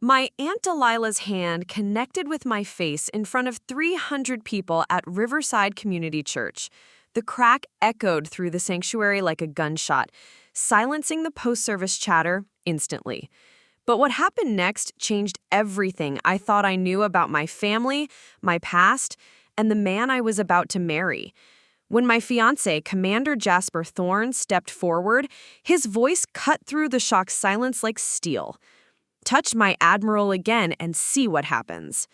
My Aunt Delilah's hand connected with my face in front of 300 people at Riverside Community Church. The crack echoed through the sanctuary like a gunshot, silencing the post-service chatter instantly. But what happened next changed everything I thought I knew about my family, my past, and the man I was about to marry. When my fiancé, Commander Jasper Thorne, stepped forward, his voice cut through the shocked silence like steel. Touch my Admiral again and see what happens.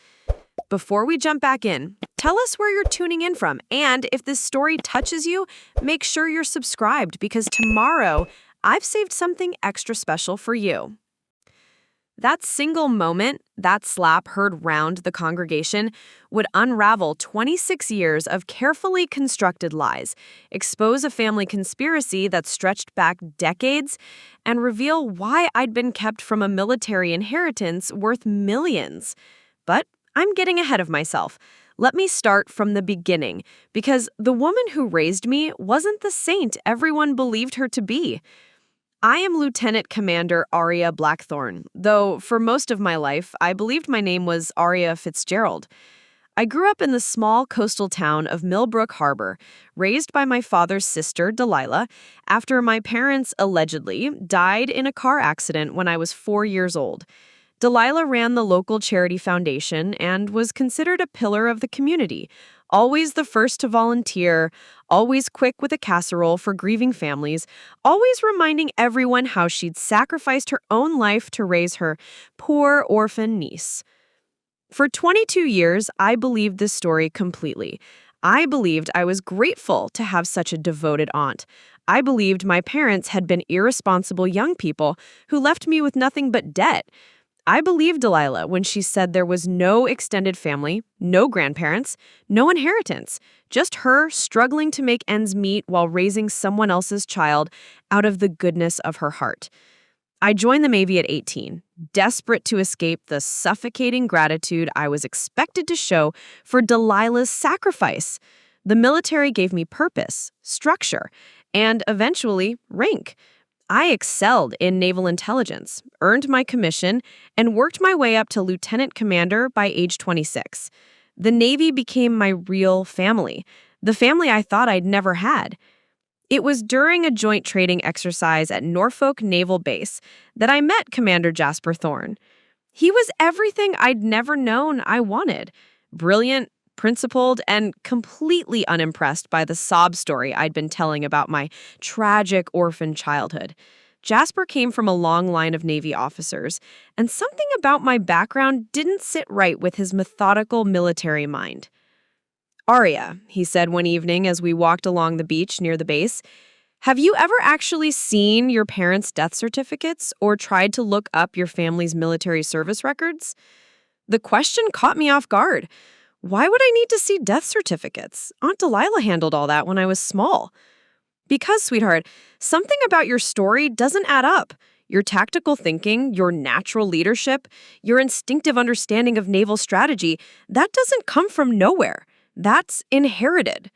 Before we jump back in, tell us where you're tuning in from, and if this story touches you, make sure you're subscribed because tomorrow I've saved something extra special for you. That single moment, that slap heard round the congregation, would unravel 26 years of carefully constructed lies, expose a family conspiracy that stretched back decades, and reveal why I'd been kept from a military inheritance worth millions. But I'm getting ahead of myself. Let me start from the beginning, because the woman who raised me wasn't the saint everyone believed her to be. I am Lieutenant Commander Aria Blackthorne, though for most of my life, I believed my name was Aria Fitzgerald. I grew up in the small coastal town of Millbrook Harbor, raised by my father's sister, Delilah, after my parents allegedly died in a car accident when I was 4 years old. Delilah ran the local charity foundation and was considered a pillar of the community, always the first to volunteer, always quick with a casserole for grieving families, always reminding everyone how she'd sacrificed her own life to raise her poor orphan niece. For 22 years, I believed this story completely. I believed I was grateful to have such a devoted aunt. I believed my parents had been irresponsible young people who left me with nothing but debt. I believed Delilah when she said there was no extended family, no grandparents, no inheritance, just her struggling to make ends meet while raising someone else's child out of the goodness of her heart. I joined the Navy at 18, desperate to escape the suffocating gratitude I was expected to show for Delilah's sacrifice. The military gave me purpose, structure, and eventually rank. I excelled in naval intelligence, earned my commission, and worked my way up to lieutenant commander by age 26. The Navy became my real family, the family I thought I'd never had. It was during a joint training exercise at Norfolk Naval Base that I met Commander Jasper Thorne. He was everything I'd never known I wanted. Brilliant, principled, and completely unimpressed by the sob story I'd been telling about my tragic orphan childhood. Jasper came from a long line of Navy officers, and something about my background didn't sit right with his methodical military mind. "Aria," he said one evening as we walked along the beach near the base, "have you ever actually seen your parents' death certificates or tried to look up your family's military service records?" The question caught me off guard. Why would I need to see death certificates? Aunt Delilah handled all that when I was small. Because, sweetheart, something about your story doesn't add up. Your tactical thinking, your natural leadership, your instinctive understanding of naval strategy, that doesn't come from nowhere. That's inherited.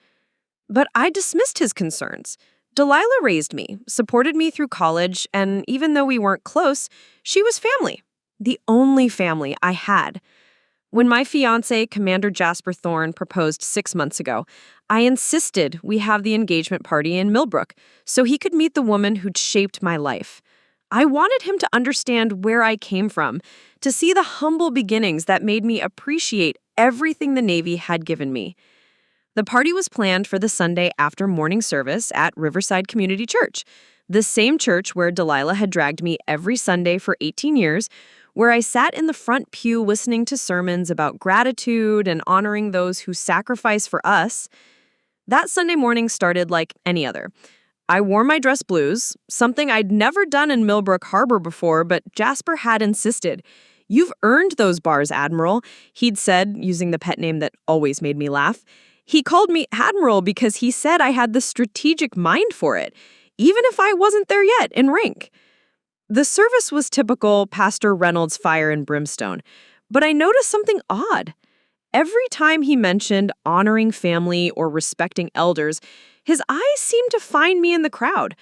But I dismissed his concerns. Delilah raised me, supported me through college, and even though we weren't close, she was family. The only family I had. When my fiancé, Commander Jasper Thorne, proposed 6 months ago, I insisted we have the engagement party in Millbrook so he could meet the woman who'd shaped my life. I wanted him to understand where I came from, to see the humble beginnings that made me appreciate everything the Navy had given me. The party was planned for the Sunday after morning service at Riverside Community Church, the same church where Delilah had dragged me every Sunday for 18 years, where I sat in the front pew listening to sermons about gratitude and honoring those who sacrifice for us. That Sunday morning started like any other. I wore my dress blues, something I'd never done in Millbrook Harbor before, but Jasper had insisted. "You've earned those bars, Admiral," he'd said, using the pet name that always made me laugh. He called me Admiral because he said I had the strategic mind for it, even if I wasn't there yet in rank. The service was typical Pastor Reynolds fire and brimstone, but I noticed something odd. Every time he mentioned honoring family or respecting elders, his eyes seemed to find me in the crowd.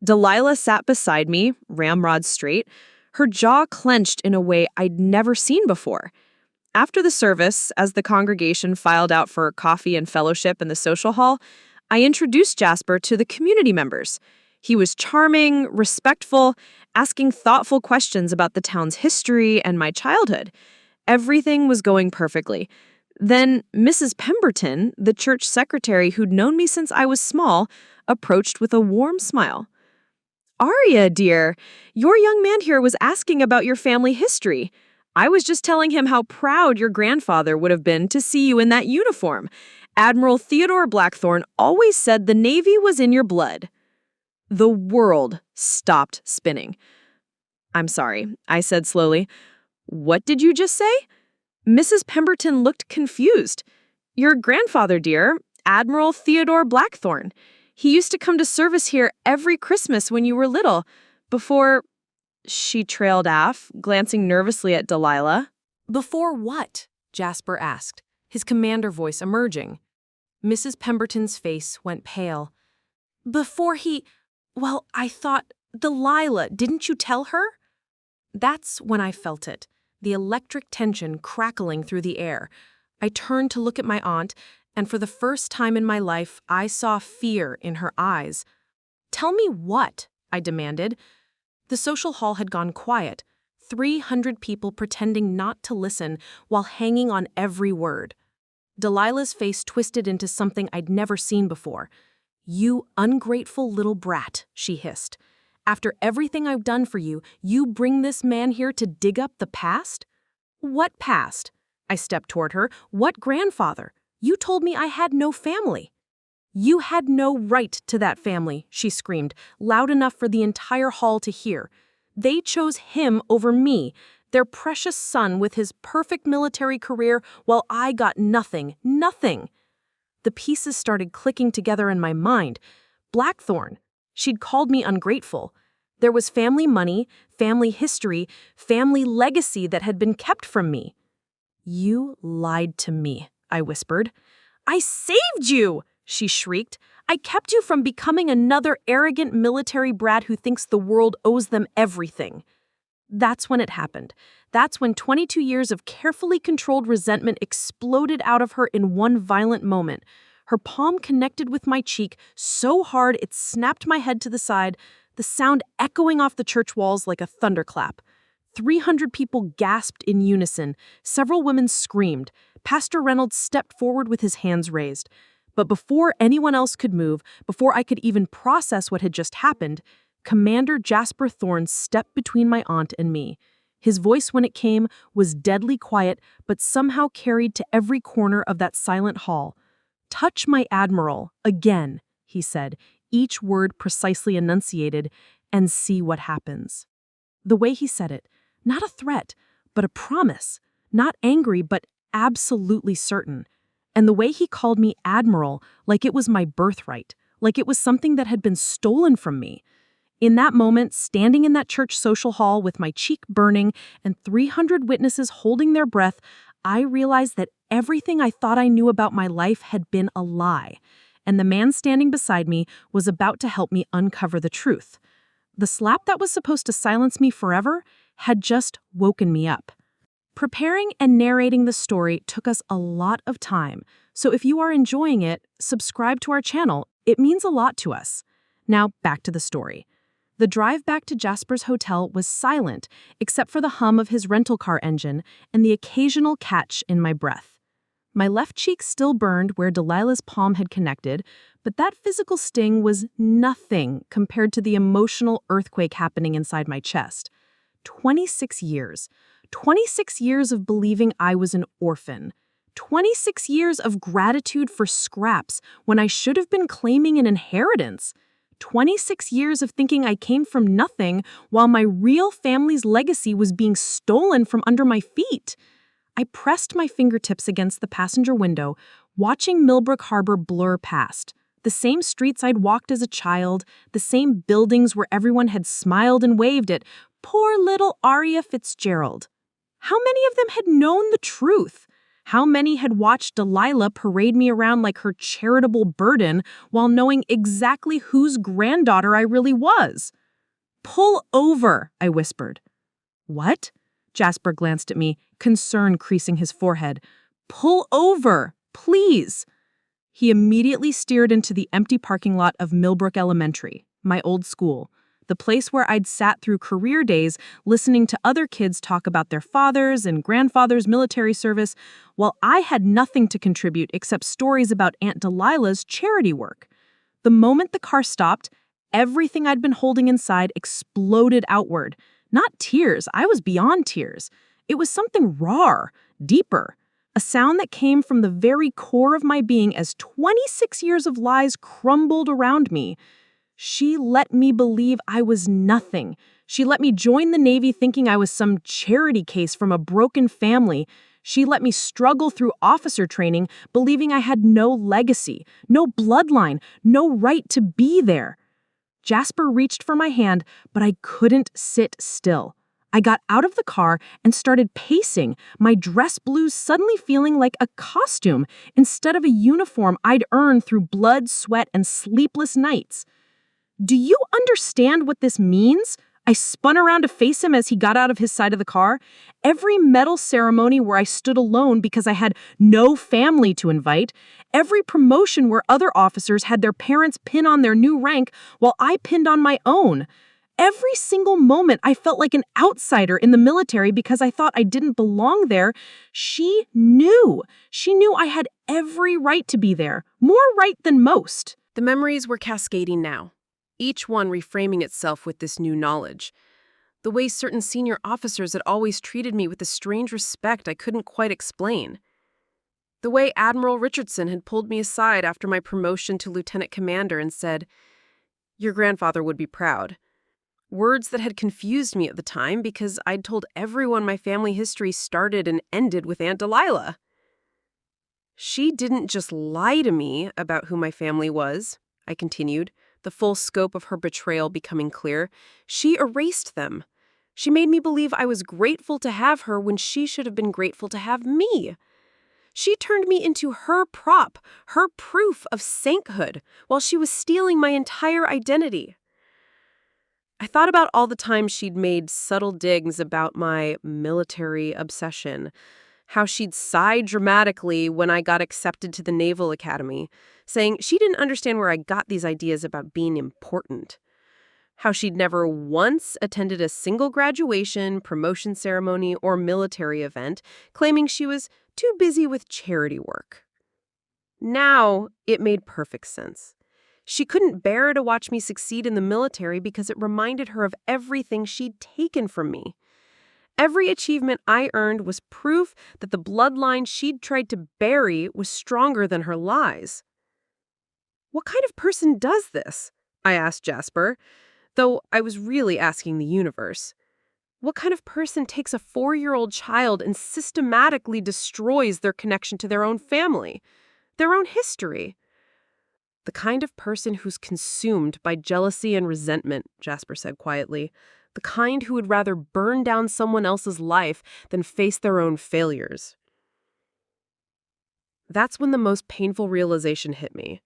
Delilah sat beside me, ramrod straight, Her jaw clenched in a way I'd never seen before. After the service, as the congregation filed out for coffee and fellowship in the social hall, I introduced Jasper to the community members. He was charming, respectful, asking thoughtful questions about the town's history and my childhood. Everything was going perfectly. Then Mrs. Pemberton, the church secretary who'd known me since I was small, approached with a warm smile. "Aria, dear, your young man here was asking about your family history. I was just telling him how proud your grandfather would have been to see you in that uniform. Admiral Theodore Blackthorne always said the Navy was in your blood." The world stopped spinning. "I'm sorry," I said slowly. "What did you just say?" Mrs. Pemberton looked confused. "Your grandfather, dear, Admiral Theodore Blackthorne. He used to come to service here every Christmas when you were little, before—" She trailed off, glancing nervously at Delilah. "Before what?" Jasper asked, his commander voice emerging. Mrs. Pemberton's face went pale. "Before well, I thought, Delilah, didn't you tell her?" That's when I felt it, the electric tension crackling through the air. I turned to look at my aunt, and for the first time in my life, I saw fear in her eyes. "Tell me what?" I demanded. The social hall had gone quiet, 300 people pretending not to listen while hanging on every word. Delilah's face twisted into something I'd never seen before. "You ungrateful little brat," she hissed. "After everything I've done for you, you bring this man here to dig up the past?" "What past?" I stepped toward her. "What grandfather? You told me I had no family." "You had no right to that family," she screamed, loud enough for the entire hall to hear. "They chose him over me, their precious son with his perfect military career, while I got nothing, nothing." The pieces started clicking together in my mind. Blackthorne. She'd called me ungrateful. There was family money, family history, family legacy that had been kept from me. "You lied to me," I whispered. "I saved you!" she shrieked. "I kept you from becoming another arrogant military brat who thinks the world owes them everything." That's when it happened. That's when 22 years of carefully controlled resentment exploded out of her in one violent moment. Her palm connected with my cheek so hard it snapped my head to the side, the sound echoing off the church walls like a thunderclap. 300 people gasped in unison. Several women screamed. Pastor Reynolds stepped forward with his hands raised. But before anyone else could move, before I could even process what had just happened, Commander Jasper Thorne stepped between my aunt and me. His voice, when it came, was deadly quiet, but somehow carried to every corner of that silent hall. "Touch my Admiral, again," he said, each word precisely enunciated, "and see what happens." The way he said it, not a threat, but a promise, not angry, but absolutely certain. And the way he called me Admiral, like it was my birthright, like it was something that had been stolen from me. In that moment, standing in that church social hall with my cheek burning and 300 witnesses holding their breath, I realized that everything I thought I knew about my life had been a lie, and the man standing beside me was about to help me uncover the truth. The slap that was supposed to silence me forever had just woken me up. Preparing and narrating the story took us a lot of time, so if you are enjoying it, subscribe to our channel. It means a lot to us. Now, back to the story. The drive back to Jasper's hotel was silent, except for the hum of his rental car engine and the occasional catch in my breath. My left cheek still burned where Delilah's palm had connected, but that physical sting was nothing compared to the emotional earthquake happening inside my chest. 26 years. 26 years of believing I was an orphan. 26 years of gratitude for scraps when I should have been claiming an inheritance. 26 years of thinking I came from nothing while my real family's legacy was being stolen from under my feet. I pressed my fingertips against the passenger window, watching Millbrook Harbor blur past. The same streets I'd walked as a child, the same buildings where everyone had smiled and waved at poor little Aria Fitzgerald. How many of them had known the truth? How many had watched Delilah parade me around like her charitable burden while knowing exactly whose granddaughter I really was? "Pull over," I whispered. What? Jasper glanced at me, concern creasing his forehead. Pull over, please. He immediately steered into the empty parking lot of Millbrook Elementary, my old school, the place where I'd sat through career days listening to other kids talk about their fathers' and grandfathers' military service, while I had nothing to contribute except stories about Aunt Delilah's charity work. The moment the car stopped, everything I'd been holding inside exploded outward. Not tears, I was beyond tears. It was something raw, deeper. A sound that came from the very core of my being as 26 years of lies crumbled around me. She let me believe I was nothing. She let me join the Navy thinking I was some charity case from a broken family. She let me struggle through officer training, believing I had no legacy, no bloodline, no right to be there. Jasper reached for my hand, but I couldn't sit still. I got out of the car and started pacing, my dress blues suddenly feeling like a costume instead of a uniform I'd earned through blood, sweat, and sleepless nights. Do you understand what this means? I spun around to face him as he got out of his side of the car. Every medal ceremony where I stood alone because I had no family to invite, every promotion where other officers had their parents pin on their new rank while I pinned on my own. Every single moment I felt like an outsider in the military because I thought I didn't belong there. She knew. She knew I had every right to be there, more right than most. The memories were cascading now, each one reframing itself with this new knowledge. The way certain senior officers had always treated me with a strange respect I couldn't quite explain. The way Admiral Richardson had pulled me aside after my promotion to lieutenant commander and said, "Your grandfather would be proud." Words that had confused me at the time because I'd told everyone my family history started and ended with Aunt Delilah. She didn't just lie to me about who my family was, I continued, the full scope of her betrayal becoming clear. She erased them. She made me believe I was grateful to have her when she should have been grateful to have me. She turned me into her prop, her proof of sainthood, while she was stealing my entire identity. I thought about all the times she'd made subtle digs about my military obsession, how she'd sigh dramatically when I got accepted to the Naval Academy, saying she didn't understand where I got these ideas about being important, how she'd never once attended a single graduation, promotion ceremony, or military event, claiming she was too busy with charity work. Now it made perfect sense. She couldn't bear to watch me succeed in the military because it reminded her of everything she'd taken from me. Every achievement I earned was proof that the bloodline she'd tried to bury was stronger than her lies. What kind of person does this? I asked Jasper, though I was really asking the universe. What kind of person takes a 4-year-old child and systematically destroys their connection to their own family, their own history? The kind of person who's consumed by jealousy and resentment, Jasper said quietly. The kind who would rather burn down someone else's life than face their own failures. That's when the most painful realization hit me.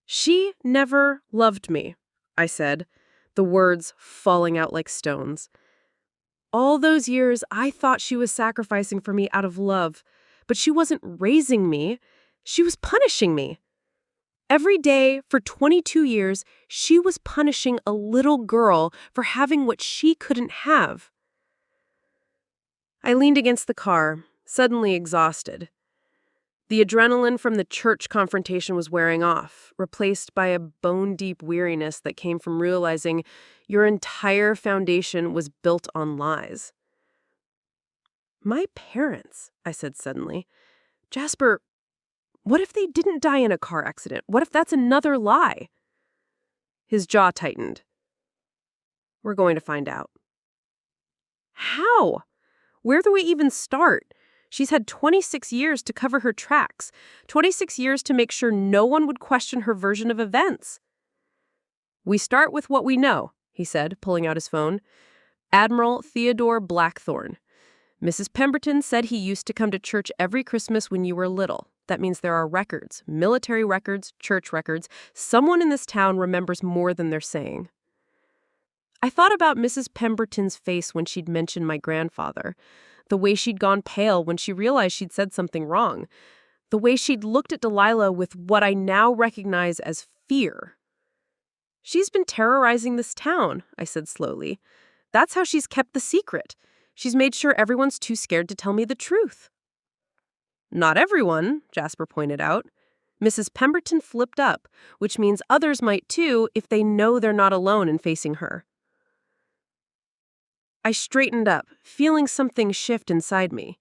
She never loved me, I said, the words falling out like stones. All those years, I thought she was sacrificing for me out of love, but she wasn't raising me. She was punishing me. Every day for 22 years, she was punishing a little girl for having what she couldn't have. I leaned against the car, suddenly exhausted. The adrenaline from the church confrontation was wearing off, replaced by a bone-deep weariness that came from realizing your entire foundation was built on lies. My parents, I said suddenly. Jasper, what if they didn't die in a car accident? What if that's another lie? His jaw tightened. We're going to find out. How? Where do we even start? She's had 26 years to cover her tracks, 26 years to make sure no one would question her version of events. We start with what we know, he said, pulling out his phone. Admiral Theodore Blackthorne. Mrs. Pemberton said he used to come to church every Christmas when you were little. That means there are records, military records, church records. Someone in this town remembers more than they're saying. I thought about Mrs. Pemberton's face when she'd mentioned my grandfather, the way she'd gone pale when she realized she'd said something wrong, the way she'd looked at Delilah with what I now recognize as fear. "She's been terrorizing this town," I said slowly. "That's how she's kept the secret. She's made sure everyone's too scared to tell me the truth." "Not everyone," Jasper pointed out. Mrs. Pemberton flipped up, which means others might too if they know they're not alone in facing her. I straightened up, feeling something shift inside me.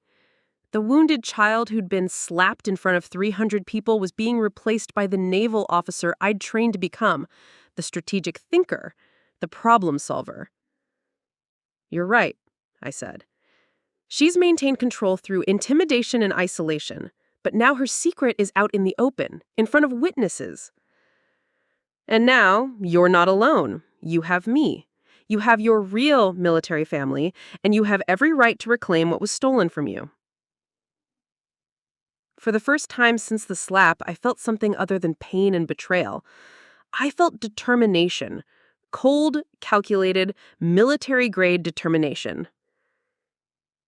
The wounded child who'd been slapped in front of 300 people was being replaced by the naval officer I'd trained to become, the strategic thinker, the problem solver. "You're right," I said. "She's maintained control through intimidation and isolation, but now her secret is out in the open, in front of witnesses. And now, you're not alone. You have me. You have your real military family, and you have every right to reclaim what was stolen from you." For the first time since the slap, I felt something other than pain and betrayal. I felt determination. Cold, calculated, military-grade determination.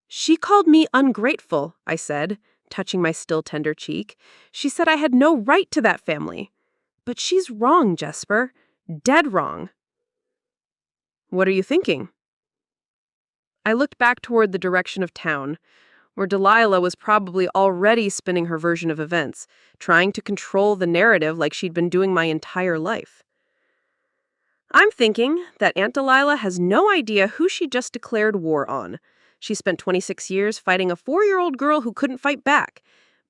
"She called me ungrateful," I said, touching my still tender cheek. "She said I had no right to that family. But she's wrong, Jasper. Dead wrong." "What are you thinking?" I looked back toward the direction of town, where Delilah was probably already spinning her version of events, trying to control the narrative like she'd been doing my entire life. "I'm thinking that Aunt Delilah has no idea who she just declared war on. She spent 26 years fighting a 4-year-old girl who couldn't fight back.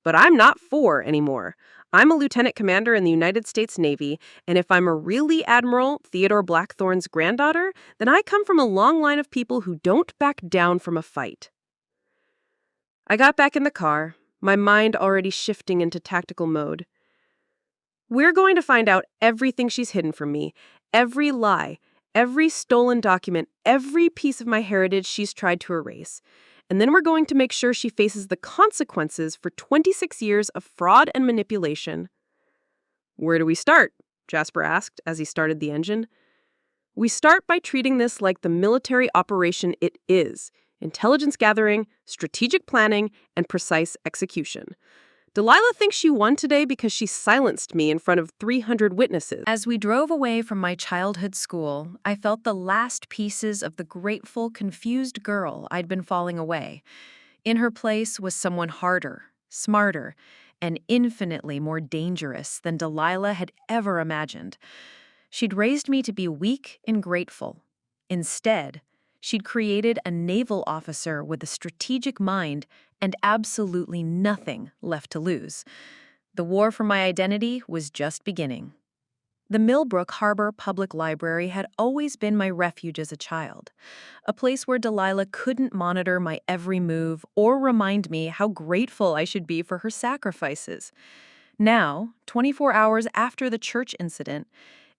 But I'm not 4 anymore. I'm a lieutenant commander in the United States Navy, and if I'm a really Admiral Theodore Blackthorne's granddaughter, then I come from a long line of people who don't back down from a fight." I got back in the car, my mind already shifting into tactical mode. "We're going to find out everything she's hidden from me, every lie, every stolen document, every piece of my heritage she's tried to erase. And then we're going to make sure she faces the consequences for 26 years of fraud and manipulation." "Where do we start?" Jasper asked as he started the engine. "We start by treating this like the military operation it is: intelligence gathering, strategic planning, and precise execution. Delilah thinks she won today because she silenced me in front of 300 witnesses." As we drove away from my childhood school, I felt the last pieces of the grateful, confused girl I'd been falling away. In her place was someone harder, smarter, and infinitely more dangerous than Delilah had ever imagined. She'd raised me to be weak and grateful. Instead, she'd created a naval officer with a strategic mind and absolutely nothing left to lose. The war for my identity was just beginning. The Millbrook Harbor Public Library had always been my refuge as a child, a place where Delilah couldn't monitor my every move or remind me how grateful I should be for her sacrifices. Now, 24 hours after the church incident,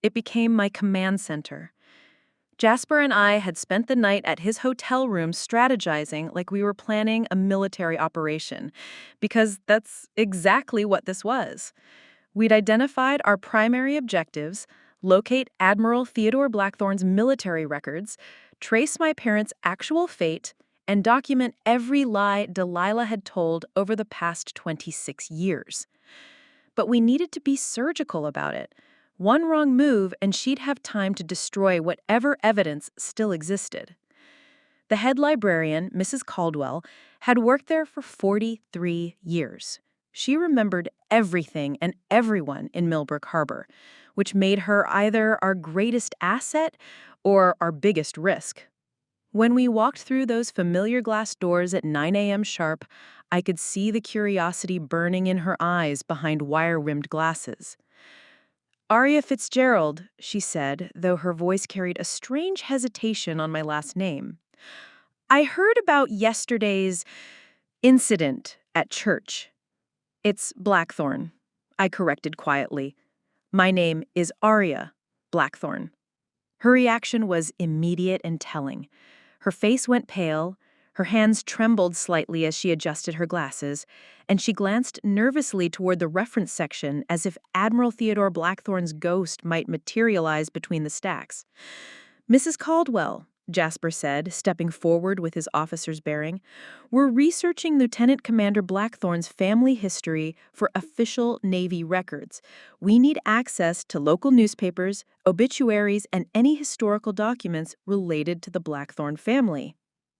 it became my command center. Jasper and I had spent the night at his hotel room strategizing like we were planning a military operation, because that's exactly what this was. We'd identified our primary objectives, locate Admiral Theodore Blackthorne's military records, trace my parents' actual fate, and document every lie Delilah had told over the past 26 years. But we needed to be surgical about it. One wrong move and she'd have time to destroy whatever evidence still existed. The head librarian, Mrs. Caldwell, had worked there for 43 years. She remembered everything and everyone in Millbrook Harbor, which made her either our greatest asset or our biggest risk. When we walked through those familiar glass doors at 9 a.m. sharp, I could see the curiosity burning in her eyes behind wire-rimmed glasses. "Aria Fitzgerald," she said, though her voice carried a strange hesitation on my last name. "I heard about yesterday's incident at church." "It's Blackthorne," I corrected quietly. "My name is Aria Blackthorne." Her reaction was immediate and telling. Her face went pale, her hands trembled slightly as she adjusted her glasses, and she glanced nervously toward the reference section as if Admiral Theodore Blackthorne's ghost might materialize between the stacks. Mrs. Caldwell, Jasper said, stepping forward with his officer's bearing, we're researching Lieutenant Commander Blackthorne's family history for official Navy records. We need access to local newspapers, obituaries, and any historical documents related to the Blackthorne family.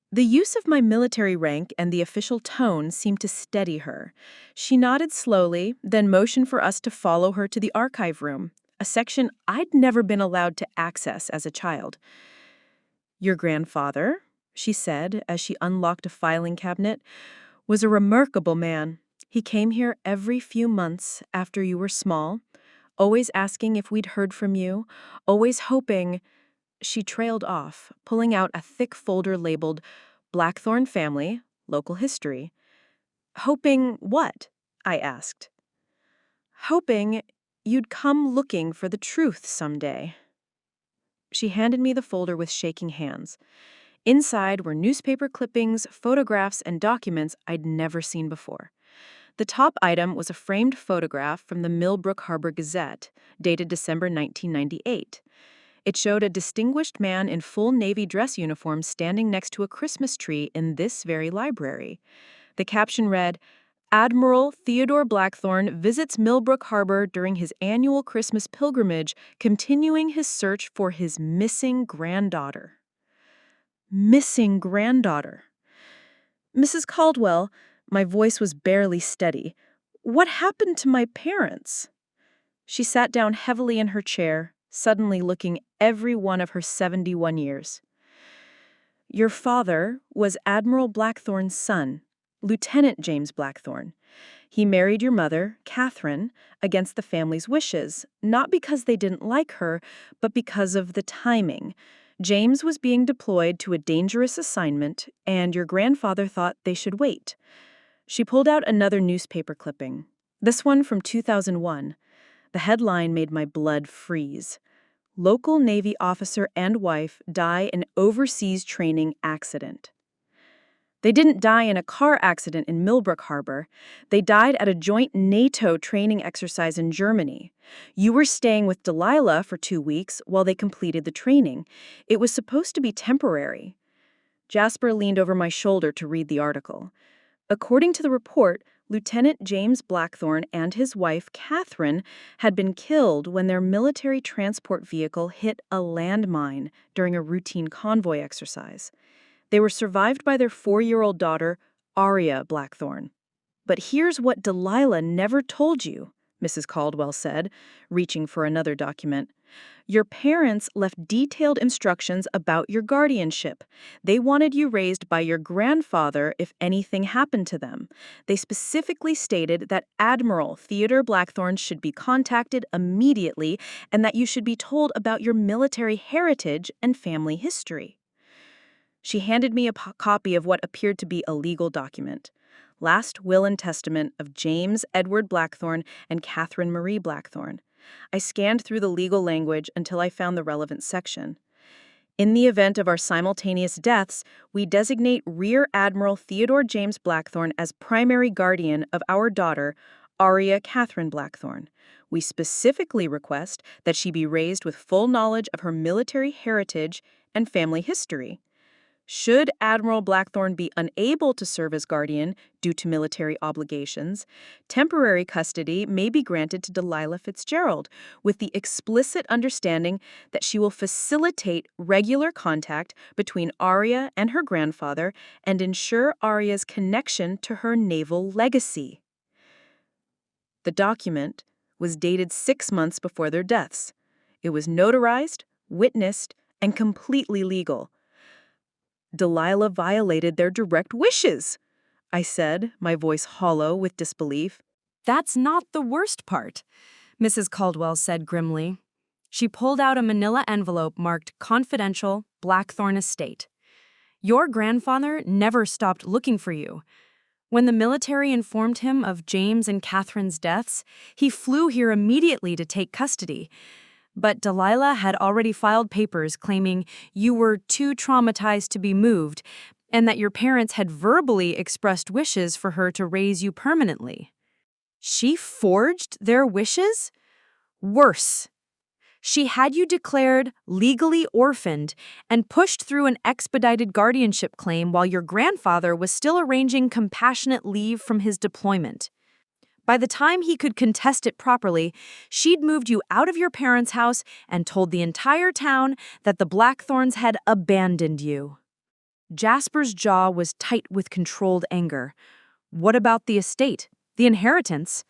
The use of my military rank and the official tone seemed to steady her. She nodded slowly, then motioned for us to follow her to the archive room, a section I'd never been allowed to access as a child. Your grandfather, she said as she unlocked a filing cabinet, was a remarkable man. He came here every few months after you were small, always asking if we'd heard from you, always hoping. She trailed off, pulling out a thick folder labeled Blackthorne Family, Local History. Hoping what? I asked. Hoping you'd come looking for the truth someday. She handed me the folder with shaking hands. Inside were newspaper clippings, photographs, and documents I'd never seen before. The top item was a framed photograph from the Millbrook Harbor Gazette, dated December 1998. It showed a distinguished man in full Navy dress uniform standing next to a Christmas tree in this very library. The caption read, Admiral Theodore Blackthorne visits Millbrook Harbor during his annual Christmas pilgrimage, continuing his search for his missing granddaughter. Missing granddaughter. Mrs. Caldwell, my voice was barely steady. What happened to my parents? She sat down heavily in her chair, suddenly looking every one of her 71 years. Your father was Admiral Blackthorne's son, Lieutenant James Blackthorne. He married your mother, Catherine, against the family's wishes, not because they didn't like her, but because of the timing. James was being deployed to a dangerous assignment, and your grandfather thought they should wait. She pulled out another newspaper clipping, this one from 2001. The headline made my blood freeze. Local Navy officer and wife die in overseas training accident. They didn't die in a car accident in Millbrook Harbor. They died at a joint NATO training exercise in Germany. You were staying with Delilah for 2 weeks while they completed the training. It was supposed to be temporary. Jasper leaned over my shoulder to read the article. According to the report, Lieutenant James Blackthorne and his wife, Catherine, had been killed when their military transport vehicle hit a landmine during a routine convoy exercise. They were survived by their 4-year-old daughter, Aria Blackthorne. But here's what Delilah never told you, Mrs. Caldwell said, reaching for another document. Your parents left detailed instructions about your guardianship. They wanted you raised by your grandfather if anything happened to them. They specifically stated that Admiral Theodore Blackthorne should be contacted immediately and that you should be told about your military heritage and family history. She handed me a copy of what appeared to be a legal document. Last will and testament of James Edward Blackthorne and Catherine Marie Blackthorne. I scanned through the legal language until I found the relevant section. In the event of our simultaneous deaths, we designate Rear Admiral Theodore James Blackthorne as primary guardian of our daughter, Aria Catherine Blackthorne. We specifically request that she be raised with full knowledge of her military heritage and family history. Should Admiral Blackthorne be unable to serve as guardian due to military obligations, temporary custody may be granted to Delilah Fitzgerald, with the explicit understanding that she will facilitate regular contact between Aria and her grandfather and ensure Aria's connection to her naval legacy. The document was dated 6 months before their deaths. It was notarized, witnessed, and completely legal. Delilah violated their direct wishes, I said, my voice hollow with disbelief. That's not the worst part, Mrs. Caldwell said grimly. She pulled out a manila envelope marked Confidential, Blackthorne Estate. Your grandfather never stopped looking for you. When the military informed him of James and Catherine's deaths, he flew here immediately to take custody. But Delilah had already filed papers claiming you were too traumatized to be moved and that your parents had verbally expressed wishes for her to raise you permanently. She forged their wishes? Worse. She had you declared legally orphaned and pushed through an expedited guardianship claim while your grandfather was still arranging compassionate leave from his deployment. By the time he could contest it properly, she'd moved you out of your parents' house and told the entire town that the Blackthorns had abandoned you. Jasper's jaw was tight with controlled anger. What about the estate? The inheritance?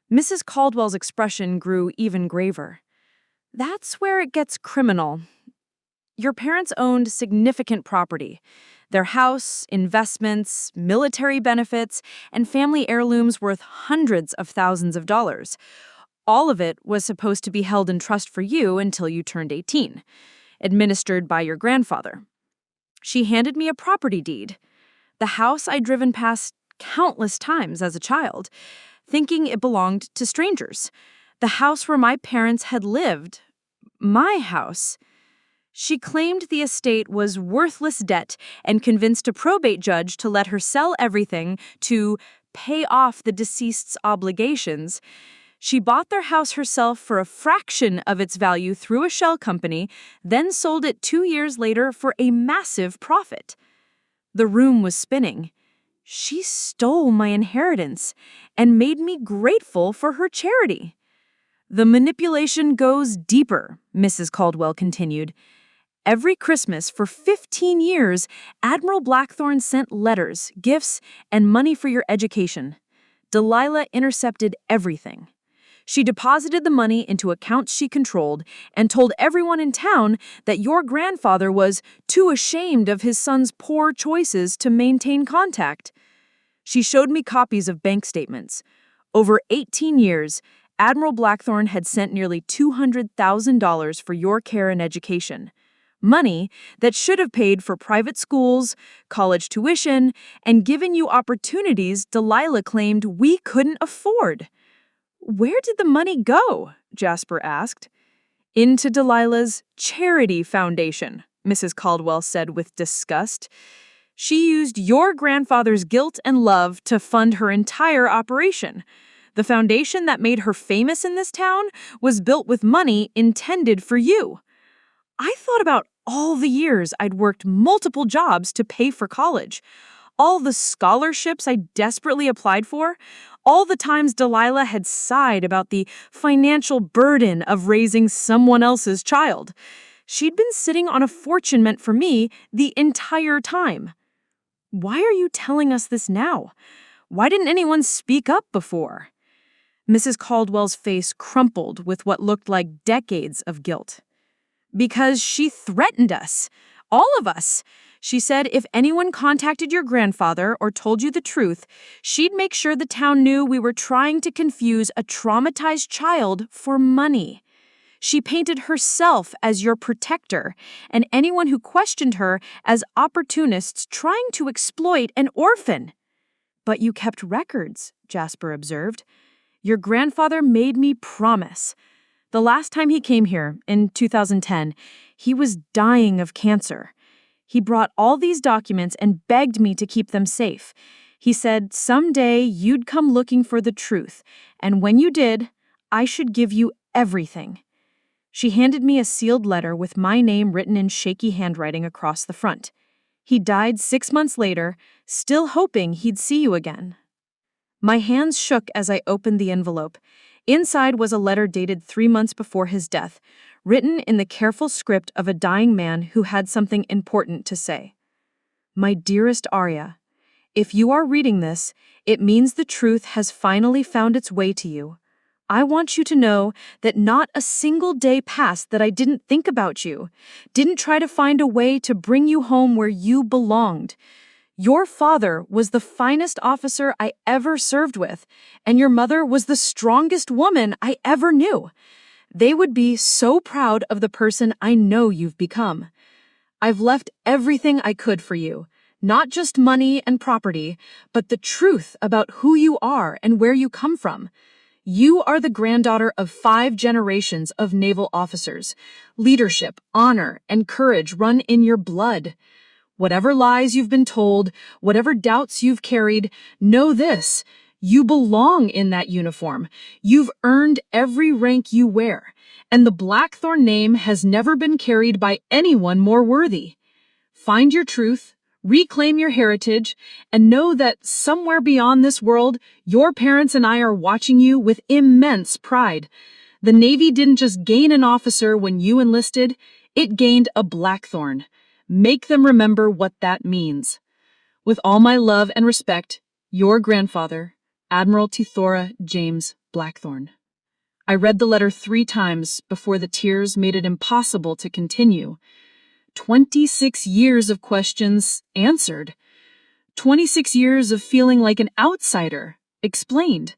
Mrs. Caldwell's expression grew even graver. That's where it gets criminal. Your parents owned significant property. Their house, investments, military benefits, and family heirlooms worth hundreds of thousands of dollars. All of it was supposed to be held in trust for you until you turned 18, administered by your grandfather. She handed me a property deed, the house I'd driven past countless times as a child, thinking it belonged to strangers. The house where my parents had lived. My house. She claimed the estate was worthless debt and convinced a probate judge to let her sell everything to pay off the deceased's obligations. She bought their house herself for a fraction of its value through a shell company, then sold it 2 years later for a massive profit. The room was spinning. She stole my inheritance and made me grateful for her charity. The manipulation goes deeper, Mrs. Caldwell continued. Every Christmas for 15 years, Admiral Blackthorne sent letters, gifts, and money for your education. Delilah intercepted everything. She deposited the money into accounts she controlled and told everyone in town that your grandfather was too ashamed of his son's poor choices to maintain contact. She showed me copies of bank statements. Over 18 years, Admiral Blackthorne had sent nearly $200,000 for your care and education. Money that should have paid for private schools, college tuition, and given you opportunities Delilah claimed we couldn't afford. Where did the money go? Jasper asked. Into Delilah's charity foundation, Mrs. Caldwell said with disgust. She used your grandfather's guilt and love to fund her entire operation. The foundation that made her famous in this town was built with money intended for you. I thought about all the years I'd worked multiple jobs to pay for college, all the scholarships I desperately applied for, all the times Delilah had sighed about the financial burden of raising someone else's child. She'd been sitting on a fortune meant for me the entire time. Why are you telling us this now? Why didn't anyone speak up before? Mrs. Caldwell's face crumpled with what looked like decades of guilt. Because she threatened us. All of us. She said if anyone contacted your grandfather or told you the truth, she'd make sure the town knew we were trying to confuse a traumatized child for money. She painted herself as your protector, and anyone who questioned her as opportunists trying to exploit an orphan. But you kept records, Jasper observed. Your grandfather made me promise. The last time he came here, in 2010, he was dying of cancer. He brought all these documents and begged me to keep them safe. He said someday you'd come looking for the truth, and when you did, I should give you everything. She handed me a sealed letter with my name written in shaky handwriting across the front. He died 6 months later, still hoping he'd see you again. My hands shook as I opened the envelope. Inside was a letter dated 3 months before his death, written in the careful script of a dying man who had something important to say. My dearest Arya, if you are reading this, it means the truth has finally found its way to you. I want you to know that not a single day passed that I didn't think about you, didn't try to find a way to bring you home where you belonged. Your father was the finest officer I ever served with, and your mother was the strongest woman I ever knew. They would be so proud of the person I know you've become. I've left everything I could for you, not just money and property, but the truth about who you are and where you come from. You are the granddaughter of 5 generations of naval officers. Leadership, honor, and courage run in your blood. Whatever lies you've been told, whatever doubts you've carried, know this. You belong in that uniform. You've earned every rank you wear, and the Blackthorne name has never been carried by anyone more worthy. Find your truth, reclaim your heritage, and know that somewhere beyond this world, your parents and I are watching you with immense pride. The Navy didn't just gain an officer when you enlisted, it gained a Blackthorne. Make them remember what that means. With all my love and respect, your grandfather, Admiral Tithora James Blackthorne. I read the letter 3 times before the tears made it impossible to continue. 26 years of questions answered. 26 years of feeling like an outsider explained.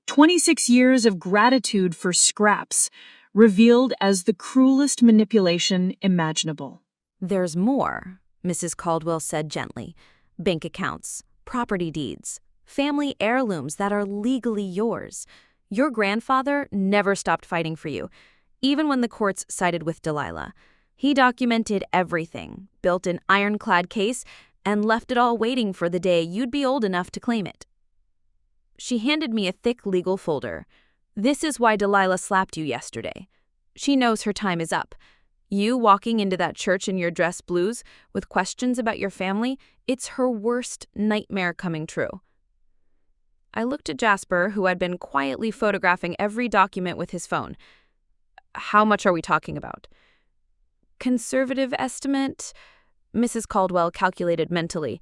26 years of gratitude for scraps revealed as the cruelest manipulation imaginable. There's more, Mrs. Caldwell said gently. Bank accounts, property deeds, family heirlooms that are legally yours. Your grandfather never stopped fighting for you, even when the courts sided with Delilah. He documented everything, built an ironclad case, and left it all waiting for the day you'd be old enough to claim it. She handed me a thick legal folder. This is why Delilah slapped you yesterday. She knows her time is up. You walking into that church in your dress blues with questions about your family, it's her worst nightmare coming true. I looked at Jasper, who had been quietly photographing every document with his phone. How much are we talking about? Conservative estimate, Mrs. Caldwell calculated mentally.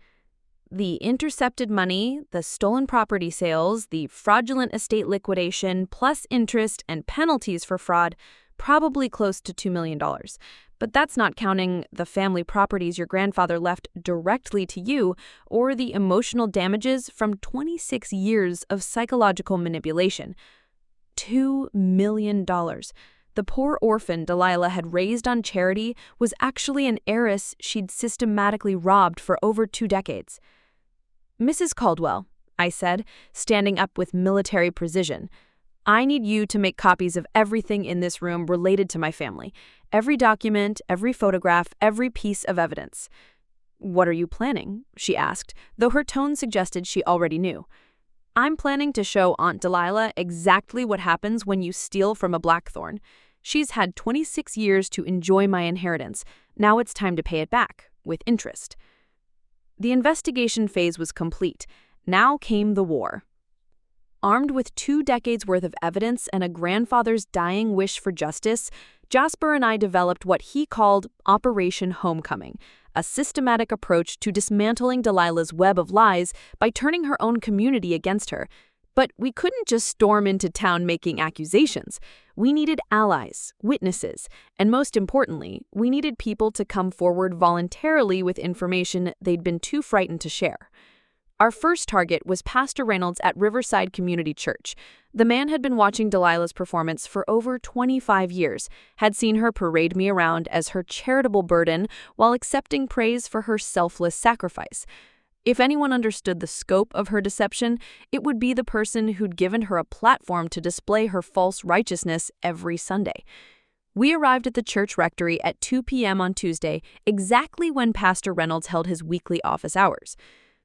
The intercepted money, the stolen property sales, the fraudulent estate liquidation, plus interest and penalties for fraud, probably close to $2 million. But that's not counting the family properties your grandfather left directly to you or the emotional damages from 26 years of psychological manipulation. $2 million. The poor orphan Delilah had raised on charity was actually an heiress she'd systematically robbed for over 2 decades. Mrs. Caldwell, I said, standing up with military precision, I need you to make copies of everything in this room related to my family. Every document, every photograph, every piece of evidence. What are you planning? She asked, though her tone suggested she already knew. I'm planning to show Aunt Delilah exactly what happens when you steal from a Blackthorne. She's had 26 years to enjoy my inheritance. Now it's time to pay it back, with interest. The investigation phase was complete. Now came the war. Armed with 2 decades worth of evidence and a grandfather's dying wish for justice, Jasper and I developed what he called Operation Homecoming, a systematic approach to dismantling Delilah's web of lies by turning her own community against her. But we couldn't just storm into town making accusations. We needed allies, witnesses, and most importantly, we needed people to come forward voluntarily with information they'd been too frightened to share. Our first target was Pastor Reynolds at Riverside Community Church. The man had been watching Delilah's performance for over 25 years, had seen her parade me around as her charitable burden while accepting praise for her selfless sacrifice. If anyone understood the scope of her deception, it would be the person who'd given her a platform to display her false righteousness every Sunday. We arrived at the church rectory at 2 p.m. on Tuesday, exactly when Pastor Reynolds held his weekly office hours.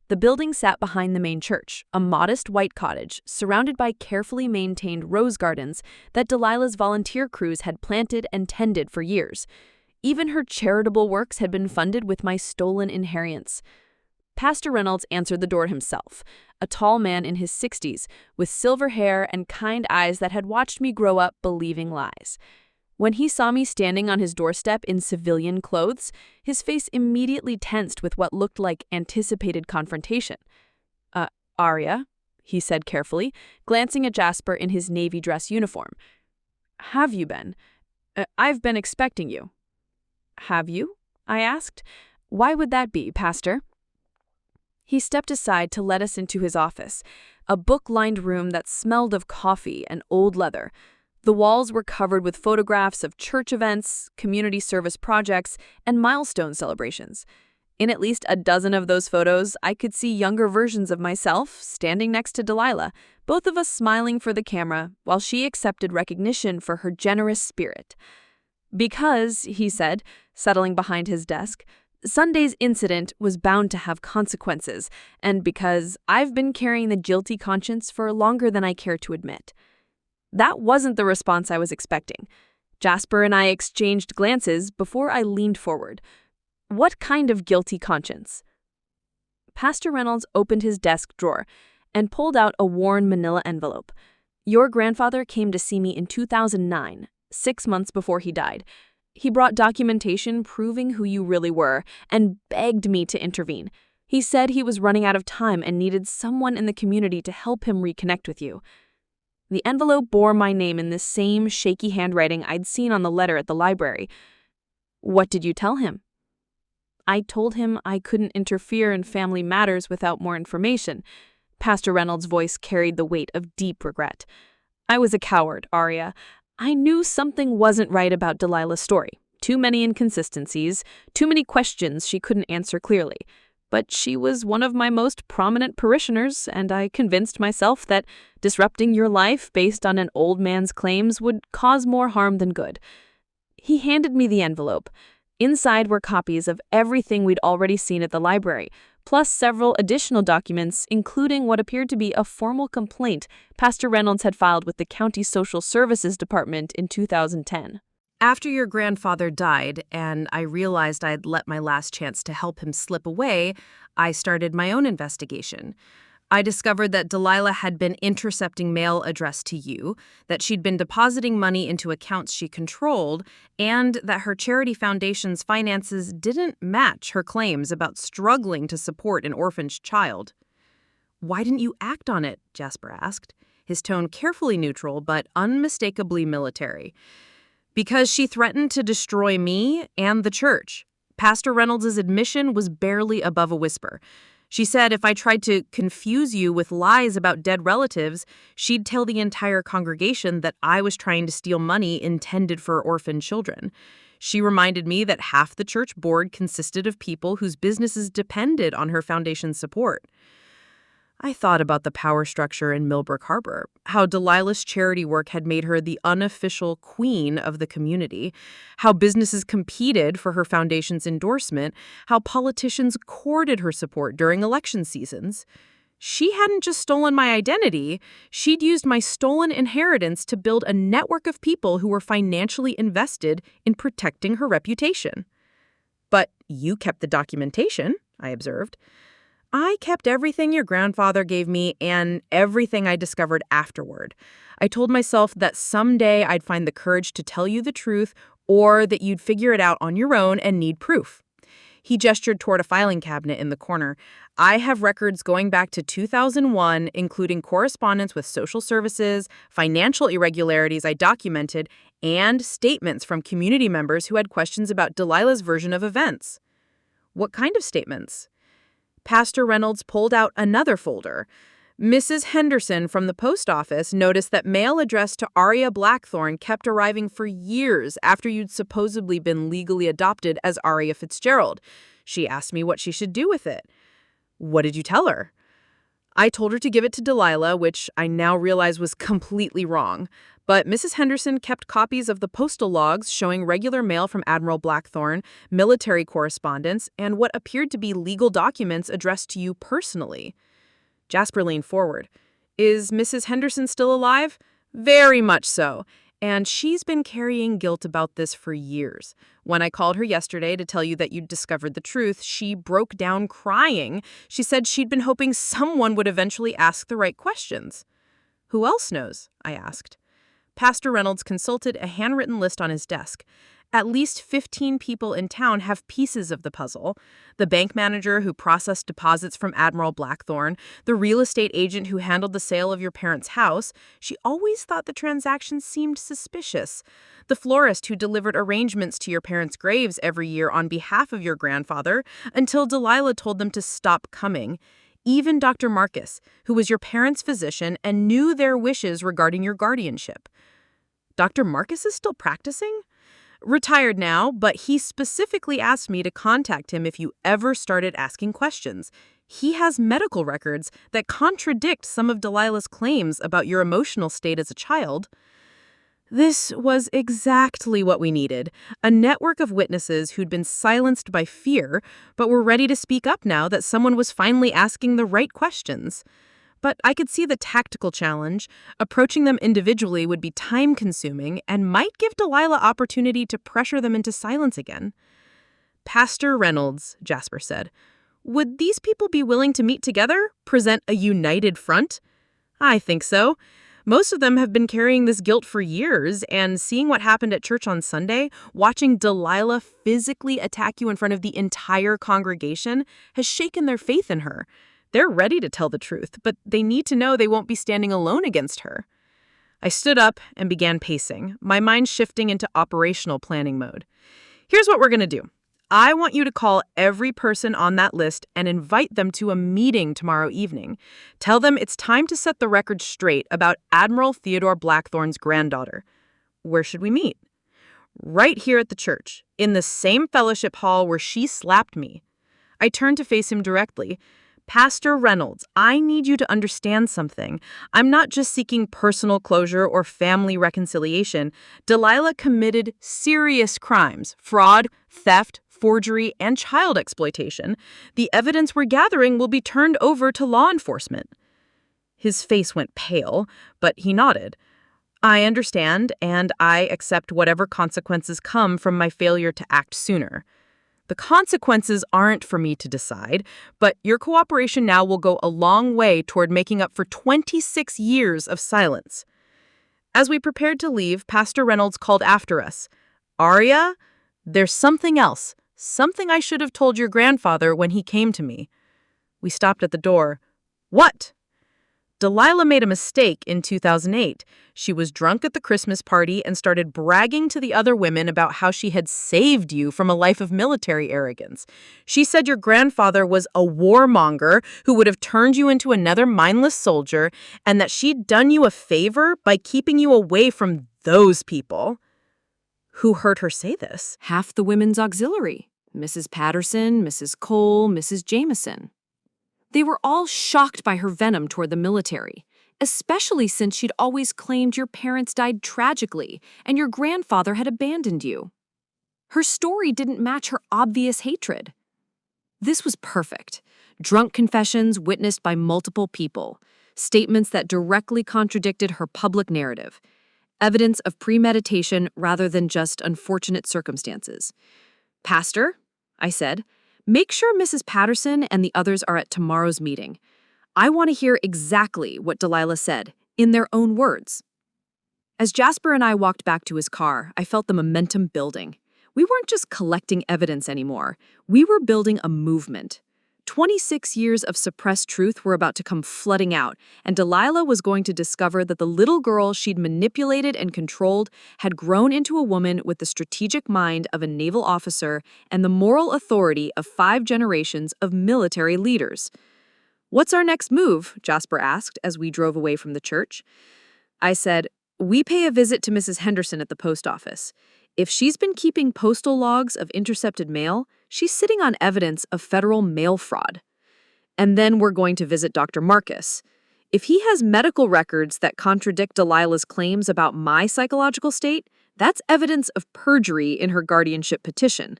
The building sat behind the main church, a modest white cottage surrounded by carefully maintained rose gardens that Delilah's volunteer crews had planted and tended for years. Even her charitable works had been funded with my stolen inheritance. Pastor Reynolds answered the door himself, a tall man in his 60s, with silver hair and kind eyes that had watched me grow up believing lies. When he saw me standing on his doorstep in civilian clothes, his face immediately tensed with what looked like anticipated confrontation. Arya, he said carefully, glancing at Jasper in his navy dress uniform. Have you been? I've been expecting you. Have you? I asked. Why would that be, Pastor? He stepped aside to let us into his office, a book-lined room that smelled of coffee and old leather. The walls were covered with photographs of church events, community service projects, and milestone celebrations. In at least a dozen of those photos, I could see younger versions of myself standing next to Delilah, both of us smiling for the camera while she accepted recognition for her generous spirit. Because, he said, settling behind his desk, Sunday's incident was bound to have consequences, and because I've been carrying the guilty conscience for longer than I care to admit. That wasn't the response I was expecting. Jasper and I exchanged glances before I leaned forward. What kind of guilty conscience? Pastor Reynolds opened his desk drawer and pulled out a worn manila envelope. Your grandfather came to see me in 2009, 6 months before he died. He brought documentation proving who you really were and begged me to intervene. He said he was running out of time and needed someone in the community to help him reconnect with you. The envelope bore my name in the same shaky handwriting I'd seen on the letter at the library. What did you tell him? I told him I couldn't interfere in family matters without more information. Pastor Reynolds' voice carried the weight of deep regret. I was a coward, Arya. I knew something wasn't right about Delilah's story. Too many inconsistencies, too many questions she couldn't answer clearly. But she was one of my most prominent parishioners, and I convinced myself that disrupting your life based on an old man's claims would cause more harm than good. He handed me the envelope. Inside were copies of everything we'd already seen at the library, plus several additional documents, including what appeared to be a formal complaint Pastor Reynolds had filed with the County Social Services Department in 2010. After your grandfather died, and I realized I'd let my last chance to help him slip away, I started my own investigation. I discovered that Delilah had been intercepting mail addressed to you, that she'd been depositing money into accounts she controlled, and that her charity foundation's finances didn't match her claims about struggling to support an orphaned child. Why didn't you act on it? Jasper asked, his tone carefully neutral but unmistakably military. Because she threatened to destroy me and the church. Pastor Reynolds' admission was barely above a whisper. She said if I tried to confuse you with lies about dead relatives, she'd tell the entire congregation that I was trying to steal money intended for orphan children. She reminded me that half the church board consisted of people whose businesses depended on her foundation's support. I thought about the power structure in Millbrook Harbor, how Delilah's charity work had made her the unofficial queen of the community, how businesses competed for her foundation's endorsement, how politicians courted her support during election seasons. She hadn't just stolen my identity, she'd used my stolen inheritance to build a network of people who were financially invested in protecting her reputation. But you kept the documentation, I observed. I kept everything your grandfather gave me and everything I discovered afterward. I told myself that someday I'd find the courage to tell you the truth or that you'd figure it out on your own and need proof. He gestured toward a filing cabinet in the corner. I have records going back to 2001, including correspondence with social services, financial irregularities I documented, and statements from community members who had questions about Delilah's version of events. What kind of statements? Pastor Reynolds pulled out another folder. Mrs. Henderson from the post office noticed that mail addressed to Arya Blackthorne kept arriving for years after you'd supposedly been legally adopted as Arya Fitzgerald. She asked me what she should do with it. What did you tell her? I told her to give it to Delilah, which I now realize was completely wrong. But Mrs. Henderson kept copies of the postal logs showing regular mail from Admiral Blackthorne, military correspondence, and what appeared to be legal documents addressed to you personally. Jasper leaned forward. Is Mrs. Henderson still alive? Very much so. And she's been carrying guilt about this for years. When I called her yesterday to tell you that you'd discovered the truth, she broke down crying. She said she'd been hoping someone would eventually ask the right questions. Who else knows? I asked. Pastor Reynolds consulted a handwritten list on his desk. At least 15 people in town have pieces of the puzzle. The bank manager who processed deposits from Admiral Blackthorne, the real estate agent who handled the sale of your parents' house. She always thought the transaction seemed suspicious. The florist who delivered arrangements to your parents' graves every year on behalf of your grandfather, until Delilah told them to stop coming. Even Dr. Marcus, who was your parents' physician and knew their wishes regarding your guardianship. Dr. Marcus is still practicing? Retired now, but he specifically asked me to contact him if you ever started asking questions. He has medical records that contradict some of Delilah's claims about your emotional state as a child. This was exactly what we needed, a network of witnesses who'd been silenced by fear, but were ready to speak up now that someone was finally asking the right questions. But I could see the tactical challenge. Approaching them individually would be time-consuming and might give Delilah opportunity to pressure them into silence again. Pastor Reynolds, Jasper said, would these people be willing to meet together, present a united front? I think so. Most of them have been carrying this guilt for years, and seeing what happened at church on Sunday, watching Delilah physically attack you in front of the entire congregation, has shaken their faith in her. They're ready to tell the truth, but they need to know they won't be standing alone against her. I stood up and began pacing, my mind shifting into operational planning mode. Here's what we're going to do. I want you to call every person on that list and invite them to a meeting tomorrow evening. Tell them it's time to set the record straight about Admiral Theodore Blackthorne's granddaughter. Where should we meet? Right here at the church, in the same fellowship hall where she slapped me. I turned to face him directly. Pastor Reynolds, I need you to understand something. I'm not just seeking personal closure or family reconciliation. Delilah committed serious crimes: fraud, theft, forgery, and child exploitation. The evidence we're gathering will be turned over to law enforcement. His face went pale, but he nodded. I understand, and I accept whatever consequences come from my failure to act sooner. The consequences aren't for me to decide, but your cooperation now will go a long way toward making up for 26 years of silence. As we prepared to leave, Pastor Reynolds called after us. Aria, there's something else. Something I should have told your grandfather when he came to me. We stopped at the door. What? Delilah made a mistake in 2008. She was drunk at the Christmas party and started bragging to the other women about how she had saved you from a life of military arrogance. She said your grandfather was a warmonger who would have turned you into another mindless soldier, and that she'd done you a favor by keeping you away from those people. Who heard her say this? Half the women's auxiliary. Mrs. Patterson, Mrs. Cole, Mrs. Jameson. They were all shocked by her venom toward the military, especially since she'd always claimed your parents died tragically and your grandfather had abandoned you. Her story didn't match her obvious hatred. This was perfect. Drunk confessions witnessed by multiple people, statements that directly contradicted her public narrative, evidence of premeditation rather than just unfortunate circumstances. Pastor, I said, make sure Mrs. Patterson and the others are at tomorrow's meeting. I want to hear exactly what Delilah said, in their own words. As Jasper and I walked back to his car, I felt the momentum building. We weren't just collecting evidence anymore. We were building a movement. 26 years of suppressed truth were about to come flooding out, and Delilah was going to discover that the little girl she'd manipulated and controlled had grown into a woman with the strategic mind of a naval officer and the moral authority of 5 generations of military leaders. What's our next move? Jasper asked as we drove away from the church. I said, we pay a visit to Mrs. Henderson at the post office. If she's been keeping postal logs of intercepted mail, she's sitting on evidence of federal mail fraud. And then we're going to visit Dr. Marcus. If he has medical records that contradict Delilah's claims about my psychological state, that's evidence of perjury in her guardianship petition.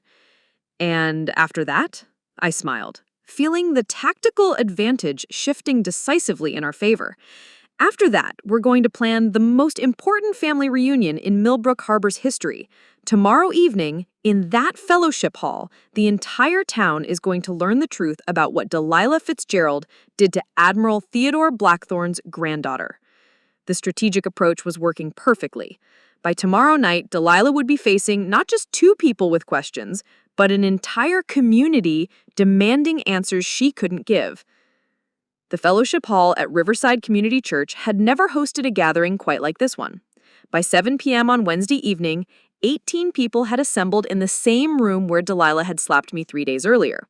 And after that, I smiled, feeling the tactical advantage shifting decisively in our favor. After that, we're going to plan the most important family reunion in Millbrook Harbor's history. Tomorrow evening, in that fellowship hall, the entire town is going to learn the truth about what Delilah Fitzgerald did to Admiral Theodore Blackthorne's granddaughter. The strategic approach was working perfectly. By tomorrow night, Delilah would be facing not just 2 people with questions, but an entire community demanding answers she couldn't give. The fellowship hall at Riverside Community Church had never hosted a gathering quite like this one. By 7 p.m. on Wednesday evening, 18 people had assembled in the same room where Delilah had slapped me 3 days earlier.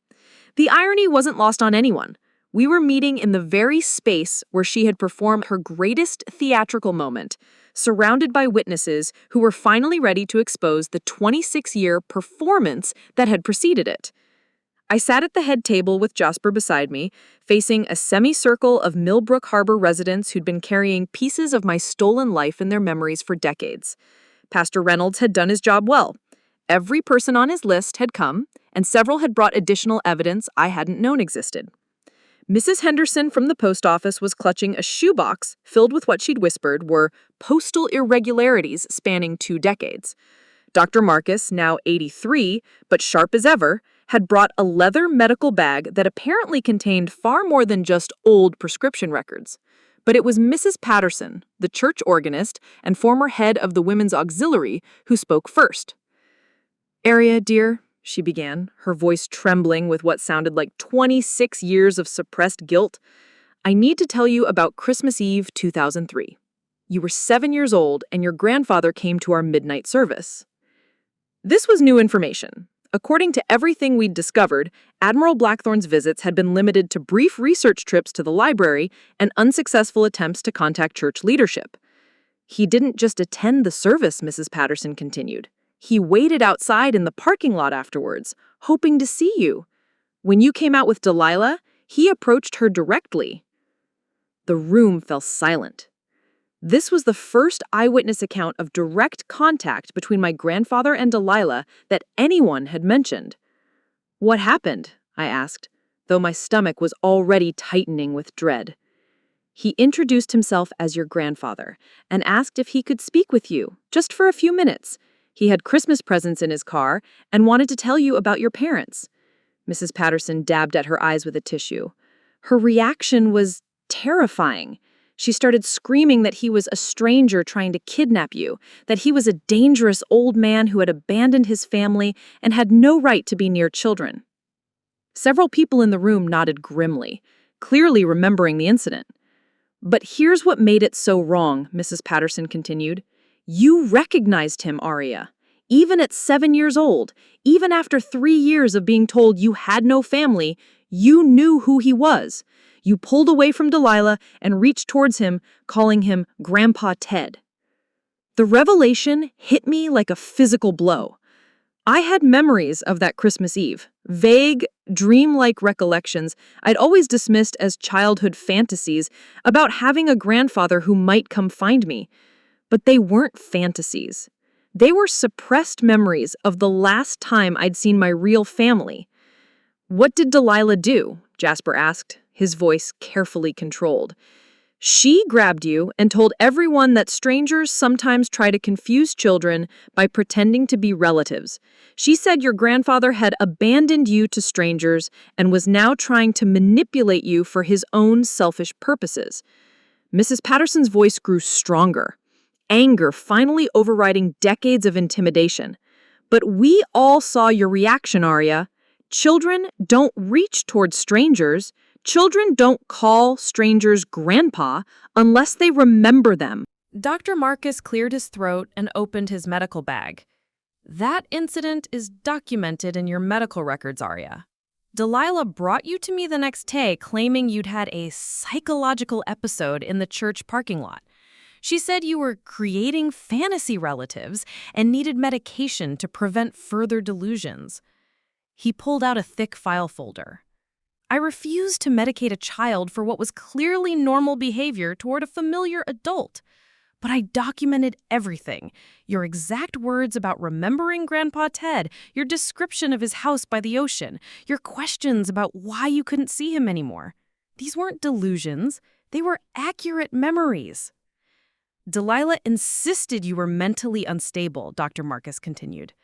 The irony wasn't lost on anyone. We were meeting in the very space where she had performed her greatest theatrical moment, surrounded by witnesses who were finally ready to expose the 26-year performance that had preceded it. I sat at the head table with Jasper beside me, facing a semicircle of Millbrook Harbor residents who'd been carrying pieces of my stolen life in their memories for decades. Pastor Reynolds had done his job well. Every person on his list had come, and several had brought additional evidence I hadn't known existed. Mrs. Henderson from the post office was clutching a shoebox filled with what she'd whispered were postal irregularities spanning 2 decades. Dr. Marcus, now 83, but sharp as ever, had brought a leather medical bag that apparently contained far more than just old prescription records. But it was Mrs. Patterson, the church organist and former head of the Women's Auxiliary, who spoke first. "Aria, dear," she began, her voice trembling with what sounded like 26 years of suppressed guilt, "I need to tell you about Christmas Eve 2003. You were 7 years old, and your grandfather came to our midnight service." This was new information. According to everything we'd discovered, Admiral Blackthorne's visits had been limited to brief research trips to the library and unsuccessful attempts to contact church leadership. "He didn't just attend the service," Mrs. Patterson continued. "He waited outside in the parking lot afterwards, hoping to see you. When you came out with Delilah, he approached her directly." The room fell silent. This was the first eyewitness account of direct contact between my grandfather and Delilah that anyone had mentioned. "What happened?" I asked, though my stomach was already tightening with dread. "He introduced himself as your grandfather and asked if he could speak with you, just for a few minutes. He had Christmas presents in his car and wanted to tell you about your parents." Mrs. Patterson dabbed at her eyes with a tissue. Her reaction was terrifying. She started screaming that he was a stranger trying to kidnap you, that he was a dangerous old man who had abandoned his family and had no right to be near children. Several people in the room nodded grimly, clearly remembering the incident. "But here's what made it so wrong," Mrs. Patterson continued. "You recognized him, Aria. Even at 7 years old, even after 3 years of being told you had no family, you knew who he was. You pulled away from Delilah and reached towards him, calling him Grandpa Ted." The revelation hit me like a physical blow. I had memories of that Christmas Eve, vague, dreamlike recollections I'd always dismissed as childhood fantasies about having a grandfather who might come find me. But they weren't fantasies. They were suppressed memories of the last time I'd seen my real family. "What did Delilah do?" Jasper asked, his voice carefully controlled. "She grabbed you and told everyone that strangers sometimes try to confuse children by pretending to be relatives. She said your grandfather had abandoned you to strangers and was now trying to manipulate you for his own selfish purposes." Mrs. Patterson's voice grew stronger, anger finally overriding decades of intimidation. "But we all saw your reaction, Aria. Children don't reach towards strangers. Children don't call strangers grandpa unless they remember them." Dr. Marcus cleared his throat and opened his medical bag. "That incident is documented in your medical records, Aria. Delilah brought you to me the next day claiming you'd had a psychological episode in the church parking lot. She said you were creating fantasy relatives and needed medication to prevent further delusions." He pulled out a thick file folder. "I refused to medicate a child for what was clearly normal behavior toward a familiar adult. But I documented everything. Your exact words about remembering Grandpa Ted, your description of his house by the ocean, your questions about why you couldn't see him anymore. These weren't delusions. They were accurate memories." "Delilah insisted you were mentally unstable," Dr. Marcus continued.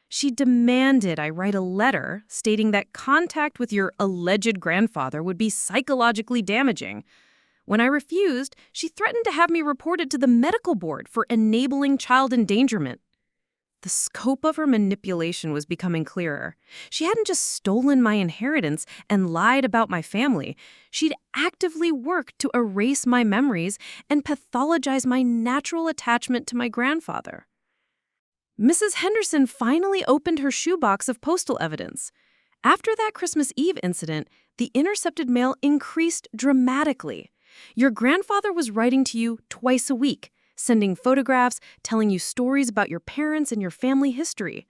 "She demanded I write a letter stating that contact with your alleged grandfather would be psychologically damaging. When I refused, she threatened to have me reported to the medical board for enabling child endangerment." The scope of her manipulation was becoming clearer. She hadn't just stolen my inheritance and lied about my family. She'd actively worked to erase my memories and pathologize my natural attachment to my grandfather. Mrs. Henderson finally opened her shoebox of postal evidence. After that Christmas Eve incident, the intercepted mail increased dramatically. Your grandfather was writing to you twice a week, sending photographs, telling you stories about your parents and your family history.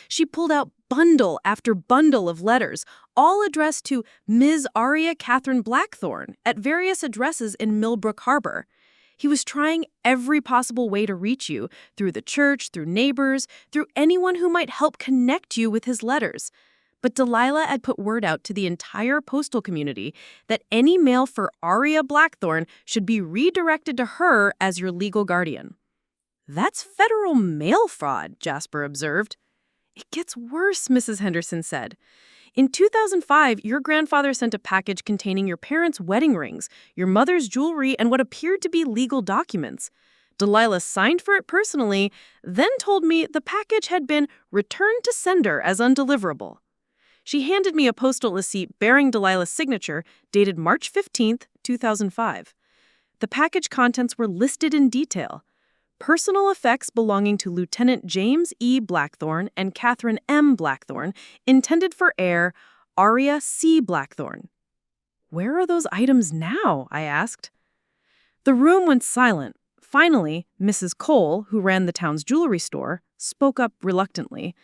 She pulled out bundle after bundle of letters, all addressed to Ms. Aria Catherine Blackthorne at various addresses in Millbrook Harbor. He was trying every possible way to reach you, through the church, through neighbors, through anyone who might help connect you with his letters. But Delilah had put word out to the entire postal community that any mail for Aria Blackthorne should be redirected to her as your legal guardian. "That's federal mail fraud," Jasper observed. "It gets worse," Mrs. Henderson said. "In 2005, your grandfather sent a package containing your parents' wedding rings, your mother's jewelry, and what appeared to be legal documents. Delilah signed for it personally, then told me the package had been returned to sender as undeliverable. She handed me a postal receipt bearing Delilah's signature, dated March 15, 2005. The package contents were listed in detail. Personal effects belonging to Lieutenant James E. Blackthorne and Catherine M. Blackthorne, intended for heir Aria C. Blackthorne." "Where are those items now?" I asked. The room went silent. Finally, Mrs. Cole, who ran the town's jewelry store, spoke up reluctantly.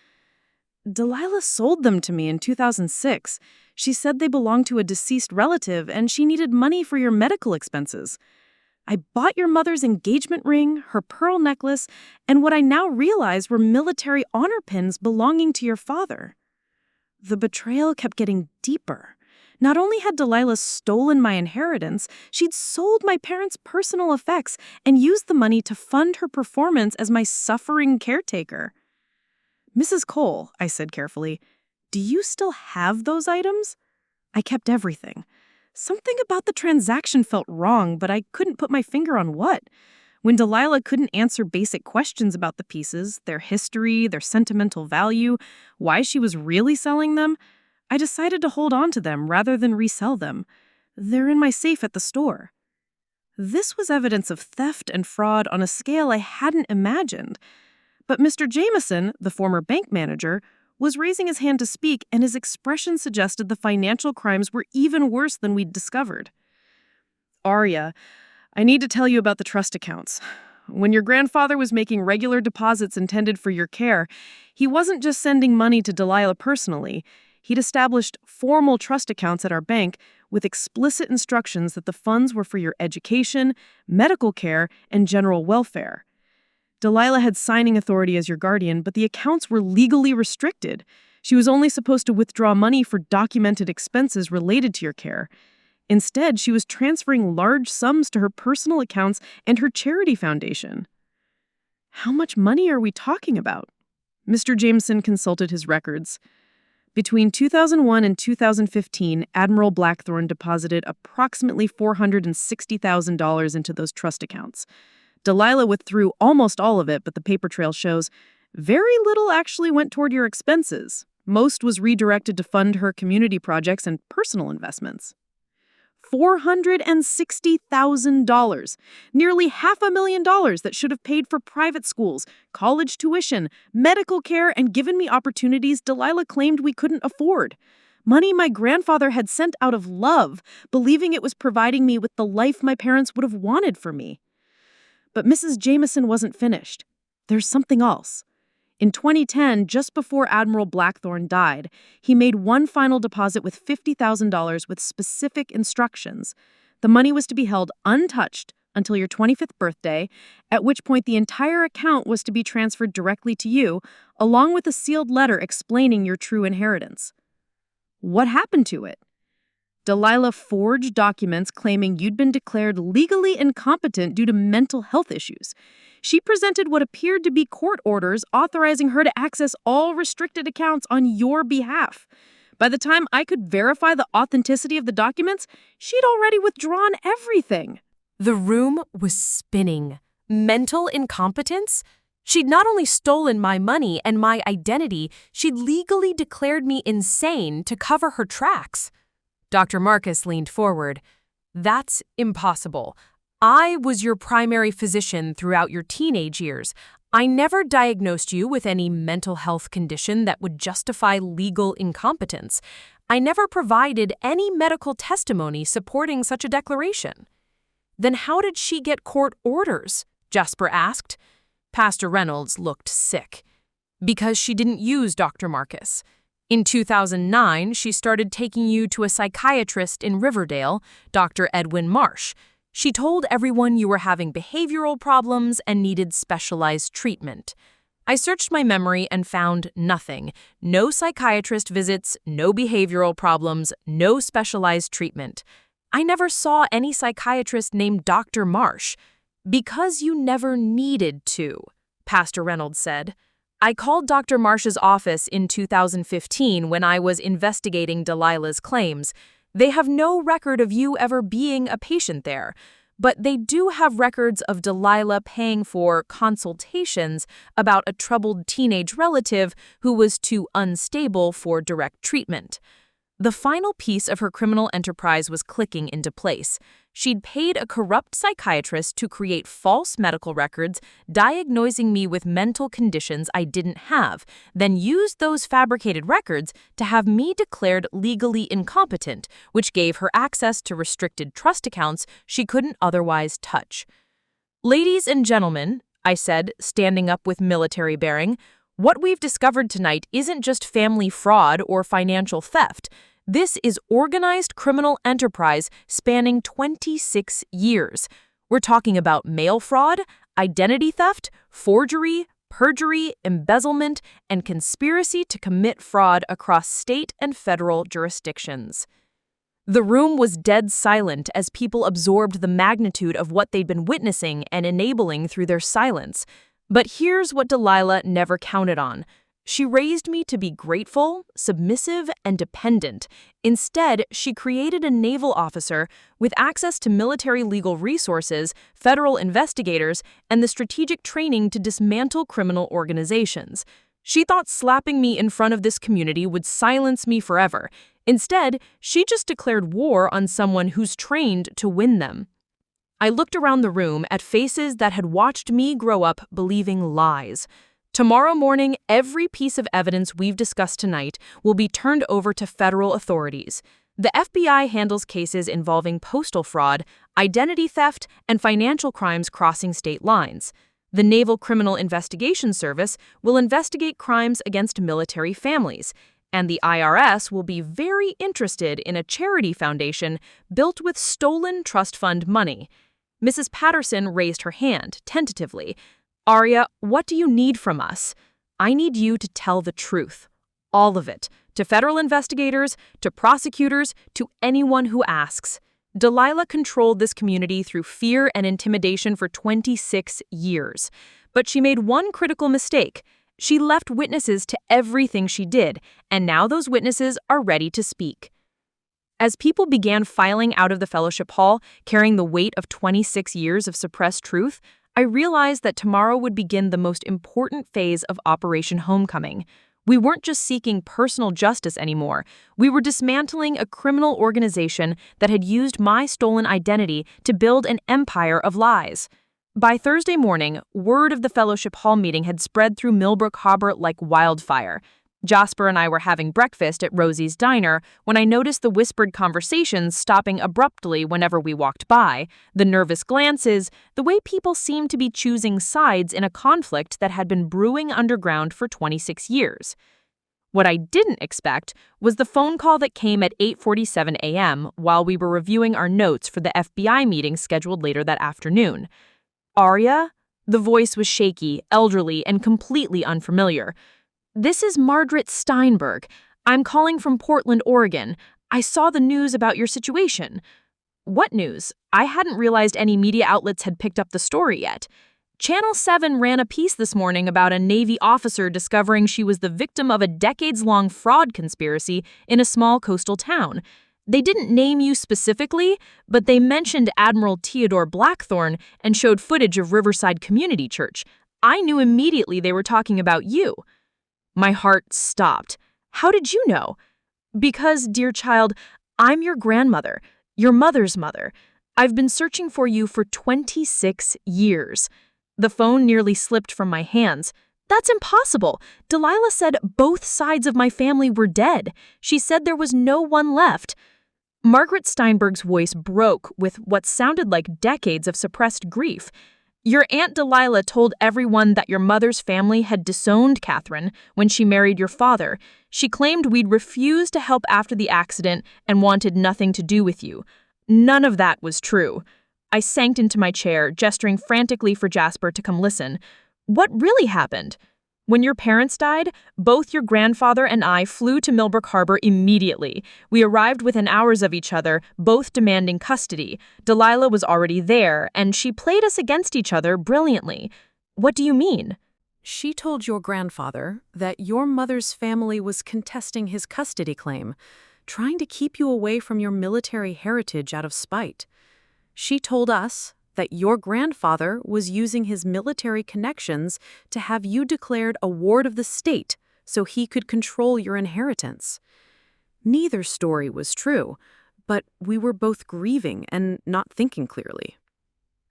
"Delilah sold them to me in 2006. She said they belonged to a deceased relative and she needed money for your medical expenses. I bought your mother's engagement ring, her pearl necklace, and what I now realize were military honor pins belonging to your father." The betrayal kept getting deeper. Not only had Delilah stolen my inheritance, she'd sold my parents' personal effects and used the money to fund her performance as my suffering caretaker. "Mrs. Cole," I said carefully, "do you still have those items?" "I kept everything. Something about the transaction felt wrong, but I couldn't put my finger on what. When Delilah couldn't answer basic questions about the pieces, their history, their sentimental value, why she was really selling them, I decided to hold on to them rather than resell them. They're in my safe at the store." This was evidence of theft and fraud on a scale I hadn't imagined. But Mr. Jameson, the former bank manager, was raising his hand to speak, and his expression suggested the financial crimes were even worse than we'd discovered. "Aria, I need to tell you about the trust accounts. When your grandfather was making regular deposits intended for your care, he wasn't just sending money to Delilah personally. He'd established formal trust accounts at our bank with explicit instructions that the funds were for your education, medical care, and general welfare. Delilah had signing authority as your guardian, but the accounts were legally restricted. She was only supposed to withdraw money for documented expenses related to your care. Instead, she was transferring large sums to her personal accounts and her charity foundation." "How much money are we talking about?" Mr. Jameson consulted his records. "Between 2001 and 2015, Admiral Blackthorne deposited approximately $460,000 into those trust accounts. Delilah withdrew almost all of it, but the paper trail shows very little actually went toward your expenses. Most was redirected to fund her community projects and personal investments." $460,000, nearly $500,000 that should have paid for private schools, college tuition, medical care, and given me opportunities Delilah claimed we couldn't afford. Money my grandfather had sent out of love, believing it was providing me with the life my parents would have wanted for me. But Mrs. Jameson wasn't finished. There's something else. In 2010, just before Admiral Blackthorne died, he made one final deposit with $50,000 with specific instructions. The money was to be held untouched until your 25th birthday, at which point the entire account was to be transferred directly to you, along with a sealed letter explaining your true inheritance. What happened to it? Delilah forged documents claiming you'd been declared legally incompetent due to mental health issues. She presented what appeared to be court orders authorizing her to access all restricted accounts on your behalf. By the time I could verify the authenticity of the documents, she'd already withdrawn everything. The room was spinning. Mental incompetence? She'd not only stolen my money and my identity, she'd legally declared me insane to cover her tracks. Dr. Marcus leaned forward. "That's impossible. I was your primary physician throughout your teenage years. I never diagnosed you with any mental health condition that would justify legal incompetence. I never provided any medical testimony supporting such a declaration." "Then how did she get court orders?" Jasper asked. Pastor Reynolds looked sick. Because she didn't use Dr. Marcus. In 2009, she started taking you to a psychiatrist in Riverdale, Dr. Edwin Marsh. She told everyone you were having behavioral problems and needed specialized treatment. I searched my memory and found nothing. No psychiatrist visits, no behavioral problems, no specialized treatment. I never saw any psychiatrist named Dr. Marsh. Because you never needed to, Pastor Reynolds said. I called Dr. Marsh's office in 2015 when I was investigating Delilah's claims. They have no record of you ever being a patient there, but they do have records of Delilah paying for consultations about a troubled teenage relative who was too unstable for direct treatment. The final piece of her criminal enterprise was clicking into place. She'd paid a corrupt psychiatrist to create false medical records, diagnosing me with mental conditions I didn't have, then used those fabricated records to have me declared legally incompetent, which gave her access to restricted trust accounts she couldn't otherwise touch. Ladies and gentlemen, I said, standing up with military bearing, what we've discovered tonight isn't just family fraud or financial theft. This is organized criminal enterprise spanning 26 years. We're talking about mail fraud, identity theft, forgery, perjury, embezzlement, and conspiracy to commit fraud across state and federal jurisdictions. The room was dead silent as people absorbed the magnitude of what they'd been witnessing and enabling through their silence. But here's what Delilah never counted on. She raised me to be grateful, submissive, and dependent. Instead, she created a naval officer with access to military legal resources, federal investigators, and the strategic training to dismantle criminal organizations. She thought slapping me in front of this community would silence me forever. Instead, she just declared war on someone who's trained to win them. I looked around the room at faces that had watched me grow up believing lies. Tomorrow morning, every piece of evidence we've discussed tonight will be turned over to federal authorities. The FBI handles cases involving postal fraud, identity theft, and financial crimes crossing state lines. The Naval Criminal Investigation Service will investigate crimes against military families, and the IRS will be very interested in a charity foundation built with stolen trust fund money. Mrs. Patterson raised her hand, tentatively. Arya, what do you need from us? I need you to tell the truth. All of it. To federal investigators, to prosecutors, to anyone who asks. Delilah controlled this community through fear and intimidation for 26 years. But she made one critical mistake. She left witnesses to everything she did, and now those witnesses are ready to speak. As people began filing out of the fellowship hall, carrying the weight of 26 years of suppressed truth, I realized that tomorrow would begin the most important phase of Operation Homecoming. We weren't just seeking personal justice anymore. We were dismantling a criminal organization that had used my stolen identity to build an empire of lies. By Thursday morning, word of the fellowship hall meeting had spread through Millbrook Harbor like wildfire. Jasper and I were having breakfast at Rosie's Diner when I noticed the whispered conversations stopping abruptly whenever we walked by, the nervous glances, the way people seemed to be choosing sides in a conflict that had been brewing underground for 26 years. What I didn't expect was the phone call that came at 8:47 a.m. while we were reviewing our notes for the FBI meeting scheduled later that afternoon. Arya? The voice was shaky, elderly, and completely unfamiliar. This is Margaret Steinberg. I'm calling from Portland, Oregon. I saw the news about your situation. What news? I hadn't realized any media outlets had picked up the story yet. Channel 7 ran a piece this morning about a Navy officer discovering she was the victim of a decades-long fraud conspiracy in a small coastal town. They didn't name you specifically, but they mentioned Admiral Theodore Blackthorne and showed footage of Riverside Community Church. I knew immediately they were talking about you. My heart stopped. How did you know? Because, dear child, I'm your grandmother, your mother's mother. I've been searching for you for 26 years. The phone nearly slipped from my hands. That's impossible. Delilah said both sides of my family were dead. She said there was no one left. Margaret Steinberg's voice broke with what sounded like decades of suppressed grief. Your Aunt Delilah told everyone that your mother's family had disowned Catherine when she married your father. She claimed we'd refused to help after the accident and wanted nothing to do with you. None of that was true. I sank into my chair, gesturing frantically for Jasper to come listen. What really happened? When your parents died, both your grandfather and I flew to Millbrook Harbor immediately. We arrived within hours of each other, both demanding custody. Delilah was already there, and she played us against each other brilliantly. What do you mean? She told your grandfather that your mother's family was contesting his custody claim, trying to keep you away from your military heritage out of spite. She told us that your grandfather was using his military connections to have you declared a ward of the state so he could control your inheritance. Neither story was true, but we were both grieving and not thinking clearly.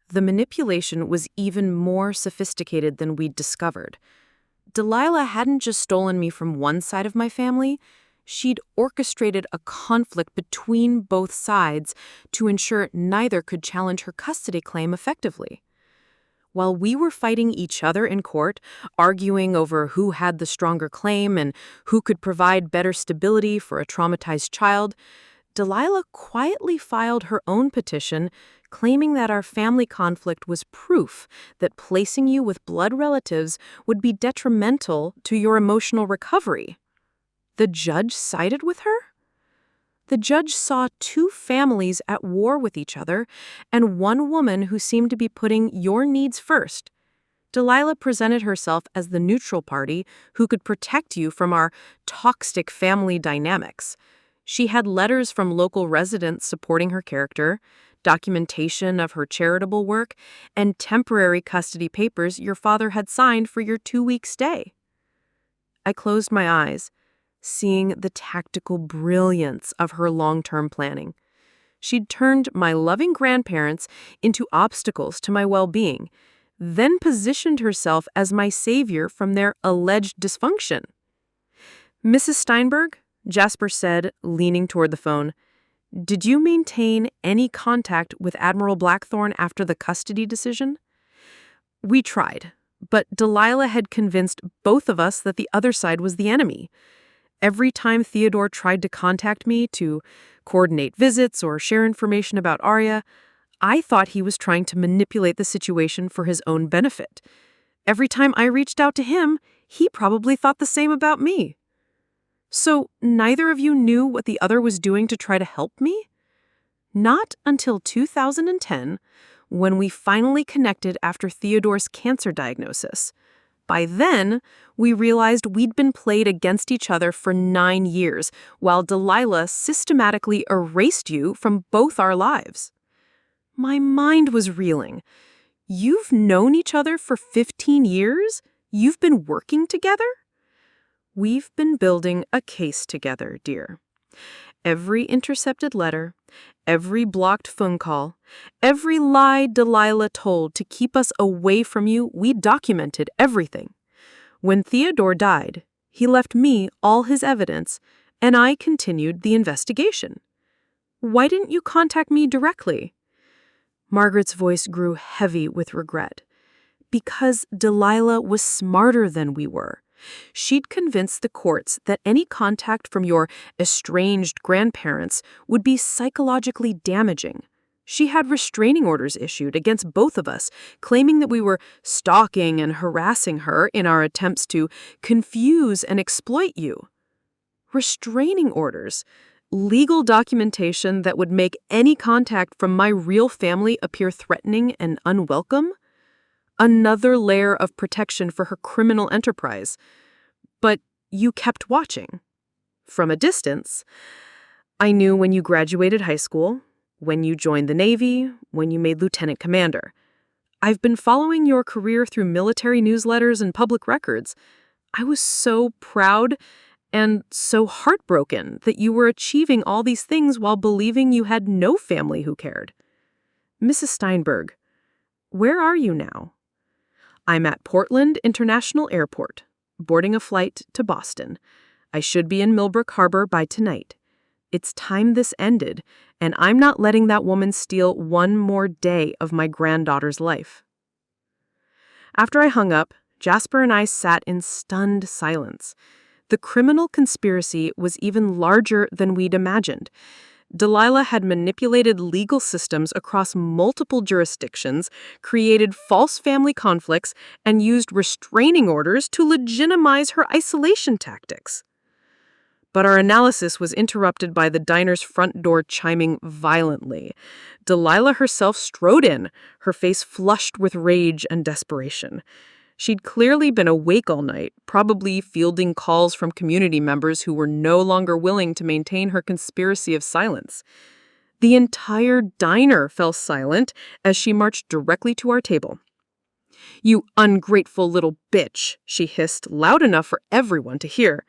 The manipulation was even more sophisticated than we'd discovered. Delilah hadn't just stolen me from one side of my family. She'd orchestrated a conflict between both sides to ensure neither could challenge her custody claim effectively. While we were fighting each other in court, arguing over who had the stronger claim and who could provide better stability for a traumatized child, Delilah quietly filed her own petition, claiming that our family conflict was proof that placing you with blood relatives would be detrimental to your emotional recovery. The judge sided with her? The judge saw two families at war with each other and one woman who seemed to be putting your needs first. Delilah presented herself as the neutral party who could protect you from our toxic family dynamics. She had letters from local residents supporting her character, documentation of her charitable work, and temporary custody papers your father had signed for your 2-week stay. I closed my eyes, seeing the tactical brilliance of her long-term planning. She'd turned my loving grandparents into obstacles to my well-being, then positioned herself as my savior from their alleged dysfunction. Mrs. Steinberg, Jasper said, leaning toward the phone, did you maintain any contact with Admiral Blackthorne after the custody decision? We tried, but Delilah had convinced both of us that the other side was the enemy. Every time Theodore tried to contact me to coordinate visits or share information about Arya, I thought he was trying to manipulate the situation for his own benefit. Every time I reached out to him, he probably thought the same about me. So neither of you knew what the other was doing to try to help me? Not until 2010, when we finally connected after Theodore's cancer diagnosis. By then, we realized we'd been played against each other for 9 years, while Delilah systematically erased you from both our lives. My mind was reeling. You've known each other for 15 years? You've been working together? We've been building a case together, dear. Every intercepted letter, every blocked phone call, every lie Delilah told to keep us away from you, we documented everything. When Theodore died, he left me all his evidence, and I continued the investigation. Why didn't you contact me directly? Margaret's voice grew heavy with regret. Because Delilah was smarter than we were. She'd convinced the courts that any contact from your estranged grandparents would be psychologically damaging. She had restraining orders issued against both of us, claiming that we were stalking and harassing her in our attempts to confuse and exploit you. Restraining orders, legal documentation that would make any contact from my real family appear threatening and unwelcome? Another layer of protection for her criminal enterprise. But you kept watching. From a distance, I knew when you graduated high school, when you joined the Navy, when you made lieutenant commander. I've been following your career through military newsletters and public records. I was so proud and so heartbroken that you were achieving all these things while believing you had no family who cared. Mrs. Steinberg, where are you now? I'm at Portland International Airport, boarding a flight to Boston. I should be in Millbrook Harbor by tonight. It's time this ended, and I'm not letting that woman steal one more day of my granddaughter's life. After I hung up, Jasper and I sat in stunned silence. The criminal conspiracy was even larger than we'd imagined. Delilah had manipulated legal systems across multiple jurisdictions, created false family conflicts, and used restraining orders to legitimize her isolation tactics. But our analysis was interrupted by the diner's front door chiming violently. Delilah herself strode in, her face flushed with rage and desperation. She'd clearly been awake all night, probably fielding calls from community members who were no longer willing to maintain her conspiracy of silence. The entire diner fell silent as she marched directly to our table. "You ungrateful little bitch," she hissed loud enough for everyone to hear.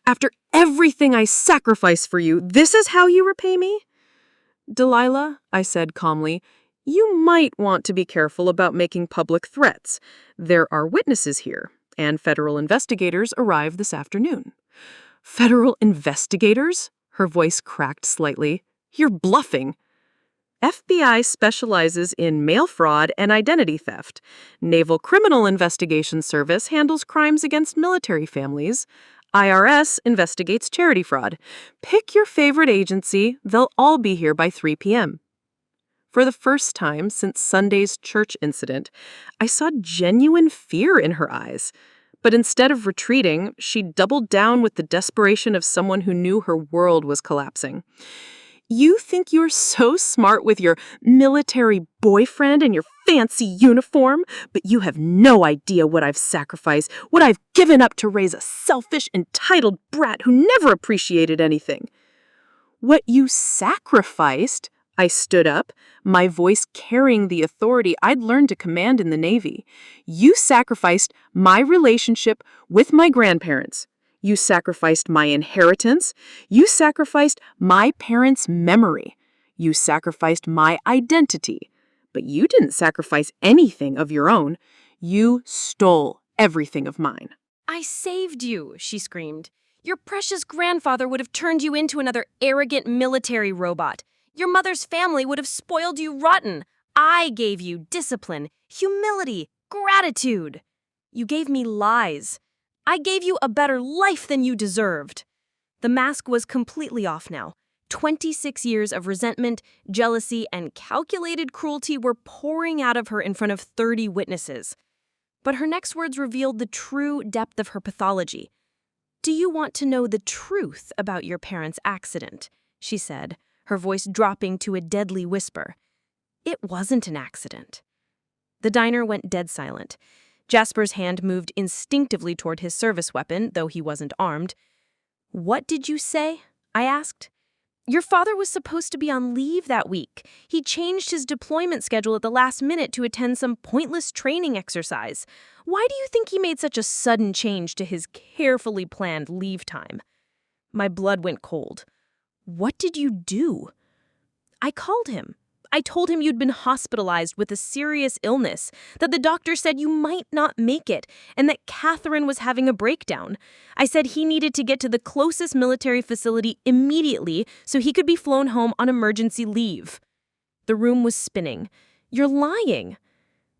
"After everything I sacrificed for you, this is how you repay me?" "Delilah," I said calmly, "you might want to be careful about making public threats. There are witnesses here, and federal investigators arrive this afternoon." "Federal investigators?" Her voice cracked slightly. "You're bluffing." "FBI specializes in mail fraud and identity theft. Naval Criminal Investigation Service handles crimes against military families. IRS investigates charity fraud. Pick your favorite agency. They'll all be here by 3 p.m. For the first time since Sunday's church incident, I saw genuine fear in her eyes. But instead of retreating, she doubled down with the desperation of someone who knew her world was collapsing. "You think you're so smart with your military boyfriend and your fancy uniform, but you have no idea what I've sacrificed, what I've given up to raise a selfish, entitled brat who never appreciated anything." "What you sacrificed?" I stood up, my voice carrying the authority I'd learned to command in the Navy. "You sacrificed my relationship with my grandparents. You sacrificed my inheritance. You sacrificed my parents' memory. You sacrificed my identity. But you didn't sacrifice anything of your own. You stole everything of mine." "I saved you," she screamed. "Your precious grandfather would have turned you into another arrogant military robot. Your mother's family would have spoiled you rotten. I gave you discipline, humility, gratitude. You gave me lies. I gave you a better life than you deserved." The mask was completely off now. 26 years of resentment, jealousy, and calculated cruelty were pouring out of her in front of 30 witnesses. But her next words revealed the true depth of her pathology. "Do you want to know the truth about your parents' accident?" she said, her voice dropping to a deadly whisper. "It wasn't an accident." The diner went dead silent. Jasper's hand moved instinctively toward his service weapon, though he wasn't armed. "What did you say?" I asked. "Your father was supposed to be on leave that week. He changed his deployment schedule at the last minute to attend some pointless training exercise. Why do you think he made such a sudden change to his carefully planned leave time?" My blood went cold. "What did you do?" "I called him. I told him you'd been hospitalized with a serious illness, that the doctor said you might not make it, and that Catherine was having a breakdown. I said he needed to get to the closest military facility immediately so he could be flown home on emergency leave." The room was spinning. "You're lying."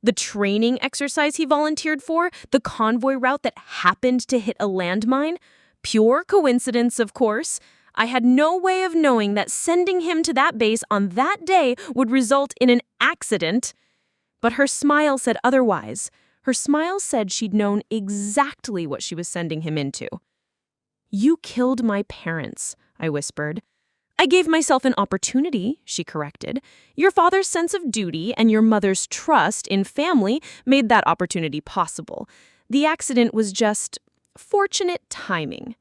The training exercise he volunteered for, the convoy route that happened to hit a landmine? Pure coincidence, of course. I had no way of knowing that sending him to that base on that day would result in an accident. But her smile said otherwise. Her smile said she'd known exactly what she was sending him into. "You killed my parents," I whispered. "I gave myself an opportunity," she corrected. "Your father's sense of duty and your mother's trust in family made that opportunity possible. The accident was just fortunate timing."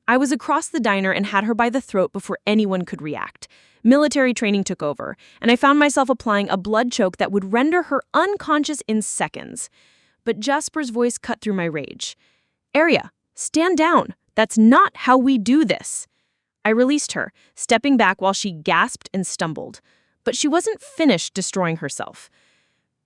I was across the diner and had her by the throat before anyone could react. Military training took over, and I found myself applying a blood choke that would render her unconscious in seconds. But Jasper's voice cut through my rage. "Arya, stand down. That's not how we do this." I released her, stepping back while she gasped and stumbled. But she wasn't finished destroying herself.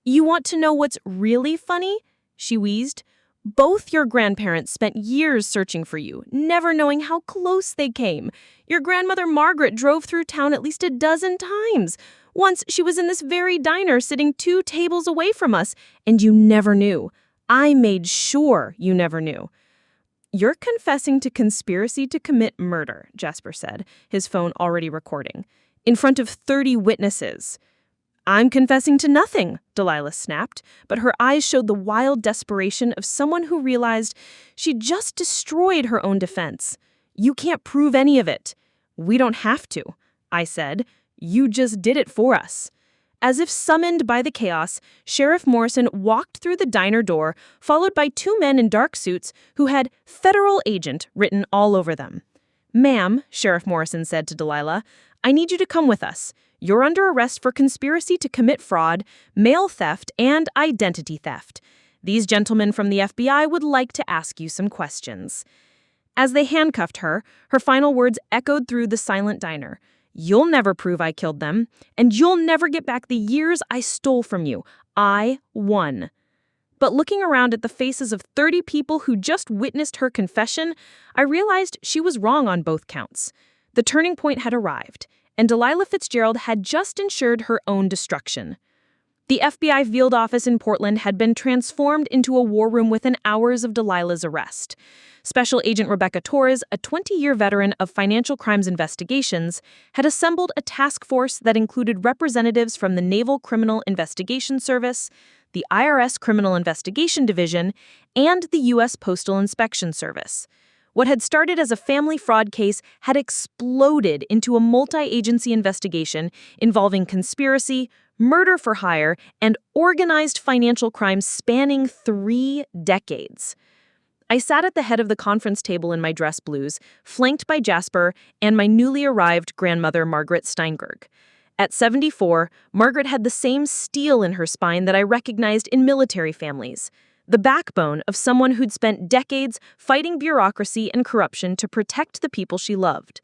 "You want to know what's really funny?" she wheezed. "Both your grandparents spent years searching for you, never knowing how close they came. Your grandmother Margaret drove through town at least a dozen times. Once she was in this very diner sitting 2 tables away from us, and you never knew. I made sure you never knew." "You're confessing to conspiracy to commit murder," Jasper said, his phone already recording, "in front of 30 witnesses." "I'm confessing to nothing," Delilah snapped, but her eyes showed the wild desperation of someone who realized she'd just destroyed her own defense. "You can't prove any of it." "We don't have to," I said. "You just did it for us." As if summoned by the chaos, Sheriff Morrison walked through the diner door, followed by 2 men in dark suits who had "Federal Agent" written all over them. "Ma'am," Sheriff Morrison said to Delilah, "I need you to come with us. You're under arrest for conspiracy to commit fraud, mail theft, and identity theft. These gentlemen from the FBI would like to ask you some questions." As they handcuffed her, her final words echoed through the silent diner. "You'll never prove I killed them, and you'll never get back the years I stole from you. I won." But looking around at the faces of 30 people who just witnessed her confession, I realized she was wrong on both counts. The turning point had arrived, and Delilah Fitzgerald had just ensured her own destruction. The FBI field office in Portland had been transformed into a war room within hours of Delilah's arrest. Special Agent Rebecca Torres, a 20-year veteran of financial crimes investigations, had assembled a task force that included representatives from the Naval Criminal Investigation Service, the IRS Criminal Investigation Division, and the U.S. Postal Inspection Service. What had started as a family fraud case had exploded into a multi-agency investigation involving conspiracy, murder for hire, and organized financial crimes spanning 3 decades. I sat at the head of the conference table in my dress blues, flanked by Jasper and my newly arrived grandmother, Margaret Steinberg. At 74, Margaret had the same steel in her spine that I recognized in military families, the backbone of someone who'd spent decades fighting bureaucracy and corruption to protect the people she loved.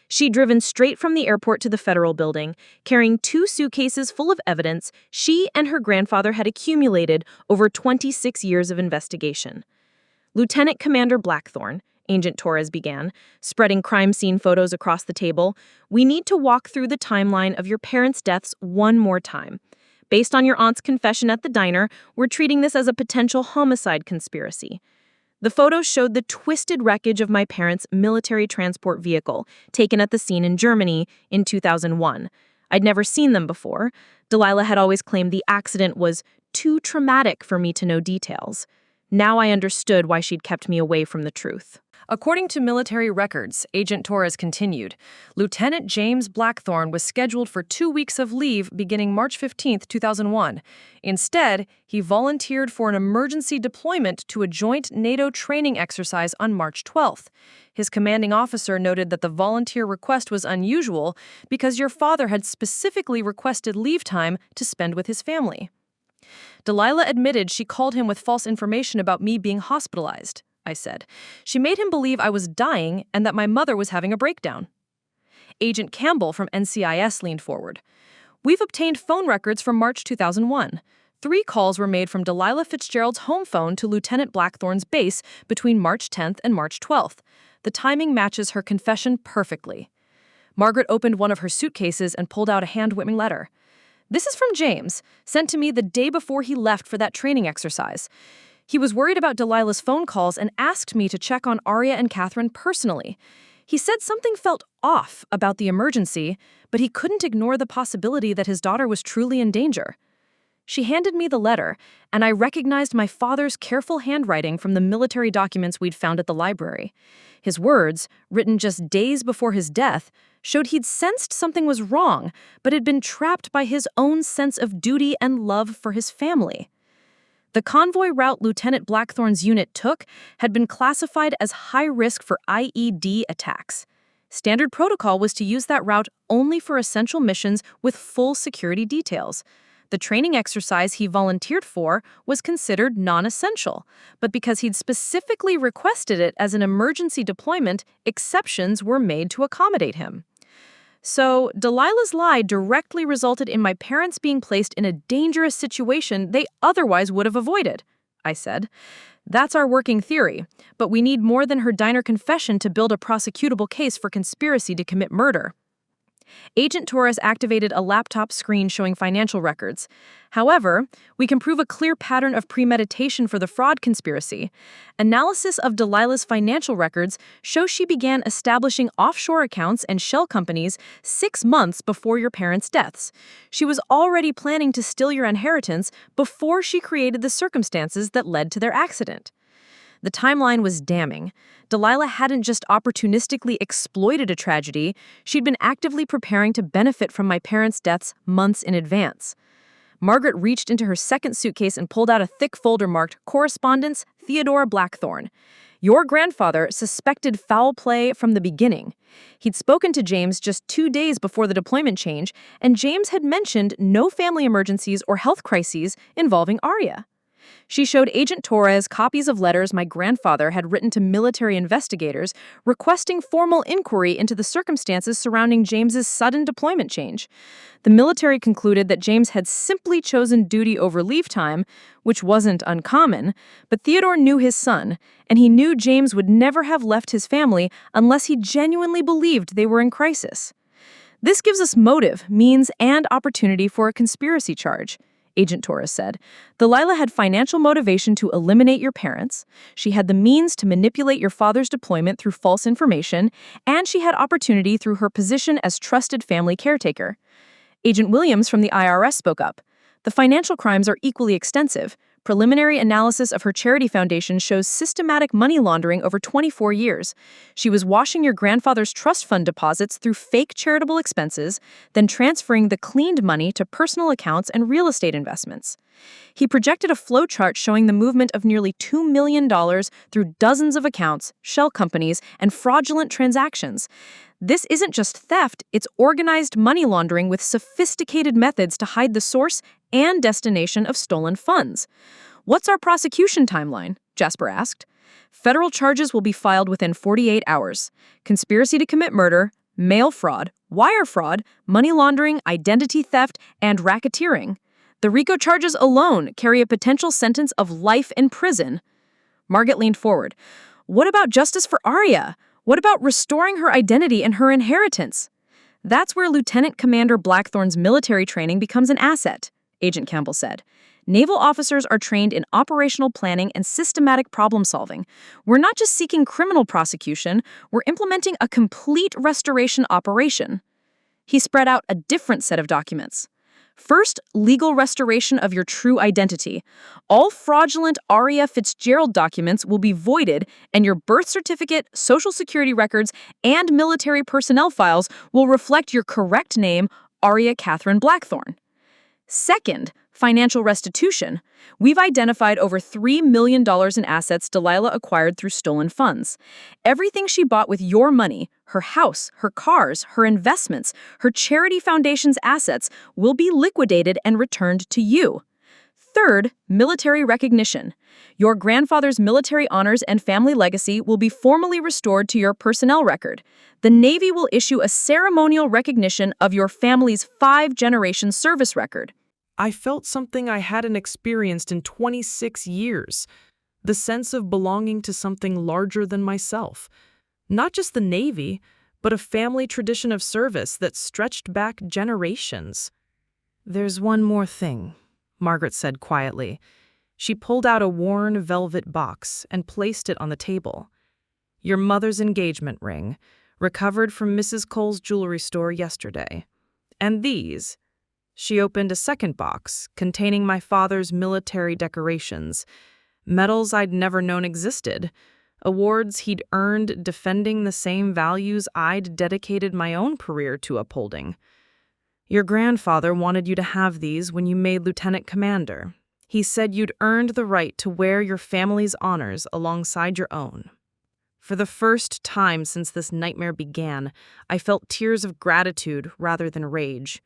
She'd driven straight from the airport to the federal building, carrying 2 suitcases full of evidence she and her grandfather had accumulated over 26 years of investigation. "Lieutenant Commander Blackthorne," Agent Torres began, spreading crime scene photos across the table, "we need to walk through the timeline of your parents' deaths one more time. Based on your aunt's confession at the diner, we're treating this as a potential homicide conspiracy." The photos showed the twisted wreckage of my parents' military transport vehicle, taken at the scene in Germany in 2001. I'd never seen them before. Delilah had always claimed the accident was too traumatic for me to know details. Now I understood why she'd kept me away from the truth. According to military records, Agent Torres continued, Lieutenant James Blackthorne was scheduled for 2 weeks of leave beginning March 15, 2001. Instead, he volunteered for an emergency deployment to a joint NATO training exercise on March 12th. His commanding officer noted that the volunteer request was unusual because your father had specifically requested leave time to spend with his family. Delilah admitted she called him with false information about me being hospitalized, I said. She made him believe I was dying and that my mother was having a breakdown. Agent Campbell from NCIS leaned forward. We've obtained phone records from March 2001. 3 calls were made from Delilah Fitzgerald's home phone to Lieutenant Blackthorne's base between March 10th and March 12th. The timing matches her confession perfectly. Margaret opened one of her suitcases and pulled out a hand-written letter. This is from James, sent to me the day before he left for that training exercise. He was worried about Delilah's phone calls and asked me to check on Aria and Catherine personally. He said something felt off about the emergency, but he couldn't ignore the possibility that his daughter was truly in danger. She handed me the letter, and I recognized my father's careful handwriting from the military documents we'd found at the library. His words, written just days before his death, showed he'd sensed something was wrong, but had been trapped by his own sense of duty and love for his family. The convoy route Lieutenant Blackthorne's unit took had been classified as high risk for IED attacks. Standard protocol was to use that route only for essential missions with full security details. The training exercise he volunteered for was considered non-essential, but because he'd specifically requested it as an emergency deployment, exceptions were made to accommodate him. So, Delilah's lie directly resulted in my parents being placed in a dangerous situation they otherwise would have avoided, I said. That's our working theory, but we need more than her diner confession to build a prosecutable case for conspiracy to commit murder. Agent Torres activated a laptop screen showing financial records. However, we can prove a clear pattern of premeditation for the fraud conspiracy. Analysis of Delilah's financial records shows she began establishing offshore accounts and shell companies 6 months before your parents' deaths. She was already planning to steal your inheritance before she created the circumstances that led to their accident. The timeline was damning. Delilah hadn't just opportunistically exploited a tragedy, she'd been actively preparing to benefit from my parents' deaths months in advance. Margaret reached into her second suitcase and pulled out a thick folder marked Correspondence, Theodore Blackthorne. Your grandfather suspected foul play from the beginning. He'd spoken to James just 2 days before the deployment change, and James had mentioned no family emergencies or health crises involving Arya. She showed Agent Torres copies of letters my grandfather had written to military investigators requesting formal inquiry into the circumstances surrounding James's sudden deployment change. The military concluded that James had simply chosen duty over leave time, which wasn't uncommon, but Theodore knew his son, and he knew James would never have left his family unless he genuinely believed they were in crisis. This gives us motive, means, and opportunity for a conspiracy charge, Agent Torres said. Delilah had financial motivation to eliminate your parents, she had the means to manipulate your father's deployment through false information, and she had opportunity through her position as trusted family caretaker. Agent Williams from the IRS spoke up. The financial crimes are equally extensive. Preliminary analysis of her charity foundation shows systematic money laundering over 24 years. She was washing your grandfather's trust fund deposits through fake charitable expenses, then transferring the cleaned money to personal accounts and real estate investments. He projected a flowchart showing the movement of nearly $2 million through dozens of accounts, shell companies, and fraudulent transactions. This isn't just theft, it's organized money laundering with sophisticated methods to hide the source and destination of stolen funds. What's our prosecution timeline? Jasper asked. Federal charges will be filed within 48 hours. Conspiracy to commit murder, mail fraud, wire fraud, money laundering, identity theft, and racketeering. The RICO charges alone carry a potential sentence of life in prison. Margaret leaned forward. What about justice for Arya? What about restoring her identity and her inheritance? That's where Lieutenant Commander Blackthorne's military training becomes an asset, Agent Campbell said. Naval officers are trained in operational planning and systematic problem solving. We're not just seeking criminal prosecution, we're implementing a complete restoration operation. He spread out a different set of documents. First, legal restoration of your true identity. All fraudulent Arya Fitzgerald documents will be voided, and your birth certificate, social security records, and military personnel files will reflect your correct name, Arya Catherine Blackthorne. Second, financial restitution. We've identified over $3 million in assets Delilah acquired through stolen funds. Everything she bought with your money, her house, her cars, her investments, her charity foundation's assets, will be liquidated and returned to you. Third, military recognition. Your grandfather's military honors and family legacy will be formally restored to your personnel record. The Navy will issue a ceremonial recognition of your family's 5-generation service record. I felt something I hadn't experienced in 26 years. The sense of belonging to something larger than myself. Not just the Navy, but a family tradition of service that stretched back generations. "There's one more thing," Margaret said quietly. She pulled out a worn velvet box and placed it on the table. "Your mother's engagement ring, recovered from Mrs. Cole's jewelry store yesterday. And these." She opened a second box containing my father's military decorations, medals I'd never known existed, awards he'd earned defending the same values I'd dedicated my own career to upholding. "Your grandfather wanted you to have these when you made lieutenant commander. He said you'd earned the right to wear your family's honors alongside your own." For the first time since this nightmare began, I felt tears of gratitude rather than rage.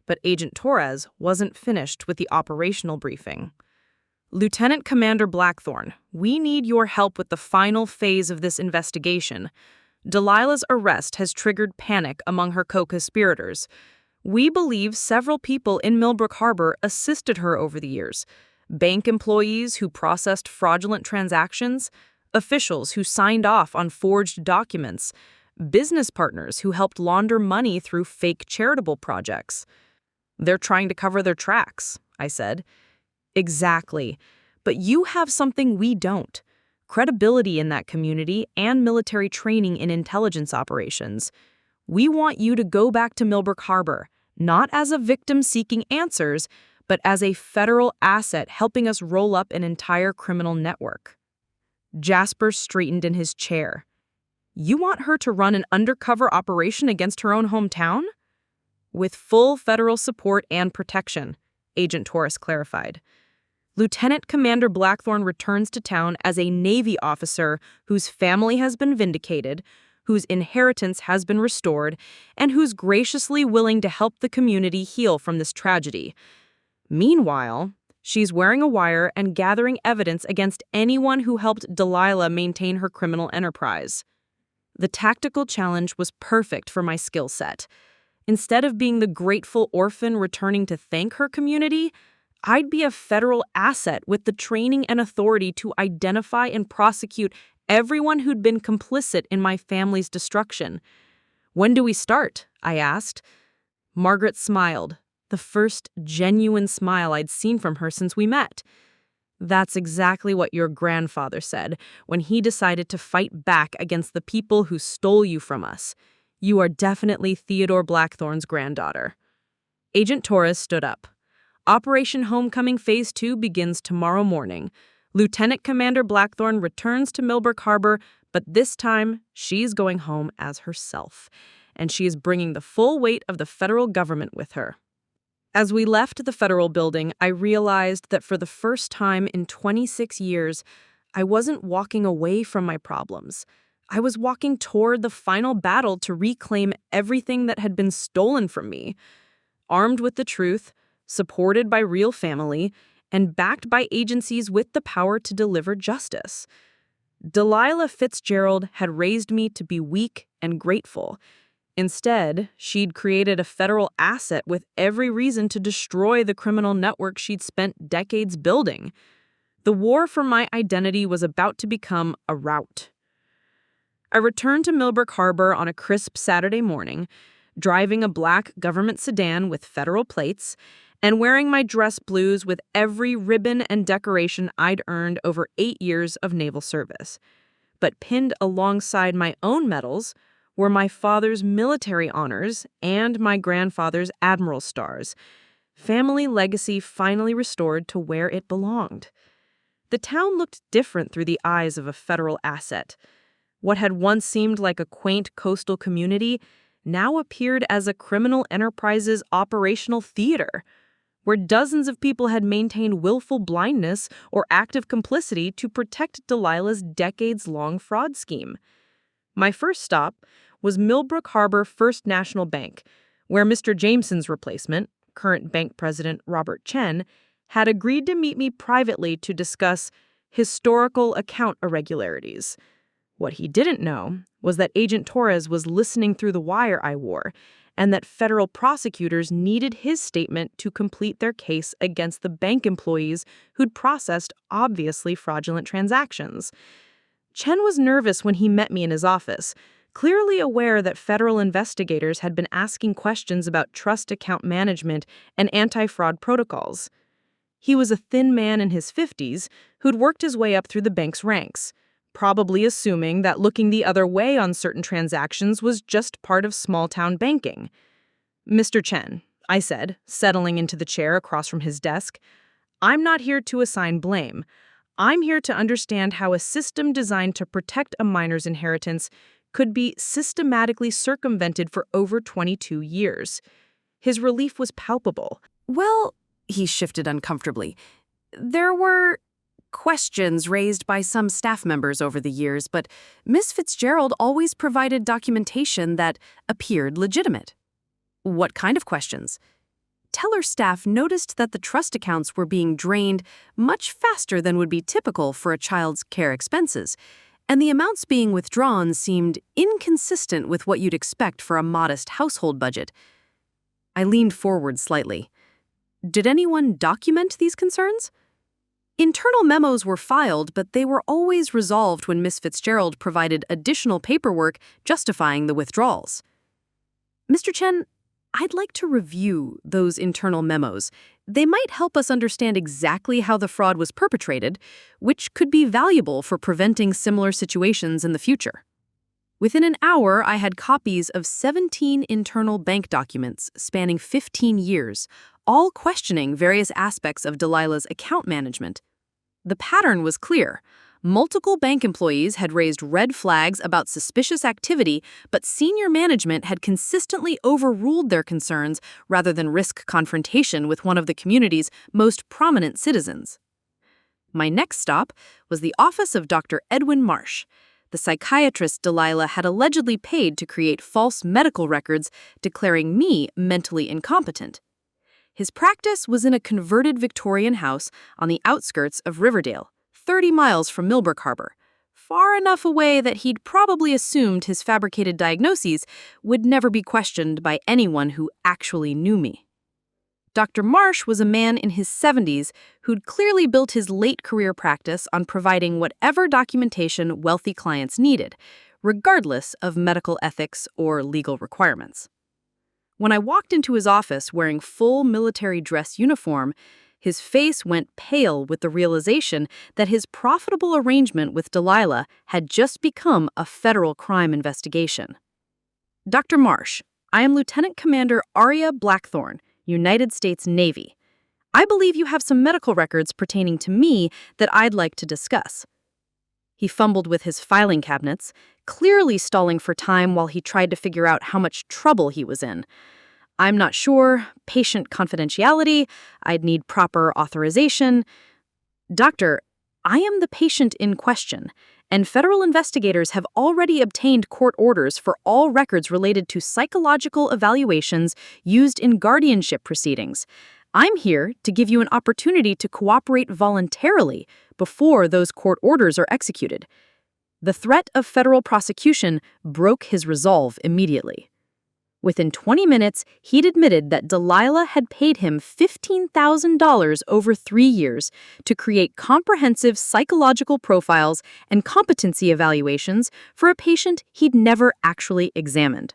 But Agent Torres wasn't finished with the operational briefing. "Lieutenant Commander Blackthorne, we need your help with the final phase of this investigation. Delilah's arrest has triggered panic among her co-conspirators. We believe several people in Millbrook Harbor assisted her over the years. Bank employees who processed fraudulent transactions, officials who signed off on forged documents, business partners who helped launder money through fake charitable projects. They're trying to cover their tracks, I said. Exactly. But you have something we don't. Credibility in that community and military training in intelligence operations. We want you to go back to Millbrook Harbor, not as a victim seeking answers, but as a federal asset helping us roll up an entire criminal network. Jasper straightened in his chair. You want her to run an undercover operation against her own hometown? With full federal support and protection, Agent Torres clarified. Lieutenant Commander Blackthorne returns to town as a Navy officer whose family has been vindicated, whose inheritance has been restored, and who's graciously willing to help the community heal from this tragedy. Meanwhile, she's wearing a wire and gathering evidence against anyone who helped Delilah maintain her criminal enterprise. The tactical challenge was perfect for my skill set. Instead of being the grateful orphan returning to thank her community, I'd be a federal asset with the training and authority to identify and prosecute everyone who'd been complicit in my family's destruction. When do we start? I asked. Margaret smiled, the first genuine smile I'd seen from her since we met. That's exactly what your grandfather said when he decided to fight back against the people who stole you from us. You are definitely Theodore Blackthorne's granddaughter. Agent Torres stood up. Operation Homecoming Phase 2 begins tomorrow morning. Lieutenant Commander Blackthorne returns to Millbrook Harbor, but this time she's going home as herself, and she is bringing the full weight of the federal government with her. As we left the federal building, I realized that for the first time in 26 years, I wasn't walking away from my problems. I was walking toward the final battle to reclaim everything that had been stolen from me. Armed with the truth, supported by real family, and backed by agencies with the power to deliver justice. Delilah Fitzgerald had raised me to be weak and grateful. Instead, she'd created a federal asset with every reason to destroy the criminal network she'd spent decades building. The war for my identity was about to become a rout. I returned to Millbrook Harbor on a crisp Saturday morning, driving a black government sedan with federal plates, and wearing my dress blues with every ribbon and decoration I'd earned over 8 years of naval service. But pinned alongside my own medals were my father's military honors and my grandfather's Admiral stars. Family legacy finally restored to where it belonged. The town looked different through the eyes of a federal asset. What had once seemed like a quaint coastal community now appeared as a criminal enterprise's operational theater, where dozens of people had maintained willful blindness or active complicity to protect Delilah's decades-long fraud scheme. My first stop was Millbrook Harbor First National Bank, where Mr. Jameson's replacement, current bank president Robert Chen, had agreed to meet me privately to discuss historical account irregularities. What he didn't know was that Agent Torres was listening through the wire I wore, and that federal prosecutors needed his statement to complete their case against the bank employees who'd processed obviously fraudulent transactions. Chen was nervous when he met me in his office, clearly aware that federal investigators had been asking questions about trust account management and anti-fraud protocols. He was a thin man in his 50s who'd worked his way up through the bank's ranks, probably assuming that looking the other way on certain transactions was just part of small-town banking. Mr. Chen, I said, settling into the chair across from his desk, I'm not here to assign blame. I'm here to understand how a system designed to protect a minor's inheritance could be systematically circumvented for over 22 years. His relief was palpable. Well, he shifted uncomfortably. There were questions raised by some staff members over the years, but Miss Fitzgerald always provided documentation that appeared legitimate. What kind of questions? Teller staff noticed that the trust accounts were being drained much faster than would be typical for a child's care expenses, and the amounts being withdrawn seemed inconsistent with what you'd expect for a modest household budget. I leaned forward slightly. Did anyone document these concerns? Internal memos were filed, but they were always resolved when Miss Fitzgerald provided additional paperwork justifying the withdrawals. Mr. Chen, I'd like to review those internal memos. They might help us understand exactly how the fraud was perpetrated, which could be valuable for preventing similar situations in the future. Within an hour, I had copies of 17 internal bank documents spanning 15 years, all questioning various aspects of Delilah's account management. The pattern was clear. Multiple bank employees had raised red flags about suspicious activity, but senior management had consistently overruled their concerns rather than risk confrontation with one of the community's most prominent citizens. My next stop was the office of Dr. Edwin Marsh, the psychiatrist Delilah had allegedly paid to create false medical records declaring me mentally incompetent. His practice was in a converted Victorian house on the outskirts of Riverdale, 30 miles from Millbrook Harbor, far enough away that he'd probably assumed his fabricated diagnoses would never be questioned by anyone who actually knew me. Dr. Marsh was a man in his 70s who'd clearly built his late career practice on providing whatever documentation wealthy clients needed, regardless of medical ethics or legal requirements. When I walked into his office wearing full military dress uniform, his face went pale with the realization that his profitable arrangement with Delilah had just become a federal crime investigation. Dr. Marsh, I am Lieutenant Commander Arya Blackthorne, United States Navy. I believe you have some medical records pertaining to me that I'd like to discuss. He fumbled with his filing cabinets, clearly stalling for time while he tried to figure out how much trouble he was in. I'm not sure, patient confidentiality, I'd need proper authorization. Doctor, I am the patient in question, and federal investigators have already obtained court orders for all records related to psychological evaluations used in guardianship proceedings. I'm here to give you an opportunity to cooperate voluntarily before those court orders are executed. The threat of federal prosecution broke his resolve immediately. Within 20 minutes, he'd admitted that Delilah had paid him $15,000 over 3 years to create comprehensive psychological profiles and competency evaluations for a patient he'd never actually examined.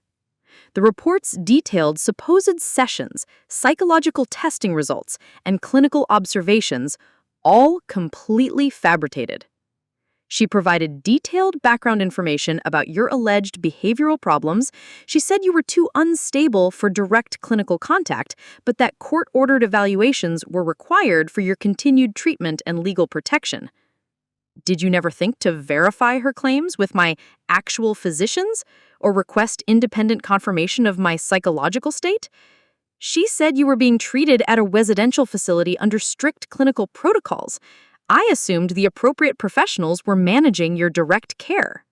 The reports detailed supposed sessions, psychological testing results, and clinical observations, all completely fabricated. She provided detailed background information about your alleged behavioral problems. She said you were too unstable for direct clinical contact, but that court-ordered evaluations were required for your continued treatment and legal protection. Did you never think to verify her claims with my actual physicians or request independent confirmation of my psychological state? She said you were being treated at a residential facility under strict clinical protocols. I assumed the appropriate professionals were managing your direct care.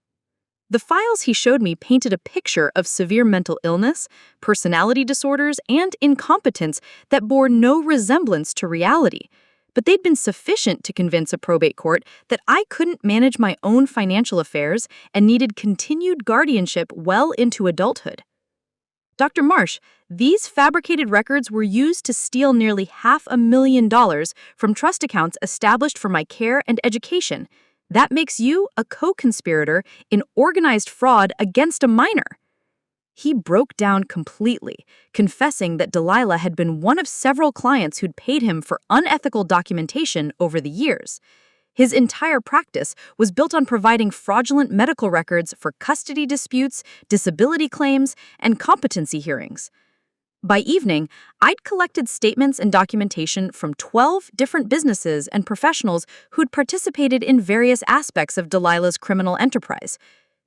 The files he showed me painted a picture of severe mental illness, personality disorders, and incompetence that bore no resemblance to reality. But they'd been sufficient to convince a probate court that I couldn't manage my own financial affairs and needed continued guardianship well into adulthood. Dr. Marsh, these fabricated records were used to steal nearly $500,000 from trust accounts established for my care and education. That makes you a co-conspirator in organized fraud against a minor. He broke down completely, confessing that Delilah had been one of several clients who'd paid him for unethical documentation over the years. His entire practice was built on providing fraudulent medical records for custody disputes, disability claims, and competency hearings. By evening, I'd collected statements and documentation from 12 different businesses and professionals who'd participated in various aspects of Delilah's criminal enterprise.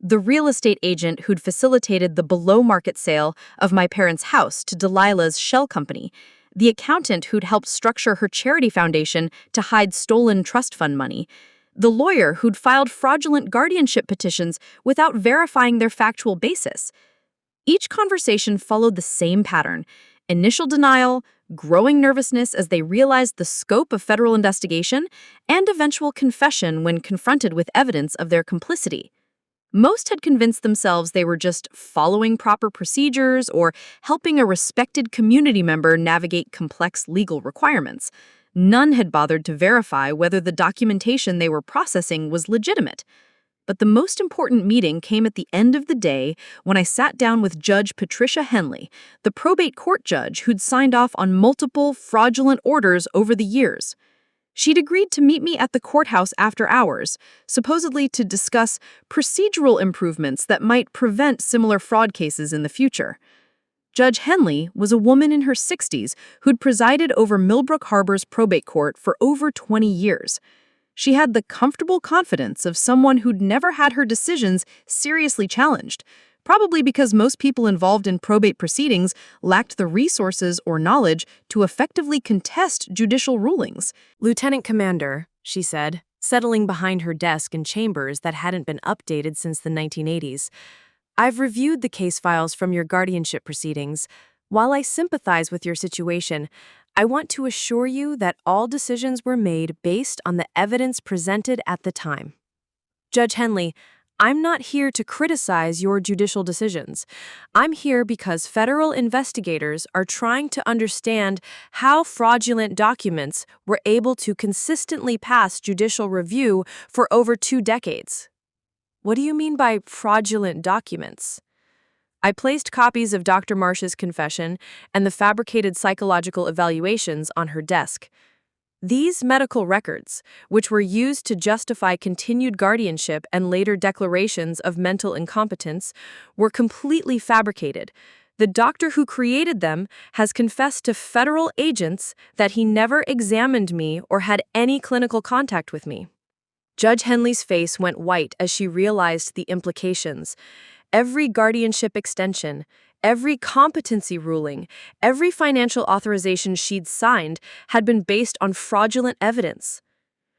The real estate agent who'd facilitated the below-market sale of my parents' house to Delilah's shell company, the accountant who'd helped structure her charity foundation to hide stolen trust fund money, the lawyer who'd filed fraudulent guardianship petitions without verifying their factual basis. Each conversation followed the same pattern: initial denial, growing nervousness as they realized the scope of federal investigation, and eventual confession when confronted with evidence of their complicity. Most had convinced themselves they were just following proper procedures or helping a respected community member navigate complex legal requirements. None had bothered to verify whether the documentation they were processing was legitimate. But the most important meeting came at the end of the day when I sat down with Judge Patricia Henley, the probate court judge who'd signed off on multiple fraudulent orders over the years. She'd agreed to meet me at the courthouse after hours, supposedly to discuss procedural improvements that might prevent similar fraud cases in the future. Judge Henley was a woman in her 60s who'd presided over Millbrook Harbor's probate court for over 20 years. She had the comfortable confidence of someone who'd never had her decisions seriously challenged, probably because most people involved in probate proceedings lacked the resources or knowledge to effectively contest judicial rulings. Lieutenant Commander, she said, settling behind her desk in chambers that hadn't been updated since the 1980s. I've reviewed the case files from your guardianship proceedings. While I sympathize with your situation, I want to assure you that all decisions were made based on the evidence presented at the time. Judge Henley, I'm not here to criticize your judicial decisions. I'm here because federal investigators are trying to understand how fraudulent documents were able to consistently pass judicial review for over 2 decades. What do you mean by fraudulent documents? I placed copies of Dr. Marsh's confession and the fabricated psychological evaluations on her desk. These medical records, which were used to justify continued guardianship and later declarations of mental incompetence, were completely fabricated. The doctor who created them has confessed to federal agents that he never examined me or had any clinical contact with me. Judge Henley's face went white as she realized the implications. Every guardianship extension, every competency ruling, every financial authorization she'd signed had been based on fraudulent evidence.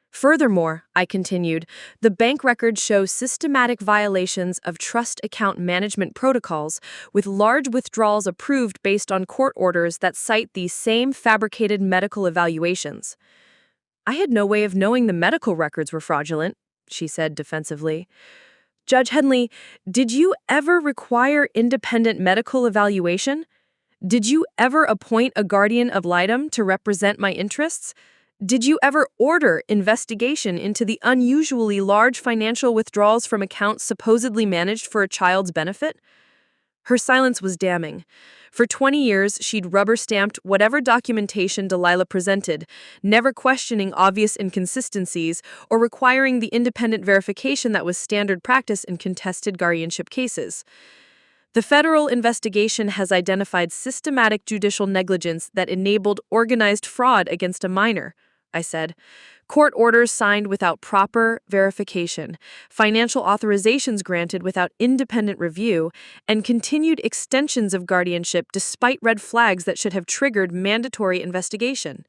Furthermore, I continued, the bank records show systematic violations of trust account management protocols, with large withdrawals approved based on court orders that cite these same fabricated medical evaluations. I had no way of knowing the medical records were fraudulent, she said defensively. Judge Henley, did you ever require independent medical evaluation? Did you ever appoint a guardian ad litem to represent my interests? Did you ever order investigation into the unusually large financial withdrawals from accounts supposedly managed for a child's benefit? Her silence was damning. For 20 years, she'd rubber-stamped whatever documentation Delilah presented, never questioning obvious inconsistencies or requiring the independent verification that was standard practice in contested guardianship cases. The federal investigation has identified systematic judicial negligence that enabled organized fraud against a minor, I said. Court orders signed without proper verification, financial authorizations granted without independent review, and continued extensions of guardianship despite red flags that should have triggered mandatory investigation.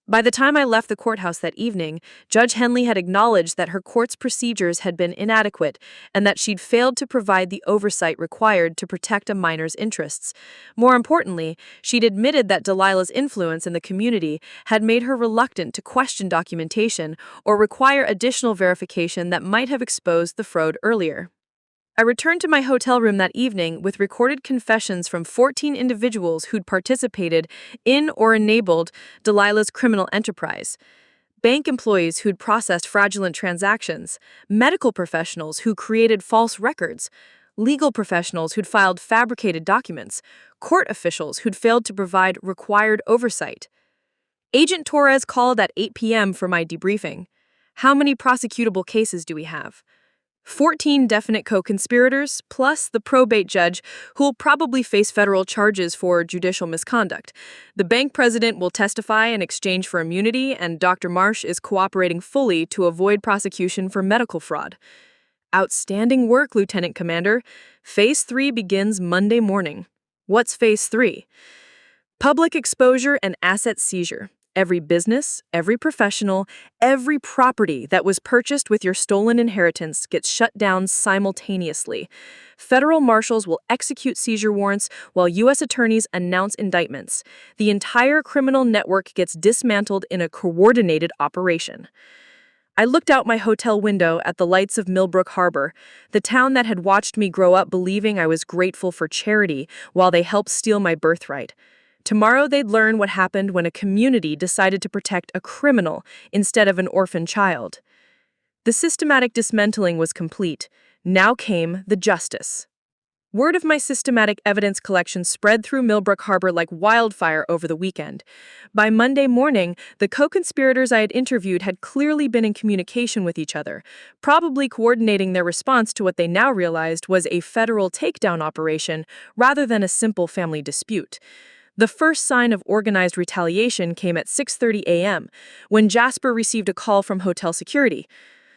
By the time I left the courthouse that evening, Judge Henley had acknowledged that her court's procedures had been inadequate and that she'd failed to provide the oversight required to protect a minor's interests. More importantly, she'd admitted that Delilah's influence in the community had made her reluctant to question documentation or require additional verification that might have exposed the fraud earlier. I returned to my hotel room that evening with recorded confessions from 14 individuals who'd participated in or enabled Delilah's criminal enterprise. Bank employees who'd processed fraudulent transactions, medical professionals who created false records, legal professionals who'd filed fabricated documents, court officials who'd failed to provide required oversight. Agent Torres called at 8 p.m. for my debriefing. How many prosecutable cases do we have? 14 definite co-conspirators, plus the probate judge, who'll probably face federal charges for judicial misconduct. The bank president will testify in exchange for immunity, and Dr. Marsh is cooperating fully to avoid prosecution for medical fraud. Outstanding work, Lieutenant Commander. Phase 3 begins Monday morning. What's Phase 3? Public exposure and asset seizure. Every business, every professional, every property that was purchased with your stolen inheritance gets shut down simultaneously. Federal marshals will execute seizure warrants while U.S. attorneys announce indictments. The entire criminal network gets dismantled in a coordinated operation. I looked out my hotel window at the lights of Millbrook Harbor, the town that had watched me grow up believing I was grateful for charity while they helped steal my birthright. Tomorrow they'd learn what happened when a community decided to protect a criminal instead of an orphan child. The systematic dismantling was complete. Now came the justice. Word of my systematic evidence collection spread through Millbrook Harbor like wildfire over the weekend. By Monday morning, the co-conspirators I had interviewed had clearly been in communication with each other, probably coordinating their response to what they now realized was a federal takedown operation rather than a simple family dispute. The first sign of organized retaliation came at 6:30 a.m., when Jasper received a call from hotel security.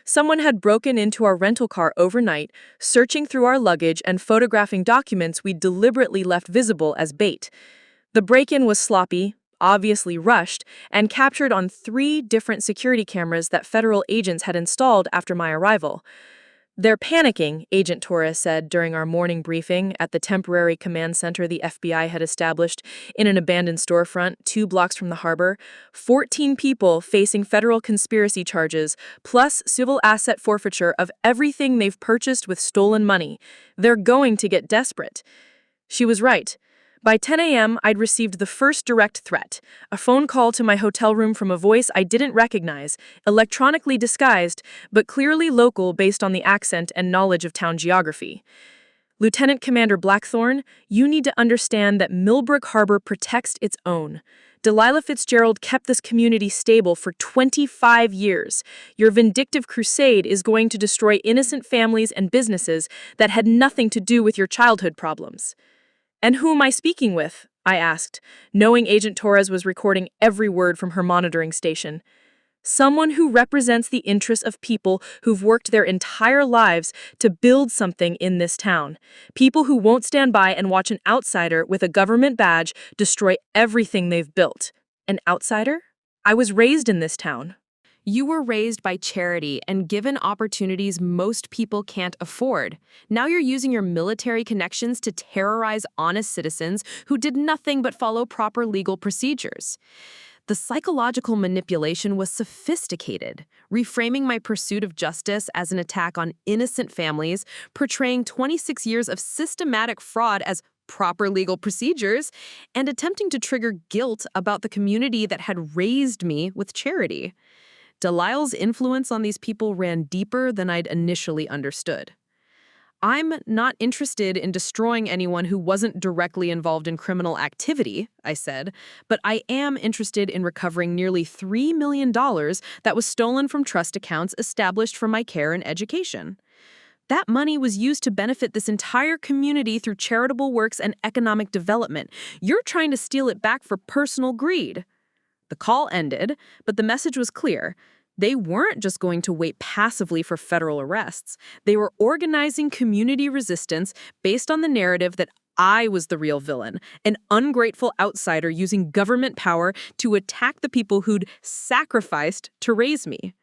Someone had broken into our rental car overnight, searching through our luggage and photographing documents we'd deliberately left visible as bait. The break-in was sloppy, obviously rushed, and captured on 3 different security cameras that federal agents had installed after my arrival. "They're panicking," Agent Torres said during our morning briefing at the temporary command center the FBI had established in an abandoned storefront 2 blocks from the harbor. 14 people facing federal conspiracy charges, plus civil asset forfeiture of everything they've purchased with stolen money. They're going to get desperate. She was right. By 10 a.m., I'd received the first direct threat, a phone call to my hotel room from a voice I didn't recognize, electronically disguised, but clearly local based on the accent and knowledge of town geography. "Lieutenant Commander Blackthorne, you need to understand that Millbrook Harbor protects its own. Delilah Fitzgerald kept this community stable for 25 years. Your vindictive crusade is going to destroy innocent families and businesses that had nothing to do with your childhood problems." "And who am I speaking with?" I asked, knowing Agent Torres was recording every word from her monitoring station. "Someone who represents the interests of people who've worked their entire lives to build something in this town. People who won't stand by and watch an outsider with a government badge destroy everything they've built." An outsider? I was raised in this town. You were raised by charity and given opportunities most people can't afford. Now you're using your military connections to terrorize honest citizens who did nothing but follow proper legal procedures. The psychological manipulation was sophisticated, reframing my pursuit of justice as an attack on innocent families, portraying 26 years of systematic fraud as proper legal procedures, and attempting to trigger guilt about the community that had raised me with charity. Delilah's influence on these people ran deeper than I'd initially understood. "I'm not interested in destroying anyone who wasn't directly involved in criminal activity," I said, "but I am interested in recovering nearly $3 million that was stolen from trust accounts established for my care and education. That money was used to benefit this entire community through charitable works and economic development. You're trying to steal it back for personal greed." The call ended, but the message was clear. They weren't just going to wait passively for federal arrests. They were organizing community resistance based on the narrative that I was the real villain, an ungrateful outsider using government power to attack the people who'd sacrificed to raise me.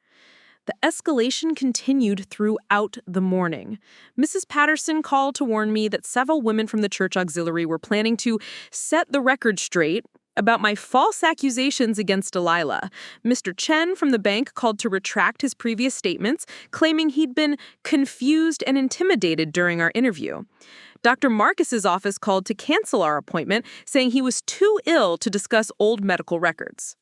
The escalation continued throughout the morning. Mrs. Patterson called to warn me that several women from the church auxiliary were planning to set the record straight about my false accusations against Delilah. Mr. Chen from the bank called to retract his previous statements, claiming he'd been confused and intimidated during our interview. Dr. Marcus's office called to cancel our appointment, saying he was too ill to discuss old medical records.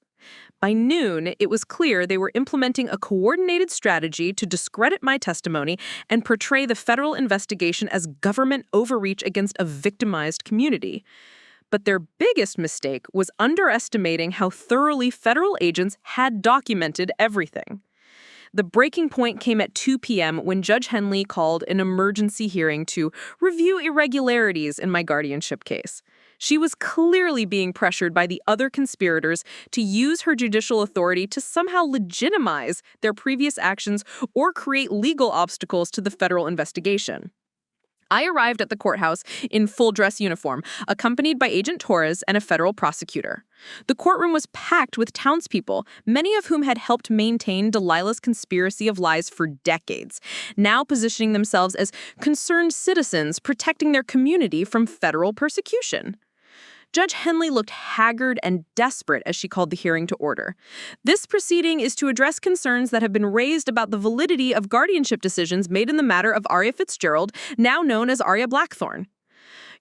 By noon, it was clear they were implementing a coordinated strategy to discredit my testimony and portray the federal investigation as government overreach against a victimized community. But their biggest mistake was underestimating how thoroughly federal agents had documented everything. The breaking point came at 2 p.m. when Judge Henley called an emergency hearing to review irregularities in my guardianship case. She was clearly being pressured by the other conspirators to use her judicial authority to somehow legitimize their previous actions or create legal obstacles to the federal investigation. I arrived at the courthouse in full dress uniform, accompanied by Agent Torres and a federal prosecutor. The courtroom was packed with townspeople, many of whom had helped maintain Delilah's conspiracy of lies for decades, now positioning themselves as concerned citizens protecting their community from federal persecution. Judge Henley looked haggard and desperate as she called the hearing to order. "This proceeding is to address concerns that have been raised about the validity of guardianship decisions made in the matter of Aria Fitzgerald, now known as Aria Blackthorne.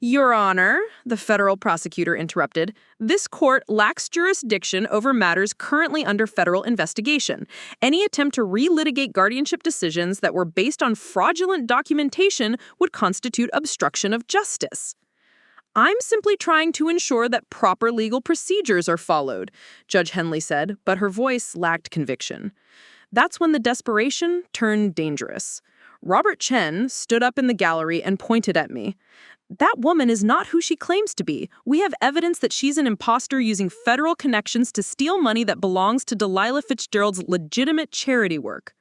Your Honor, the federal prosecutor interrupted, this court lacks jurisdiction over matters currently under federal investigation. Any attempt to relitigate guardianship decisions that were based on fraudulent documentation would constitute obstruction of justice. I'm simply trying to ensure that proper legal procedures are followed, Judge Henley said, but her voice lacked conviction. That's when the desperation turned dangerous. Robert Chen stood up in the gallery and pointed at me. That woman is not who she claims to be. We have evidence that she's an imposter using federal connections to steal money that belongs to Delilah Fitzgerald's legitimate charity work.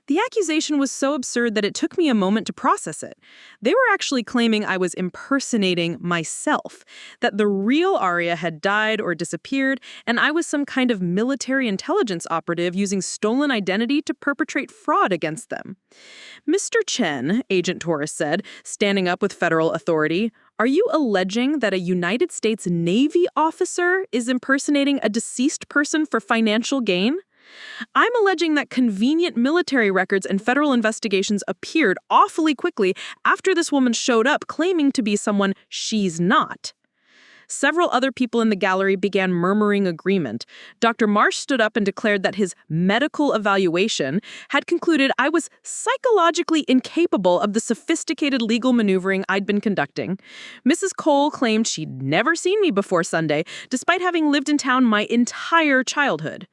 The accusation was so absurd that it took me a moment to process it. They were actually claiming I was impersonating myself, that the real Aria had died or disappeared, and I was some kind of military intelligence operative using stolen identity to perpetrate fraud against them. Mr. Chen, Agent Torres said, standing up with federal authority, are you alleging that a United States Navy officer is impersonating a deceased person for financial gain? I'm alleging that convenient military records and federal investigations appeared awfully quickly after this woman showed up claiming to be someone she's not. Several other people in the gallery began murmuring agreement. Dr. Marsh stood up and declared that his medical evaluation had concluded I was psychologically incapable of the sophisticated legal maneuvering I'd been conducting. Mrs. Cole claimed she'd never seen me before Sunday, despite having lived in town my entire childhood.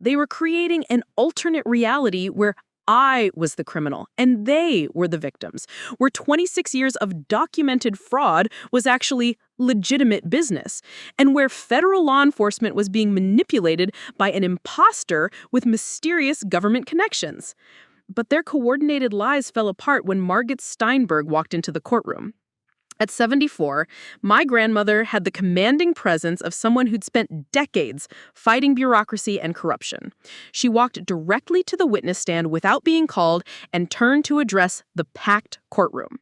They were creating an alternate reality where I was the criminal and they were the victims, where 26 years of documented fraud was actually legitimate business, and where federal law enforcement was being manipulated by an imposter with mysterious government connections. But their coordinated lies fell apart when Margaret Steinberg walked into the courtroom. At 74, my grandmother had the commanding presence of someone who'd spent decades fighting bureaucracy and corruption. She walked directly to the witness stand without being called and turned to address the packed courtroom.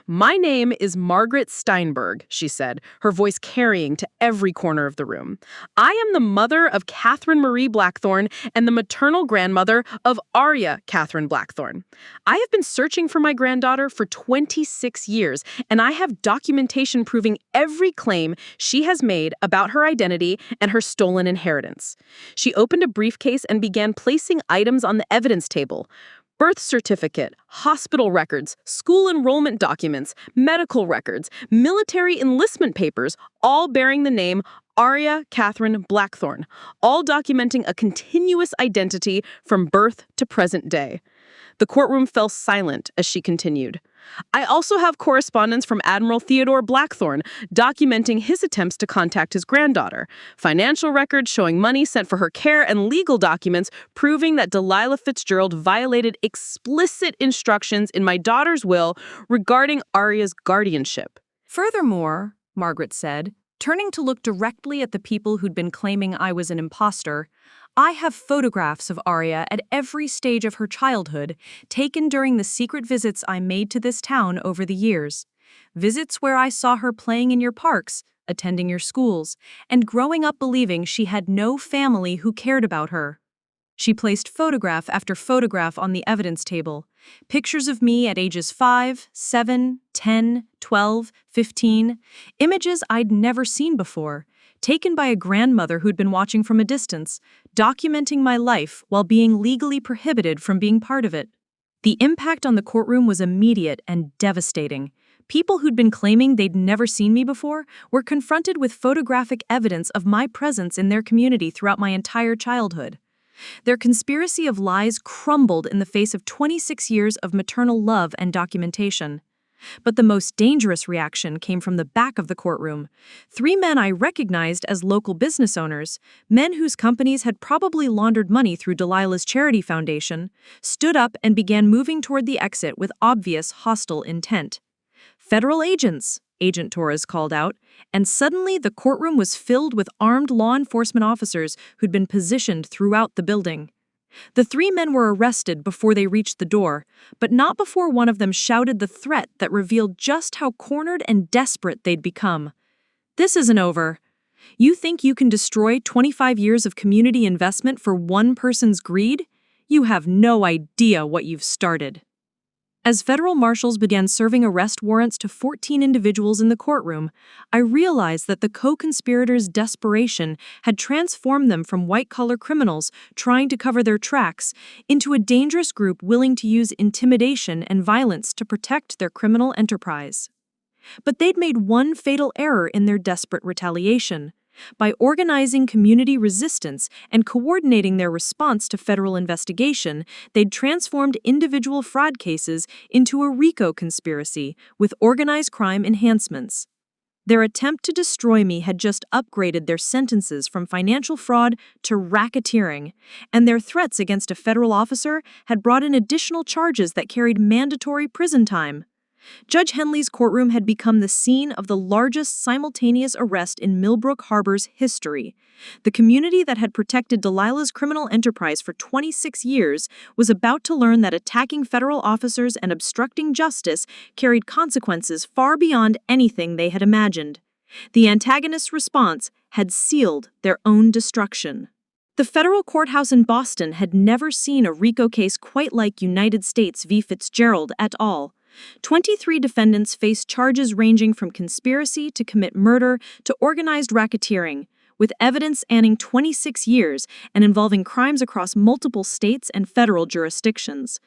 My name is Margaret Steinberg, she said, her voice carrying to every corner of the room. I am the mother of Catherine Marie Blackthorne and the maternal grandmother of Aria Catherine Blackthorne. I have been searching for my granddaughter for 26 years, and I have documentation proving every claim she has made about her identity and her stolen inheritance. She opened a briefcase and began placing items on the evidence table. Birth certificate, hospital records, school enrollment documents, medical records, military enlistment papers, all bearing the name Aria Catherine Blackthorne, all documenting a continuous identity from birth to present day. The courtroom fell silent as she continued. I also have correspondence from Admiral Theodore Blackthorne documenting his attempts to contact his granddaughter, financial records showing money sent for her care, and legal documents proving that Delilah Fitzgerald violated explicit instructions in my daughter's will regarding Aria's guardianship. Furthermore, Margaret said, turning to look directly at the people who'd been claiming I was an imposter, I have photographs of Aria at every stage of her childhood, taken during the secret visits I made to this town over the years. Visits where I saw her playing in your parks, attending your schools, and growing up believing she had no family who cared about her. She placed photograph after photograph on the evidence table. Pictures of me at ages 5, 7, 10, 12, 15. Images I'd never seen before, taken by a grandmother who'd been watching from a distance, documenting my life while being legally prohibited from being part of it. The impact on the courtroom was immediate and devastating. People who'd been claiming they'd never seen me before were confronted with photographic evidence of my presence in their community throughout my entire childhood. Their conspiracy of lies crumbled in the face of 26 years of maternal love and documentation. But the most dangerous reaction came from the back of the courtroom. 3 men I recognized as local business owners, men whose companies had probably laundered money through Delilah's charity foundation, stood up and began moving toward the exit with obvious hostile intent. "Federal agents," Agent Torres called out, and suddenly the courtroom was filled with armed law enforcement officers who'd been positioned throughout the building. The 3 men were arrested before they reached the door, but not before one of them shouted the threat that revealed just how cornered and desperate they'd become. "This isn't over. You think you can destroy 25 years of community investment for one person's greed? You have no idea what you've started." As federal marshals began serving arrest warrants to 14 individuals in the courtroom, I realized that the co-conspirators' desperation had transformed them from white-collar criminals trying to cover their tracks into a dangerous group willing to use intimidation and violence to protect their criminal enterprise. But they'd made one fatal error in their desperate retaliation. By organizing community resistance and coordinating their response to federal investigation, they'd transformed individual fraud cases into a RICO conspiracy with organized crime enhancements. Their attempt to destroy me had just upgraded their sentences from financial fraud to racketeering, and their threats against a federal officer had brought in additional charges that carried mandatory prison time. Judge Henley's courtroom had become the scene of the largest simultaneous arrest in Millbrook Harbor's history. The community that had protected Delilah's criminal enterprise for 26 years was about to learn that attacking federal officers and obstructing justice carried consequences far beyond anything they had imagined. The antagonist's response had sealed their own destruction. The federal courthouse in Boston had never seen a RICO case quite like United States v. Fitzgerald at all. 23 defendants faced charges ranging from conspiracy to commit murder to organized racketeering, with evidence spanning 26 years and involving crimes across multiple states and federal jurisdictions.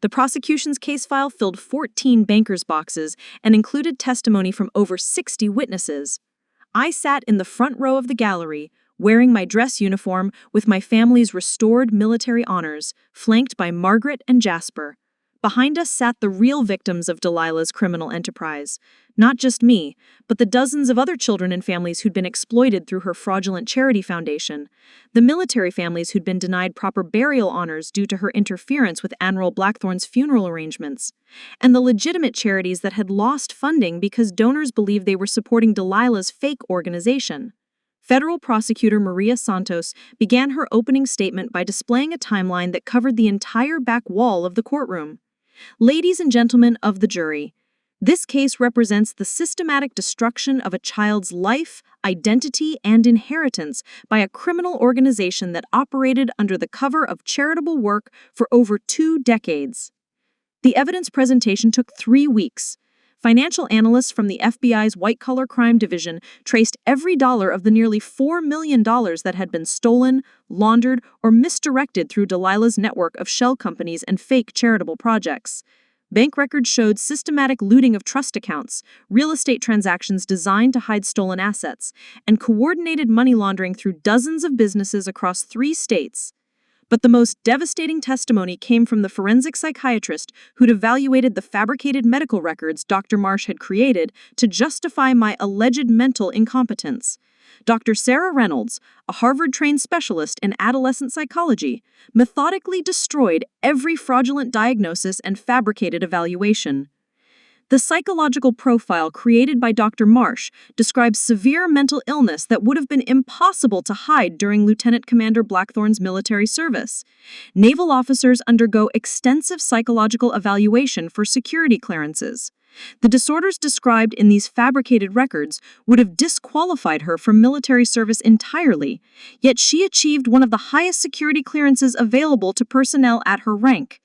The prosecution's case file filled 14 bankers' boxes and included testimony from over 60 witnesses. I sat in the front row of the gallery, wearing my dress uniform with my family's restored military honors, flanked by Margaret and Jasper. Behind us sat the real victims of Delilah's criminal enterprise. Not just me, but the dozens of other children and families who'd been exploited through her fraudulent charity foundation. The military families who'd been denied proper burial honors due to her interference with Admiral Blackthorne's funeral arrangements. And the legitimate charities that had lost funding because donors believed they were supporting Delilah's fake organization. Federal prosecutor Maria Santos began her opening statement by displaying a timeline that covered the entire back wall of the courtroom. Ladies and gentlemen of the jury, this case represents the systematic destruction of a child's life, identity, and inheritance by a criminal organization that operated under the cover of charitable work for over 2 decades. The evidence presentation took 3 weeks. Financial analysts from the FBI's white-collar crime division traced every dollar of the nearly $4 million that had been stolen, laundered, or misdirected through Delilah's network of shell companies and fake charitable projects. Bank records showed systematic looting of trust accounts, real estate transactions designed to hide stolen assets, and coordinated money laundering through dozens of businesses across 3 states. But the most devastating testimony came from the forensic psychiatrist who'd evaluated the fabricated medical records Dr. Marsh had created to justify my alleged mental incompetence. Dr. Sarah Reynolds, a Harvard-trained specialist in adolescent psychology, methodically destroyed every fraudulent diagnosis and fabricated evaluation. The psychological profile created by Dr. Marsh describes severe mental illness that would have been impossible to hide during Lieutenant Commander Blackthorne's military service. Naval officers undergo extensive psychological evaluation for security clearances. The disorders described in these fabricated records would have disqualified her from military service entirely, yet she achieved one of the highest security clearances available to personnel at her rank.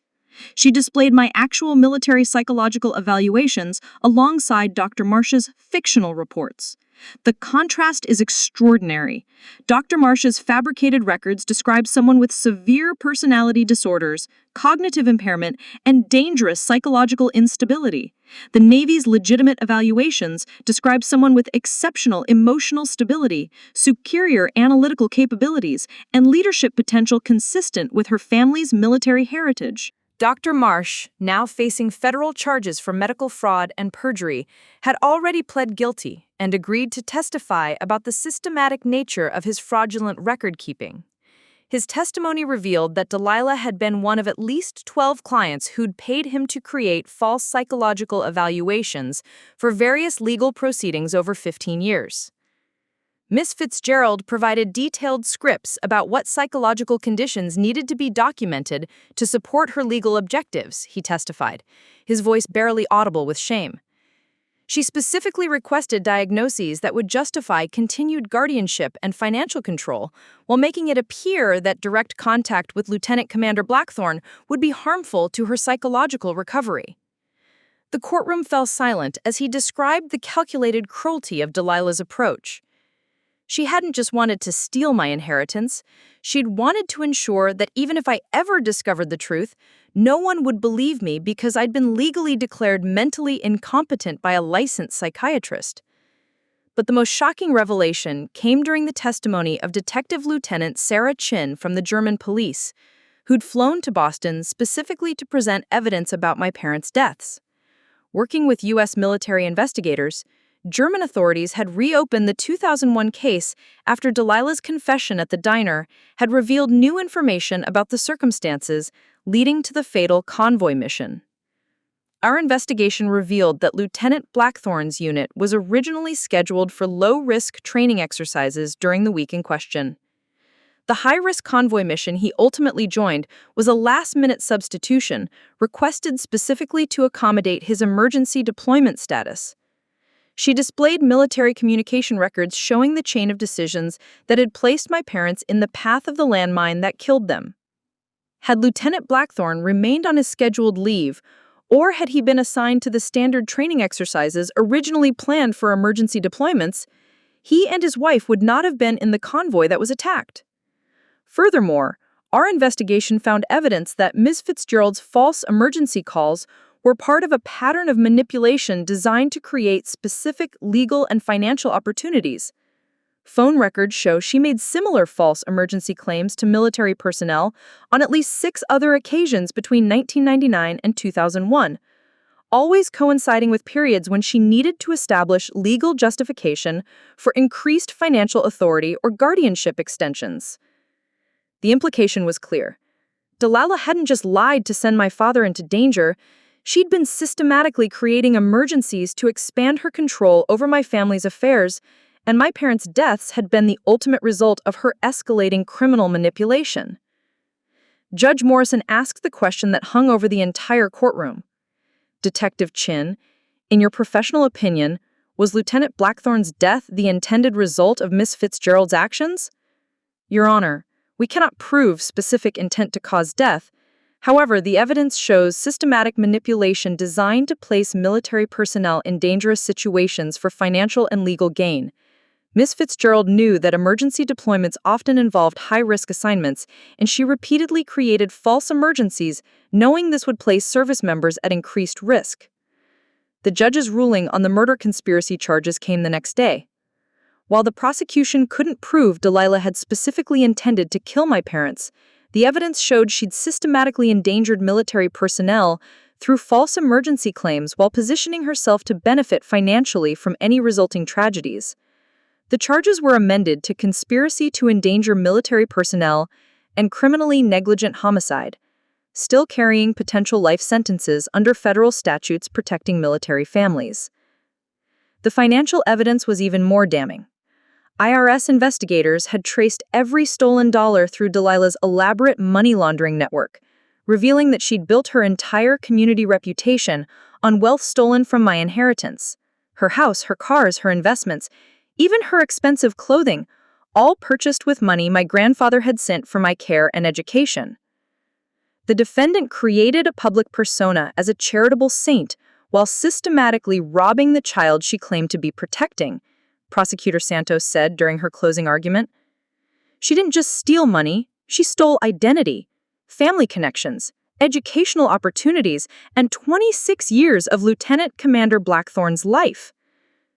She displayed my actual military psychological evaluations alongside Dr. Marsh's fictional reports. The contrast is extraordinary. Dr. Marsh's fabricated records describe someone with severe personality disorders, cognitive impairment, and dangerous psychological instability. The Navy's legitimate evaluations describe someone with exceptional emotional stability, superior analytical capabilities, and leadership potential consistent with her family's military heritage. Dr. Marsh, now facing federal charges for medical fraud and perjury, had already pled guilty and agreed to testify about the systematic nature of his fraudulent record-keeping. His testimony revealed that Delilah had been one of at least 12 clients who'd paid him to create false psychological evaluations for various legal proceedings over 15 years. Miss Fitzgerald provided detailed scripts about what psychological conditions needed to be documented to support her legal objectives, he testified, his voice barely audible with shame. She specifically requested diagnoses that would justify continued guardianship and financial control, while making it appear that direct contact with Lieutenant Commander Blackthorne would be harmful to her psychological recovery. The courtroom fell silent as he described the calculated cruelty of Delilah's approach. She hadn't just wanted to steal my inheritance, she'd wanted to ensure that even if I ever discovered the truth, no one would believe me because I'd been legally declared mentally incompetent by a licensed psychiatrist. But the most shocking revelation came during the testimony of Detective Lieutenant Sarah Chin from the German police, who'd flown to Boston specifically to present evidence about my parents' deaths. Working with U.S. military investigators, German authorities had reopened the 2001 case after Delilah's confession at the diner had revealed new information about the circumstances leading to the fatal convoy mission. Our investigation revealed that Lieutenant Blackthorne's unit was originally scheduled for low-risk training exercises during the week in question. The high-risk convoy mission he ultimately joined was a last-minute substitution requested specifically to accommodate his emergency deployment status. She displayed military communication records showing the chain of decisions that had placed my parents in the path of the landmine that killed them. Had Lieutenant Blackthorne remained on his scheduled leave, or had he been assigned to the standard training exercises originally planned for emergency deployments, he and his wife would not have been in the convoy that was attacked. Furthermore, our investigation found evidence that Ms. Fitzgerald's false emergency calls were part of a pattern of manipulation designed to create specific legal and financial opportunities. Phone records show she made similar false emergency claims to military personnel on at least 6 other occasions between 1999 and 2001, always coinciding with periods when she needed to establish legal justification for increased financial authority or guardianship extensions. The implication was clear. Delilah hadn't just lied to send my father into danger, she'd been systematically creating emergencies to expand her control over my family's affairs, and my parents' deaths had been the ultimate result of her escalating criminal manipulation. Judge Morrison asked the question that hung over the entire courtroom. Detective Chin, in your professional opinion, was Lieutenant Blackthorne's death the intended result of Miss Fitzgerald's actions? Your Honor, we cannot prove specific intent to cause death. However, the evidence shows systematic manipulation designed to place military personnel in dangerous situations for financial and legal gain. Ms. Fitzgerald knew that emergency deployments often involved high-risk assignments, and she repeatedly created false emergencies, knowing this would place service members at increased risk. The judge's ruling on the murder conspiracy charges came the next day. While the prosecution couldn't prove Delilah had specifically intended to kill my parents, the evidence showed she'd systematically endangered military personnel through false emergency claims while positioning herself to benefit financially from any resulting tragedies. The charges were amended to conspiracy to endanger military personnel and criminally negligent homicide, still carrying potential life sentences under federal statutes protecting military families. The financial evidence was even more damning. IRS investigators had traced every stolen dollar through Delilah's elaborate money laundering network, revealing that she'd built her entire community reputation on wealth stolen from my inheritance. Her house, her cars, her investments, even her expensive clothing, all purchased with money my grandfather had sent for my care and education. The defendant created a public persona as a charitable saint while systematically robbing the child she claimed to be protecting, Prosecutor Santos said during her closing argument. She didn't just steal money, she stole identity, family connections, educational opportunities, and 26 years of Lieutenant Commander Blackthorne's life.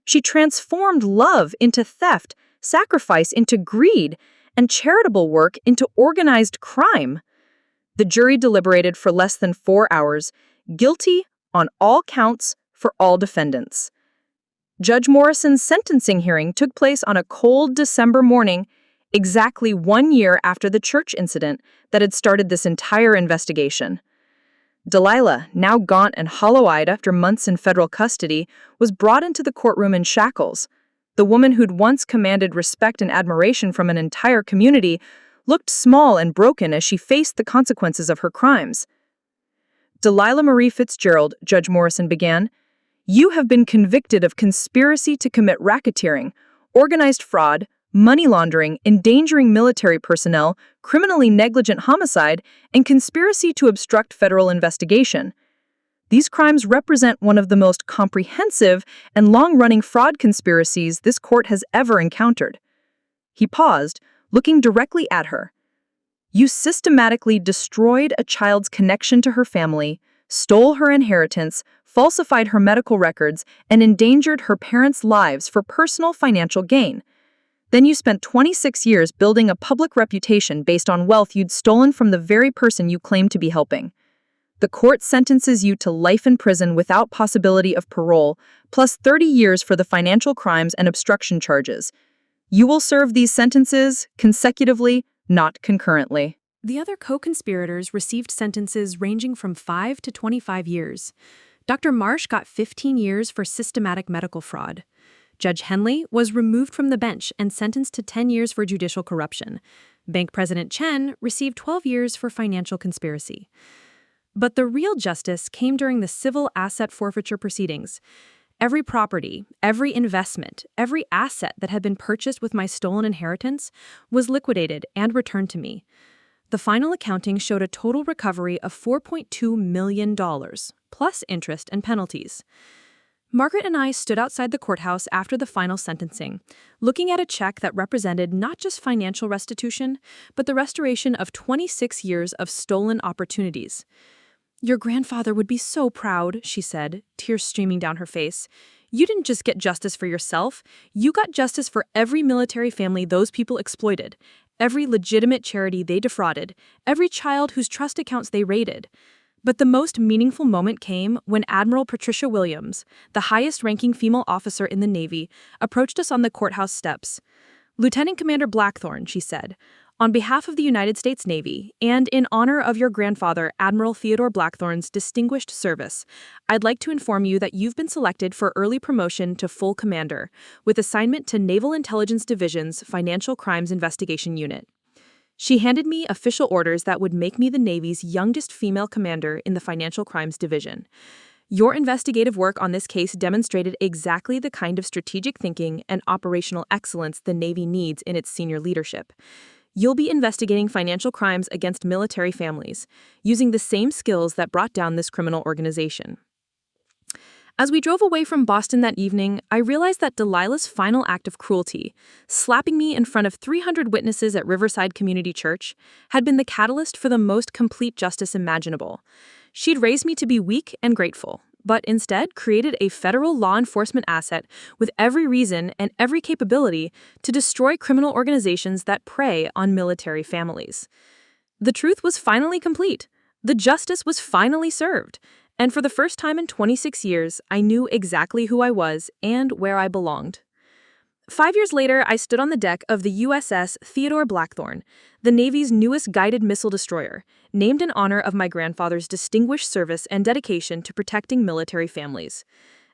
She transformed love into theft, sacrifice into greed, and charitable work into organized crime. The jury deliberated for less than 4 hours, guilty on all counts for all defendants. Judge Morrison's sentencing hearing took place on a cold December morning, exactly 1 year after the church incident that had started this entire investigation. Delilah, now gaunt and hollow-eyed after months in federal custody, was brought into the courtroom in shackles. The woman who'd once commanded respect and admiration from an entire community looked small and broken as she faced the consequences of her crimes. Delilah Marie Fitzgerald, Judge Morrison began, you have been convicted of conspiracy to commit racketeering, organized fraud, money laundering, endangering military personnel, criminally negligent homicide, and conspiracy to obstruct federal investigation. These crimes represent one of the most comprehensive and long-running fraud conspiracies this court has ever encountered. He paused, looking directly at her. You systematically destroyed a child's connection to her family, stole her inheritance, falsified her medical records, and endangered her parents' lives for personal financial gain. Then you spent 26 years building a public reputation based on wealth you'd stolen from the very person you claimed to be helping. The court sentences you to life in prison without possibility of parole, plus 30 years for the financial crimes and obstruction charges. You will serve these sentences consecutively, not concurrently. The other co-conspirators received sentences ranging from 5 to 25 years. Dr. Marsh got 15 years for systematic medical fraud. Judge Henley was removed from the bench and sentenced to 10 years for judicial corruption. Bank President Chen received 12 years for financial conspiracy. But the real justice came during the civil asset forfeiture proceedings. Every property, every investment, every asset that had been purchased with my stolen inheritance was liquidated and returned to me. The final accounting showed a total recovery of $4.2 million, plus interest and penalties. Margaret and I stood outside the courthouse after the final sentencing, looking at a check that represented not just financial restitution, but the restoration of 26 years of stolen opportunities. "Your grandfather would be so proud," she said, tears streaming down her face. "You didn't just get justice for yourself, you got justice for every military family those people exploited, every legitimate charity they defrauded, every child whose trust accounts they raided." But the most meaningful moment came when Admiral Patricia Williams, the highest-ranking female officer in the Navy, approached us on the courthouse steps. "Lieutenant Commander Blackthorne," she said, "on behalf of the United States Navy, and in honor of your grandfather, Admiral Theodore Blackthorne's distinguished service, I'd like to inform you that you've been selected for early promotion to full commander, with assignment to Naval Intelligence Division's Financial Crimes Investigation Unit." She handed me official orders that would make me the Navy's youngest female commander in the Financial Crimes Division. "Your investigative work on this case demonstrated exactly the kind of strategic thinking and operational excellence the Navy needs in its senior leadership. You'll be investigating financial crimes against military families, using the same skills that brought down this criminal organization." As we drove away from Boston that evening, I realized that Delilah's final act of cruelty, slapping me in front of 300 witnesses at Riverside Community Church, had been the catalyst for the most complete justice imaginable. She'd raised me to be weak and grateful, but instead created a federal law enforcement asset with every reason and every capability to destroy criminal organizations that prey on military families. The truth was finally complete. The justice was finally served. And for the first time in 26 years, I knew exactly who I was and where I belonged. 5 years later, I stood on the deck of the USS Theodore Blackthorne, the Navy's newest guided missile destroyer, named in honor of my grandfather's distinguished service and dedication to protecting military families.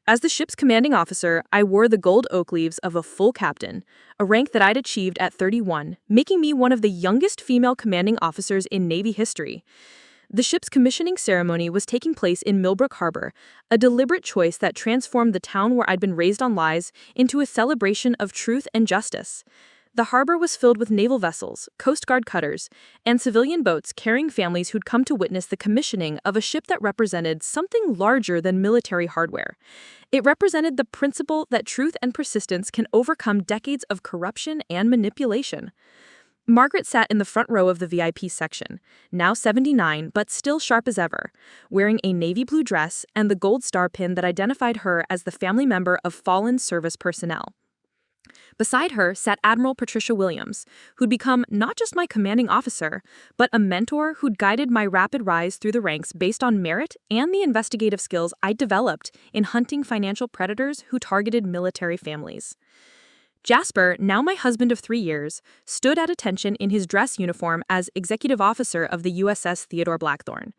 As the ship's commanding officer, I wore the gold oak leaves of a full captain, a rank that I'd achieved at 31, making me one of the youngest female commanding officers in Navy history. The ship's commissioning ceremony was taking place in Millbrook Harbor, a deliberate choice that transformed the town where I'd been raised on lies into a celebration of truth and justice. The harbor was filled with naval vessels, Coast Guard cutters, and civilian boats carrying families who'd come to witness the commissioning of a ship that represented something larger than military hardware. It represented the principle that truth and persistence can overcome decades of corruption and manipulation. Margaret sat in the front row of the VIP section, now 79 but still sharp as ever, wearing a navy blue dress and the gold star pin that identified her as the family member of fallen service personnel. Beside her sat Admiral Patricia Williams, who'd become not just my commanding officer, but a mentor who'd guided my rapid rise through the ranks based on merit and the investigative skills I'd developed in hunting financial predators who targeted military families. Jasper, now my husband of 3 years, stood at attention in his dress uniform as executive officer of the USS Theodore Blackthorne.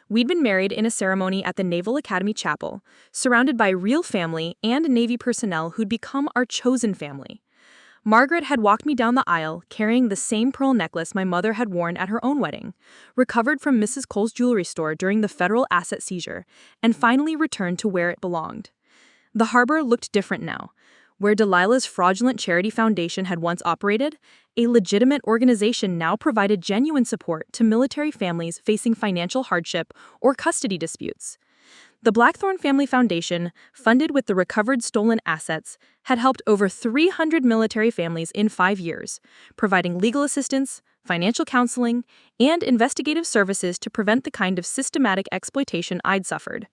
We'd been married in a ceremony at the Naval Academy Chapel, surrounded by real family and Navy personnel who'd become our chosen family. Margaret had walked me down the aisle carrying the same pearl necklace my mother had worn at her own wedding, recovered from Mrs. Cole's jewelry store during the federal asset seizure, and finally returned to where it belonged. The harbor looked different now. Where Delilah's fraudulent charity foundation had once operated, a legitimate organization now provided genuine support to military families facing financial hardship or custody disputes. The Blackthorne Family Foundation, funded with the recovered stolen assets, had helped over 300 military families in 5 years, providing legal assistance, financial counseling, and investigative services to prevent the kind of systematic exploitation I'd suffered.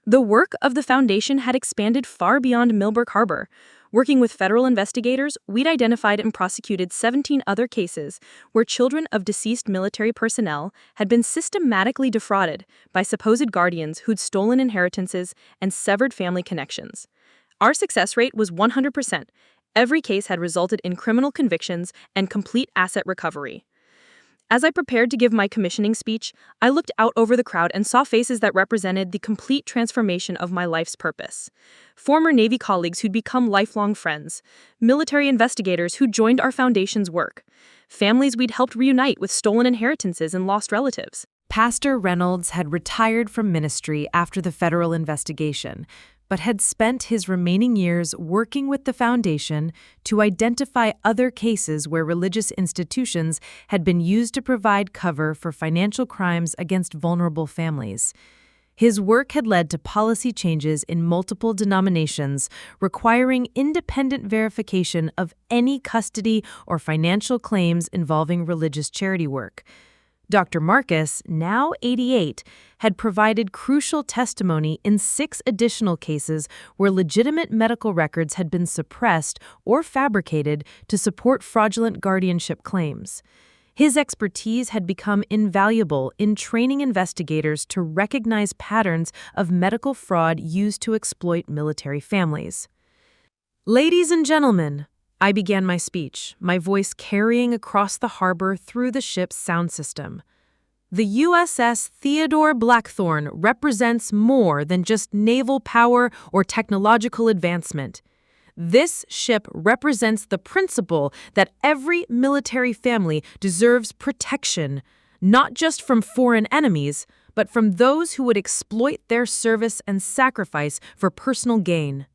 The work of the foundation had expanded far beyond Millbrook Harbor. Working with federal investigators, we'd identified and prosecuted 17 other cases where children of deceased military personnel had been systematically defrauded by supposed guardians who'd stolen inheritances and severed family connections. Our success rate was 100%. Every case had resulted in criminal convictions and complete asset recovery. As I prepared to give my commissioning speech, I looked out over the crowd and saw faces that represented the complete transformation of my life's purpose. Former Navy colleagues who'd become lifelong friends, military investigators who joined our foundation's work, families we'd helped reunite with stolen inheritances and lost relatives. Pastor Reynolds had retired from ministry after the federal investigation, but had spent his remaining years working with the foundation to identify other cases where religious institutions had been used to provide cover for financial crimes against vulnerable families. His work had led to policy changes in multiple denominations requiring independent verification of any custody or financial claims involving religious charity work. Dr. Marcus, now 88, had provided crucial testimony in 6 additional cases where legitimate medical records had been suppressed or fabricated to support fraudulent guardianship claims. His expertise had become invaluable in training investigators to recognize patterns of medical fraud used to exploit military families. Ladies and gentlemen, I began my speech, my voice carrying across the harbor through the ship's sound system. The USS Theodore Blackthorne represents more than just naval power or technological advancement. This ship represents the principle that every military family deserves protection, not just from foreign enemies, but from those who would exploit their service and sacrifice for personal gain.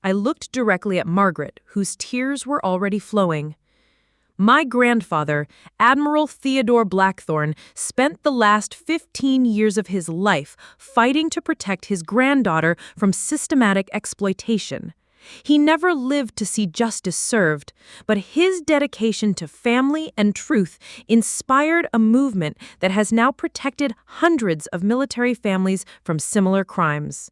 I looked directly at Margaret, whose tears were already flowing. My grandfather, Admiral Theodore Blackthorne, spent the last 15 years of his life fighting to protect his granddaughter from systematic exploitation. He never lived to see justice served, but his dedication to family and truth inspired a movement that has now protected hundreds of military families from similar crimes.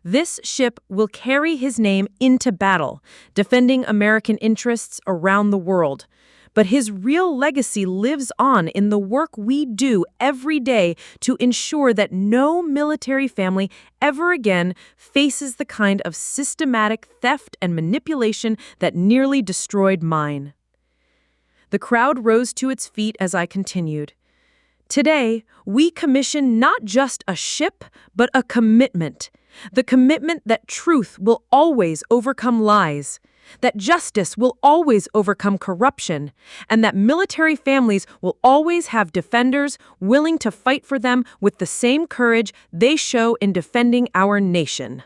This ship will carry his name into battle, defending American interests around the world. But his real legacy lives on in the work we do every day to ensure that no military family ever again faces the kind of systematic theft and manipulation that nearly destroyed mine. The crowd rose to its feet as I continued. Today, we commission not just a ship, but a commitment. The commitment that truth will always overcome lies, that justice will always overcome corruption, and that military families will always have defenders willing to fight for them with the same courage they show in defending our nation.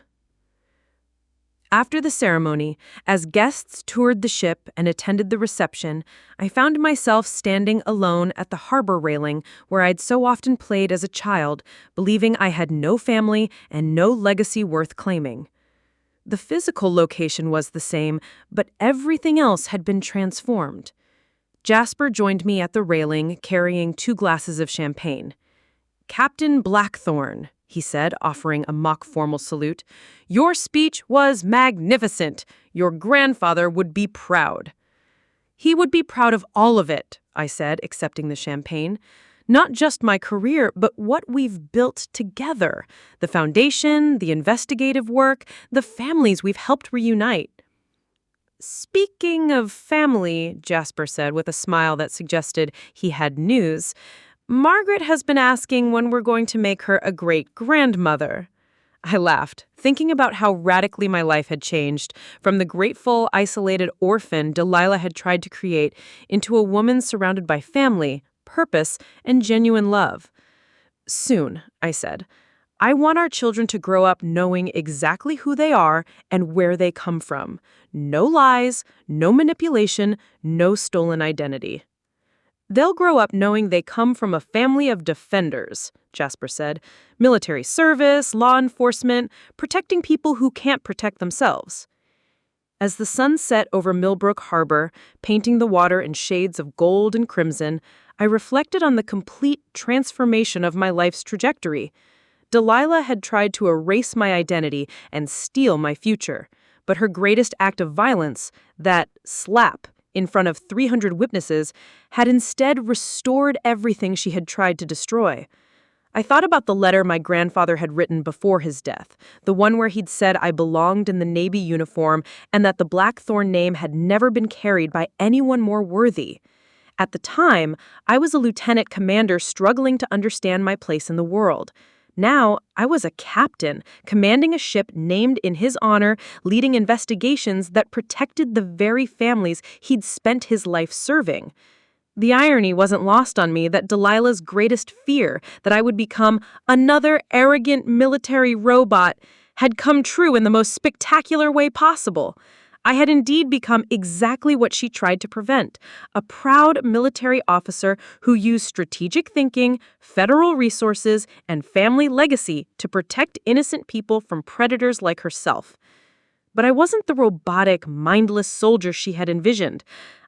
After the ceremony, as guests toured the ship and attended the reception, I found myself standing alone at the harbor railing where I'd so often played as a child, believing I had no family and no legacy worth claiming. The physical location was the same, but everything else had been transformed. Jasper joined me at the railing, carrying 2 glasses of champagne. "Captain Blackthorne," he said, offering a mock formal salute, "your speech was magnificent. Your grandfather would be proud." "He would be proud of all of it," I said, accepting the champagne. "Not just my career, but what we've built together. The foundation, the investigative work, the families we've helped reunite." "Speaking of family," Jasper said with a smile that suggested he had news, "Margaret has been asking when we're going to make her a great-grandmother." I laughed, thinking about how radically my life had changed, from the grateful, isolated orphan Delilah had tried to create into a woman surrounded by family, purpose, and genuine love. "Soon," I said. "I want our children to grow up knowing exactly who they are and where they come from. No lies, no manipulation, no stolen identity. They'll grow up knowing they come from a family of defenders, Jasper said. Military service, law enforcement, protecting people who can't protect themselves. As the sun set over Millbrook Harbor, painting the water in shades of gold and crimson, I reflected on the complete transformation of my life's trajectory. Delilah had tried to erase my identity and steal my future, but her greatest act of violence, that slap in front of 300 witnesses, had instead restored everything she had tried to destroy. I thought about the letter my grandfather had written before his death, the one where he'd said I belonged in the Navy uniform and that the Blackthorne name had never been carried by anyone more worthy. At the time, I was a lieutenant commander struggling to understand my place in the world. Now, I was a captain, commanding a ship named in his honor, leading investigations that protected the very families he'd spent his life serving. The irony wasn't lost on me that Delilah's greatest fear, that I would become another arrogant military robot, had come true in the most spectacular way possible. I had indeed become exactly what she tried to prevent, a proud military officer who used strategic thinking, federal resources, and family legacy to protect innocent people from predators like herself. But I wasn't the robotic, mindless soldier she had envisioned.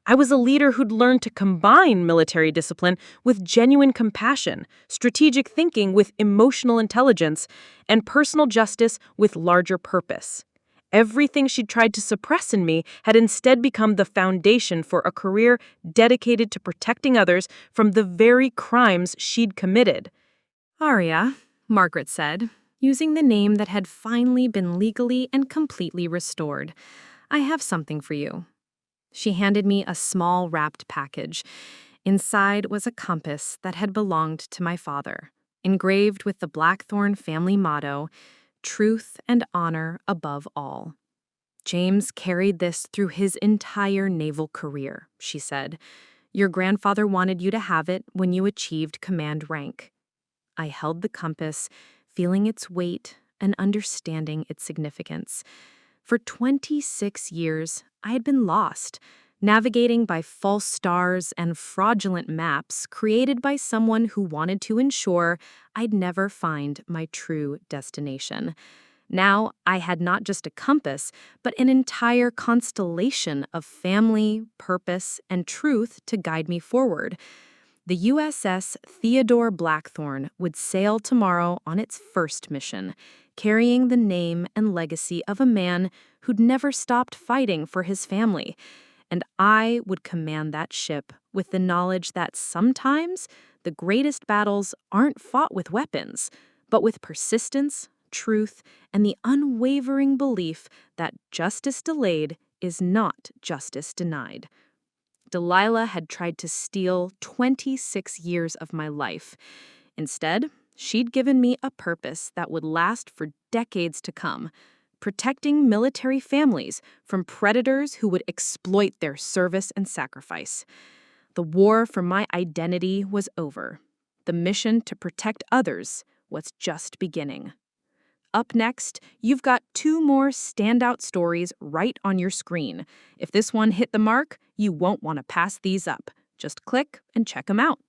I was a leader who'd learned to combine military discipline with genuine compassion, strategic thinking with emotional intelligence, and personal justice with larger purpose. Everything she'd tried to suppress in me had instead become the foundation for a career dedicated to protecting others from the very crimes she'd committed. Aria, Margaret said, using the name that had finally been legally and completely restored. I have something for you. She handed me a small wrapped package. Inside was a compass that had belonged to my father, engraved with the Blackthorne family motto, "Truth and honor above all." James carried this through his entire naval career, she said. Your grandfather wanted you to have it when you achieved command rank. I held the compass, feeling its weight and understanding its significance. For 26 years, I had been lost, navigating by false stars and fraudulent maps created by someone who wanted to ensure I'd never find my true destination. Now, I had not just a compass, but an entire constellation of family, purpose, and truth to guide me forward. The USS Theodore Blackthorne would sail tomorrow on its first mission, carrying the name and legacy of a man who'd never stopped fighting for his family. And I would command that ship with the knowledge that sometimes the greatest battles aren't fought with weapons, but with persistence, truth, and the unwavering belief that justice delayed is not justice denied. Delilah had tried to steal 26 years of my life. Instead, she'd given me a purpose that would last for decades to come, protecting military families from predators who would exploit their service and sacrifice. The war for my identity was over. The mission to protect others was just beginning. Up next, you've got 2 more standout stories right on your screen. If this one hit the mark, you won't want to pass these up. Just click and check them out.